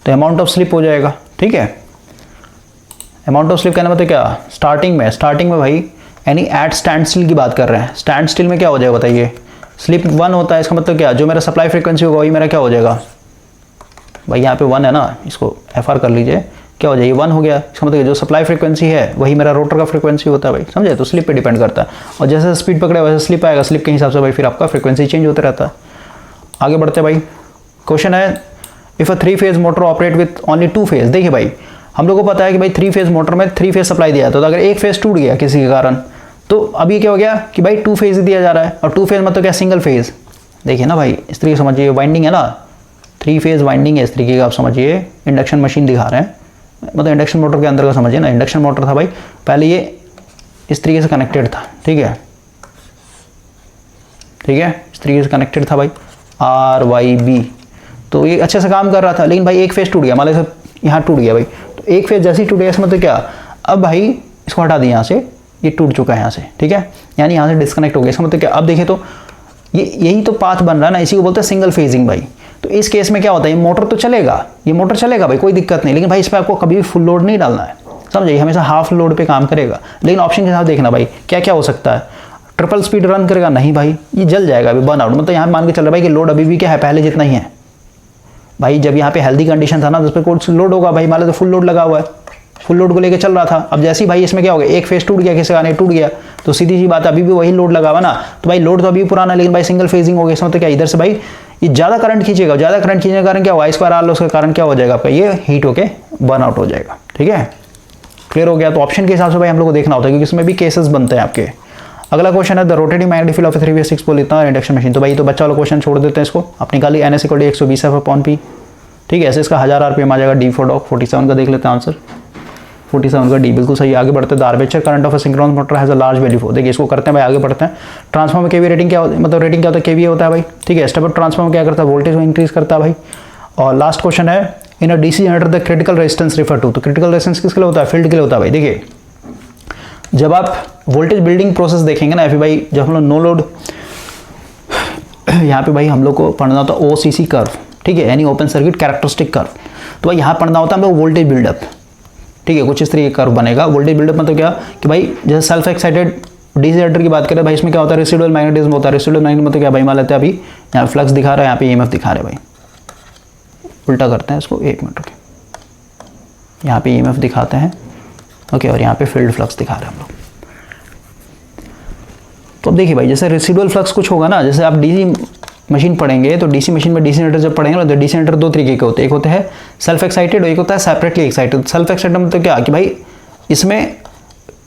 तो अमाउंट ऑफ स्लिप हो जाएगा, ठीक है। अमाउंट ऑफ स्लिप कहने मतलब क्या, स्टार्टिंग में भाई यानी एट स्टैंड स्टिल की बात कर रहे हैं, स्टैंड स्टिल में क्या हो जाएगा बताइए, स्लिप 1 होता है, इसका मतलब क्या, जो मेरा सप्लाई फ्रीक्वेंसी होगा वही मेरा क्या हो जाएगा भाई, यहाँ पे 1 है ना, इसको FR कर लीजिए, क्या हो जाएगा 1 हो गया, इसका मतलब जो सप्लाई फ्रीक्वेंसी है वही मेरा रोटर का फ्रीक्वेंसी होता है भाई, समझे। तो स्लिप पे डिपेंड करता है, और जैसे स्पीड पकड़े वैसे स्लिप आएगा, स्लिप के हिसाब से भाई फिर आपका फ्रीक्वेंसी चेंज होता रहता है। आगे बढ़ते भाई, क्वेश्चन है if a 3 phase motor operate with only 2 phase. देखिए भाई हम लोग को पता है कि भाई 3 फेज मोटर में 3 फेज सप्लाई दिया है, तो अगर एक फेज टूट गया किसी के कारण, तो अभी क्या हो गया कि भाई 2 फेज दिया जा रहा है, और 2 फेज मतलब क्या, सिंगल फेज। देखिए ना भाई इस तरीके समझिए, वाइंडिंग है ना, 3 फेज वाइंडिंग है इस तरीके का, आप समझिए इंडक्शन मशीन दिखा रहे हैं, मतलब इंडक्शन मोटर के अंदर का समझिए ना, इंडक्शन मोटर था भाई, पहले ये इस तरीके से कनेक्टेड था, ठीक है, इस तरीके से कनेक्टेड था भाई RYB, तो ये अच्छे से काम कर रहा था, लेकिन भाई एक फेज टूट गया, मान लो यहाँ टूट गया भाई, तो एक फेज जैसे ही टूट गया इसमें तो क्या, अब भाई इसको हटा दिया यहाँ से, ये टूट चुका है यहाँ से, ठीक है, यानी यहाँ से डिस्कनेक्ट हो गया, इसका मतलब क्या, अब देखिए तो ये यही तो पाथ बन रहा है ना, इसी को बोलते हैं सिंगल फेजिंग भाई। तो इस केस में क्या होता है, ये मोटर तो चलेगा, भाई कोई दिक्कत नहीं, लेकिन भाई इस पर आपको कभी भी फुल लोड नहीं डालना है, समझिए, हमेशा हाफ लोड पे काम करेगा। लेकिन ऑप्शन के साथ देखना भाई क्या क्या हो सकता है, ट्रिपल स्पीड रन करेगा, नहीं भाई ये जल जाएगा अभी, बर्न आउट, मतलब यहाँ मान के चल रहा है भाई कि लोड अभी भी क्या है, पहले जितना ही है भाई। जब यहाँ पे हेल्दी कंडीशन था ना, तो उस पर कोई लोड होगा भाई, मान लो तो फुल लोड लगा हुआ है, फुल लोड को लेकर चल रहा था, अब जैसे ही भाई इसमें क्या हो गया, एक फेज टूट गया, किसी का नहीं टूट गया, तो सीधी सी बात है अभी भी वही लोड लगा हुआ ना, तो भाई लोड तो अभी पुराना, लेकिन भाई सिंगल फेजिंग हो गया, इसमें तो क्या इधर से भाई ये ज़्यादा करंट खींचेगा, ज़्यादा करंट खींचने के कारण क्या हुआ, इस पर उसका कारण क्या हो जाएगा आपका, ये हीट होके बर्न आउट हो जाएगा, ठीक है, क्लियर हो गया। तो ऑप्शन के हिसाब से भाई हम लोग को देखना होता है, क्योंकि इसमें भी केसेस बनते हैं आपके। अगला क्वेश्चन है the rotating magnetic field of 3 phase 6 पोल इतना इंडक्शन मशीन, तो भाई तो बच्चा वाला क्वेश्चन छोड़ देते हैं इसको, आप निकालिए NS = 120F/P, ठीक है, ऐसे इसका 1000 RPM आ जाएगा, डी फॉर डॉग। 47 का देख लेते हैं आंसर, 47 का डी बिल्कुल सही। आगे बढ़ते हैं, the armature current of a synchronous motor has a large value for, देखिए इसको करते हैं भाई, आगे बढ़ते हैं। ट्रांसफार्मर केवी रेटिंग क्या होता है, मतलब रेटिंग क्या होता है, केवीए होता है भाई, ठीक है। स्टेप अप ट्रांसफार्मर क्या करता है, वोल्टेज को इंक्रीज करता है भाई। और लास्ट क्वेश्चन है in a DC generator the critical resistance refer to, तो क्रिटिकल रेजिस्टेंस किसके लिए होता है, फील्ड के लिए होता है भाई। देखिए जब आप वोल्टेज बिल्डिंग प्रोसेस देखेंगे ना, फिर भाई जब हम लोग नो लोड, यहाँ पे भाई हम लोग को पढ़ना होता है OCC कर्व, ठीक है, यानी ओपन सर्किट कैरेक्टरिस्टिक कर्व। तो भाई यहाँ पढ़ना होता है हम लोग वोल्टेज बिल्डअप, ठीक है, कुछ इस तरीके कर्व बनेगा। वोल्टेज बिल्डअप मतलब क्या कि भाई जैसे सेल्फ एक्साइटेड डीसी जनरेटर की बात करें भाई, इसमें क्या होता है, रेसिडुअल मैग्नेटिज्म होता है। रेसिडुअल मैग्नेटिज्म मतलब क्या भाई, मान लेते हैं अभी यहाँ फ्लक्स दिखा रहा है, यहाँ पे EMF दिखा रहे हैं भाई, उल्टा करते हैं इसको, 1 मिनट रुके, यहाँ पे EMF दिखाते हैं, ओके, और यहाँ पे फील्ड फ्लक्स दिखा रहे हैं हम लोग। तो अब देखिए भाई जैसे रेसिडुअल फ्लक्स कुछ होगा ना, जैसे आप डीसी मशीन पढ़ेंगे तो डीसी मशीन में डीसी जनरेटर जब पढ़ेंगे ना, तो डीसी जनरेटर 2 तरीके के होते हैं, एक होता है सेल्फ एक्साइटेड और एक होता है सेपरेटली एक्साइटेड। सेल्फ एक्साइटेड मतलब क्या कि भाई इसमें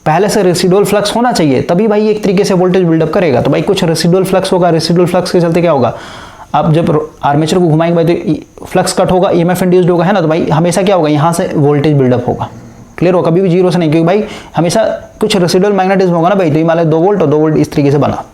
पहले से रेसिडुअल फ्लक्स होना चाहिए, तभी भाई एक तरीके से वोल्टेज बिल्डअप करेगा। तो भाई कुछ रेसिडुअल फ्लक्स होगा, रेसिडुअल फ्लक्स के चलते क्या होगा, आप जब आर्मेचर को घुमाएंगे भाई तो फ्लक्स कट होगा, EMF इंड्यूस्ड होगा, है ना, तो भाई हमेशा क्या होगा, यहाँ से वोल्टेज बिल्डअप होगा, क्लियर हो, कभी भी जीरो से नहीं, क्योंकि भाई हमेशा कुछ रेसिडुअल मैग्नेटिज्म होगा ना भाई, तो ये मान लो 2 वोल्ट और 2 वोल्ट इस तरीके से बना,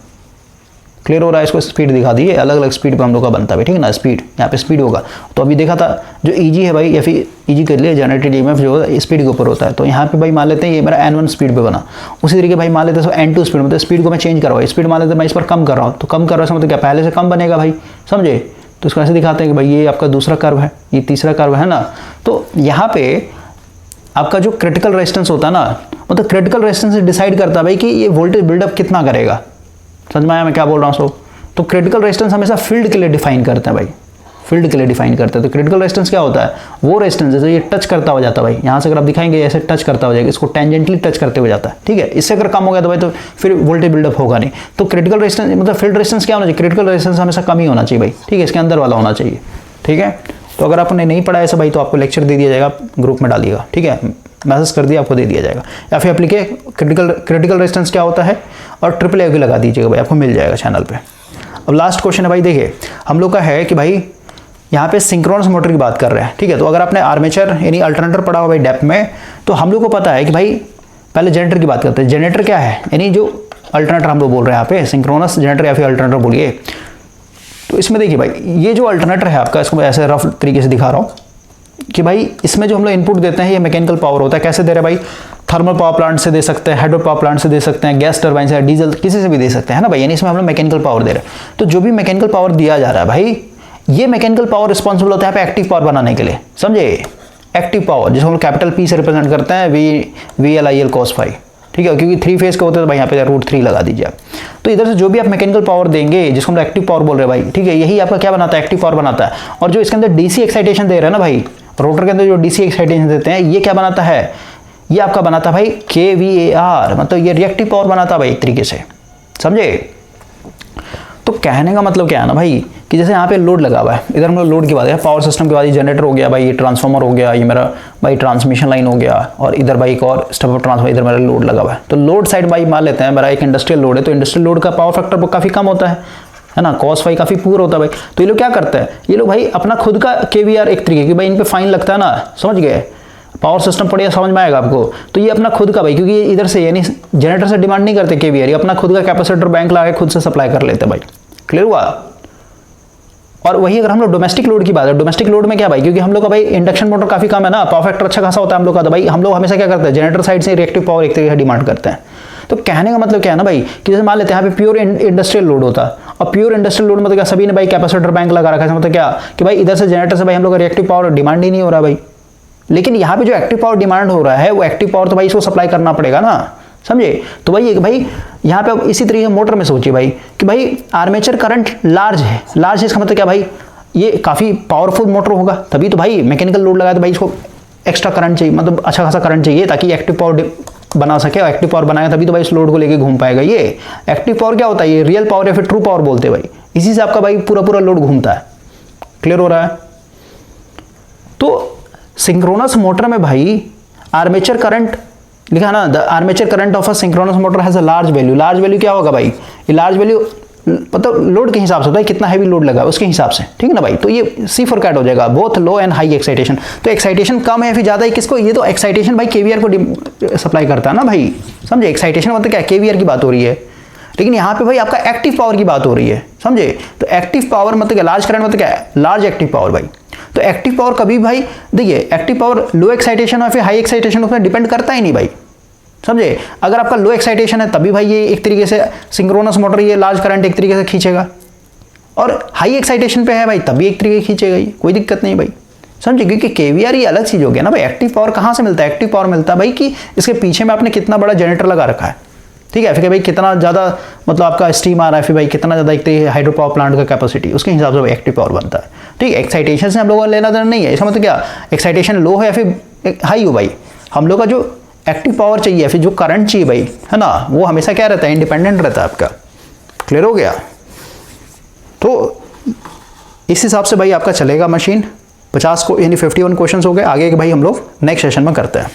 क्लियर हो रहा है। इसको स्पीड दिखा दी है, अलग अलग स्पीड पे हम लोग का बनता है, ठीक है ना, स्पीड यहाँ पे स्पीड होगा। तो अभी देखा था जो EG है भाई, या फिर EG कर लिए जनरेटेड EMF जो है स्पीड के ऊपर होता है, तो यहाँ पे भाई मान लेते हैं ये मेरा N1 स्पीड पे बना, उसी तरीके भाई मान लेते हैं N2 स्पीड, मतलब स्पीड को मैं चेंज कर रहा हूँ, स्पीड मान लेते हैं मैं इस पर कम कर रहा हूँ, तो कम कर रहा हूँ मतलब क्या, पहले से कम बनेगा भाई, समझे, तो इसको ऐसे दिखाते हैं कि भाई ये आपका दूसरा कर्व है, ये तीसरा कर्व है ना। तो यहाँ पे आपका जो क्रिटिकल रेजिस्टेंस होता है ना, मतलब क्रिटिकल रेजिस्टेंस डिसाइड करता है भाई कि ये वोल्टेज बिल्डअप कितना करेगा। समझ में आया मैं क्या बोल रहा हूँ? तो क्रिटिकल रेजिस्टेंस हमेशा फील्ड के लिए डिफाइन करते हैं भाई, फील्ड के लिए डिफाइन करते हैं। तो क्रिटिकल रेजिस्टेंस क्या होता है? वो रेजिस्टेंस जैसे ये टच करता हो जाता है भाई, यहाँ से अगर आप दिखाएंगे ऐसे टच करता हो जाएगा, इसको टेंजेंटली टच करते हो जाता है, ठीक है। इससे अगर कम हो गया तो भाई तो फिर वोल्टेज बिल्डअप होगा नहीं। तो क्रिटिकल रेजिस्टेंस मतलब फील्ड रेजिस्टेंस क्या होना चाहिए? क्रिटिकल रेजिस्टेंस हमेशा कम ही होना चाहिए भाई, ठीक है, इसके अंदर वाला होना चाहिए, ठीक है। तो अगर आपने नहीं पढ़ा ऐसा भाई तो आपको लेक्चर दे दिया जाएगा, ग्रुप में डालिएगा, ठीक है, मैसेज कर दिया आपको दे दिया जाएगा, या फिर आप लिखिए क्रिटिकल रेजिस्टेंस क्या होता है और ट्रिपल ए लगा दीजिएगा भाई, आपको मिल जाएगा चैनल पे। अब लास्ट क्वेश्चन है भाई, देखिए हम लोग का है कि भाई यहाँ पे सिंक्रोनस मोटर की बात कर रहे हैं, ठीक है। तो अगर आपने आर्मेचर यानी अल्टरनेटर पढ़ा हुआ भाई डेप्थ में, तो हम लोग को पता है कि भाई पहले जनरेटर की बात करते हैं। जनरेटर क्या है? यानी जो अल्टरनेटर हम लोग बोल रहे हैं यहाँ पे सिंक्रोनस जनरेटर या फिर अल्टरनेटर बोलिए। तो इसमें देखिए भाई ये जो अल्टरनेटर है आपका, इसको मैं ऐसे रफ तरीके से दिखा रहा हूँ कि भाई इसमें जो हम लोग इनपुट देते हैं ये मैकेनिकल पावर होता है। कैसे दे रहे हैं भाई? थर्मल पावर प्लांट से दे सकते हैं, हाइड्रो पावर प्लांट से दे सकते हैं, गैस टरबाइन से, डीजल किसी से भी दे सकते हैं ना भाई, यानी इसमें हम लोग मैकेनिकल पावर दे रहे हैं। तो जो भी मैकेनिकल पावर दिया जा रहा है भाई, ये मैकेनिकल पावर रिस्पॉन्सिबल होता है यहाँ पे एक्टिव पावर बनाने के लिए, समझे? एक्टिव पावर जिसको हम लोग कैपिटल पी से रिप्रेजेंट करते हैं, V L I L cos phi, ठीक है, क्योंकि 3 फेज के होते हैं तो भाई यहाँ पे √3 लगा दीजिए आप। तो इधर से जो भी आप मैकेनिकल पावर देंगे जिसको हम लोग एक्टिव पावर बोल रहे हैं भाई, ठीक है, यही आपका क्या बनाता है? एक्टिव पावर बनाता है। और जो इसके अंदर डीसी एक्साइटेशन दे रहे हैं ना भाई, रोटर के अंदर जो डीसी एक्साइटेशन देते हैं, ये क्या बनाता है? ये आपका बनाता है भाई KVAR, मतलब ये रिएक्टिव पावर बनाता है भाई एक तरीके से, समझे? तो कहने का मतलब क्या है ना भाई कि जैसे यहाँ पे लोड लगा हुआ है, इधर हम लोग लोड की बात है, पावर सिस्टम के बाद ये जनरेटर हो गया भाई, ये ट्रांसफार्मर हो गया, ये मेरा भाई ट्रांसमिशन लाइन हो गया, और इधर भाई एक और स्टेप ऑफ ट्रांसफार्मर, इधर मेरा लोड लगा हुआ है। तो लोड साइड भाई मान लेते हैं मेरा एक इंडस्ट्रियल लोड है, तो इंडस्ट्रियल लोड का पावर फैक्टर काफ़ी कम होता है ना, कॉस फाई काफ़ी पूर होता है भाई। तो ये लोग क्या करते हैं? ये लोग भाई अपना खुद का KVAR एक तरीके की भाई इन पे फाइन लगता है ना, समझ गए? पावर सिस्टम पढ़िए समझ में आएगा आपको। तो ये अपना खुद का भाई, क्योंकि ये इधर से यानी जनरेटर से डिमांड नहीं करते KVAR, ये अपना खुद का कैपेसिटर बैंक लगा के खुद से सप्लाई कर लेते हैं भाई, क्लियर हुआ? और वही अगर हम लोग डोमेस्टिक लोड की बात है, डोमेस्टिक लोड में क्या भाई, क्योंकि हम लोग का भाई इंडक्शन मोटर काफी कम है ना, पावर फैक्टर अच्छा खासा होता है हम लोग का, तो भाई हम लोग हमेशा क्या करते हैं? जनरेटर साइड से रिएक्टिव पावर एक तरीके से डिमांड करते हैं। तो कहने का मतलब क्या है ना भाई कि जैसे मान लेते हैं यहाँ पे प्योर इंडस्ट्रियल लोड होता है, और प्योर इंडस्ट्रियल लोड मतलब क्या? सभी ने भाई कैपेसिटर बैंक लगा रखा है, मतलब क्या कि भाई इधर से जनरेटर से भाई हम लोग का रिएक्टिव पावर डिमांड ही नहीं हो रहा भाई। लेकिन यहाँ पे जो एक्टिव पावर डिमांड हो रहा है वो एक्टिव पावर तो भाई इसको सप्लाई करना पड़ेगा ना, समझे? तो भाई यहाँ पे अब इसी तरीके मोटर में सोचिए भाई कि भाई आर्मेचर करंट लार्ज है, इसका मतलब क्या भाई? ये काफ़ी पावरफुल मोटर होगा, तभी तो भाई मैकेनिकल लोड लगाया तो भाई इसको एक्स्ट्रा करंट चाहिए, मतलब अच्छा खासा करंट चाहिए ताकि एक्टिव पावर बना सके, और एक्टिव पावर बनाएगा तभी तो भाई इस लोड को लेके घूम पाएगा। ये एक्टिव पावर क्या होता है? ये रियल पावर या फिर ट्रू पावर बोलते हैं भाई, इसी से आपका भाई पूरा लोड घूमता है, क्लियर हो रहा है? तो सिंक्रोनस मोटर में भाई आर्मेचर करंट लिखा ना, the armature current of a synchronous motor has a large value. Large value क्या होगा भाई? ये लार्ज वैल्यू मतलब लोड के हिसाब से होता है, कितना हैवी लोड लगा है उसके हिसाब से, ठीक है ना भाई? तो ये C फॉर कैट हो जाएगा, both low and high excitation. तो एक्साइटेशन कम है या फिर ज्यादा है किसको? ये तो एक्साइटेशन भाई KVAR को सप्लाई करता है ना भाई, समझे? एक्साइटेशन मतलब क्या? KVAR की बात हो रही है, लेकिन यहाँ पे भाई आपका एक्टिव पावर की बात हो रही है, समझे? तो एक्टिव पावर मतलब क्या? लार्ज करंट मतलब क्या है? लार्ज एक्टिव पावर भाई। तो एक्टिव पावर कभी भाई देखिए, एक्टिव पावर लो एक्साइटेशन और फिर हाई एक्साइटेशन पर डिपेंड करता ही नहीं भाई, समझे? अगर आपका लो एक्साइटेशन है तभी भाई ये एक तरीके से सिंक्रोनस मोटर ये लार्ज करंट एक तरीके से खींचेगा, और हाई एक्साइटेशन पे है भाई तभी एक तरीके खींचेगा, ये कोई दिक्कत नहीं भाई, समझे? क्योंकि KVAR ये अलग चीज हो गया ना भाई। एक्टिव पावर कहाँ से मिलता है? एक्टिव पावर मिलता है भाई कि इसके पीछे में आपने कितना बड़ा जनरेटर लगा रखा है, ठीक है, फिर भाई कितना ज़्यादा मतलब आपका स्टीम आ रहा है, फिर भाई कितना ज़्यादा एक हाइड्रो पावर प्लांट का कैपेसिटी, उसके हिसाब से भाई एक्टिव पावर बनता है, ठीक है? एक्साइटेशन से हम लोगों का लेना देना नहीं है, इसका मतलब क्या? एक्साइटेशन लो है या फिर हाई हो भाई, हम लोग का जो एक्टिव पावर चाहिए फिर जो करंट चाहिए भाई, है ना, वो हमेशा क्या रहता है? इंडिपेंडेंट रहता है आपका, क्लियर हो गया? तो इस हिसाब से भाई आपका चलेगा मशीन। 50 को यानी 51 क्वेश्चन हो गए, आगे के भाई हम लोग नेक्स्ट सेशन में करते हैं।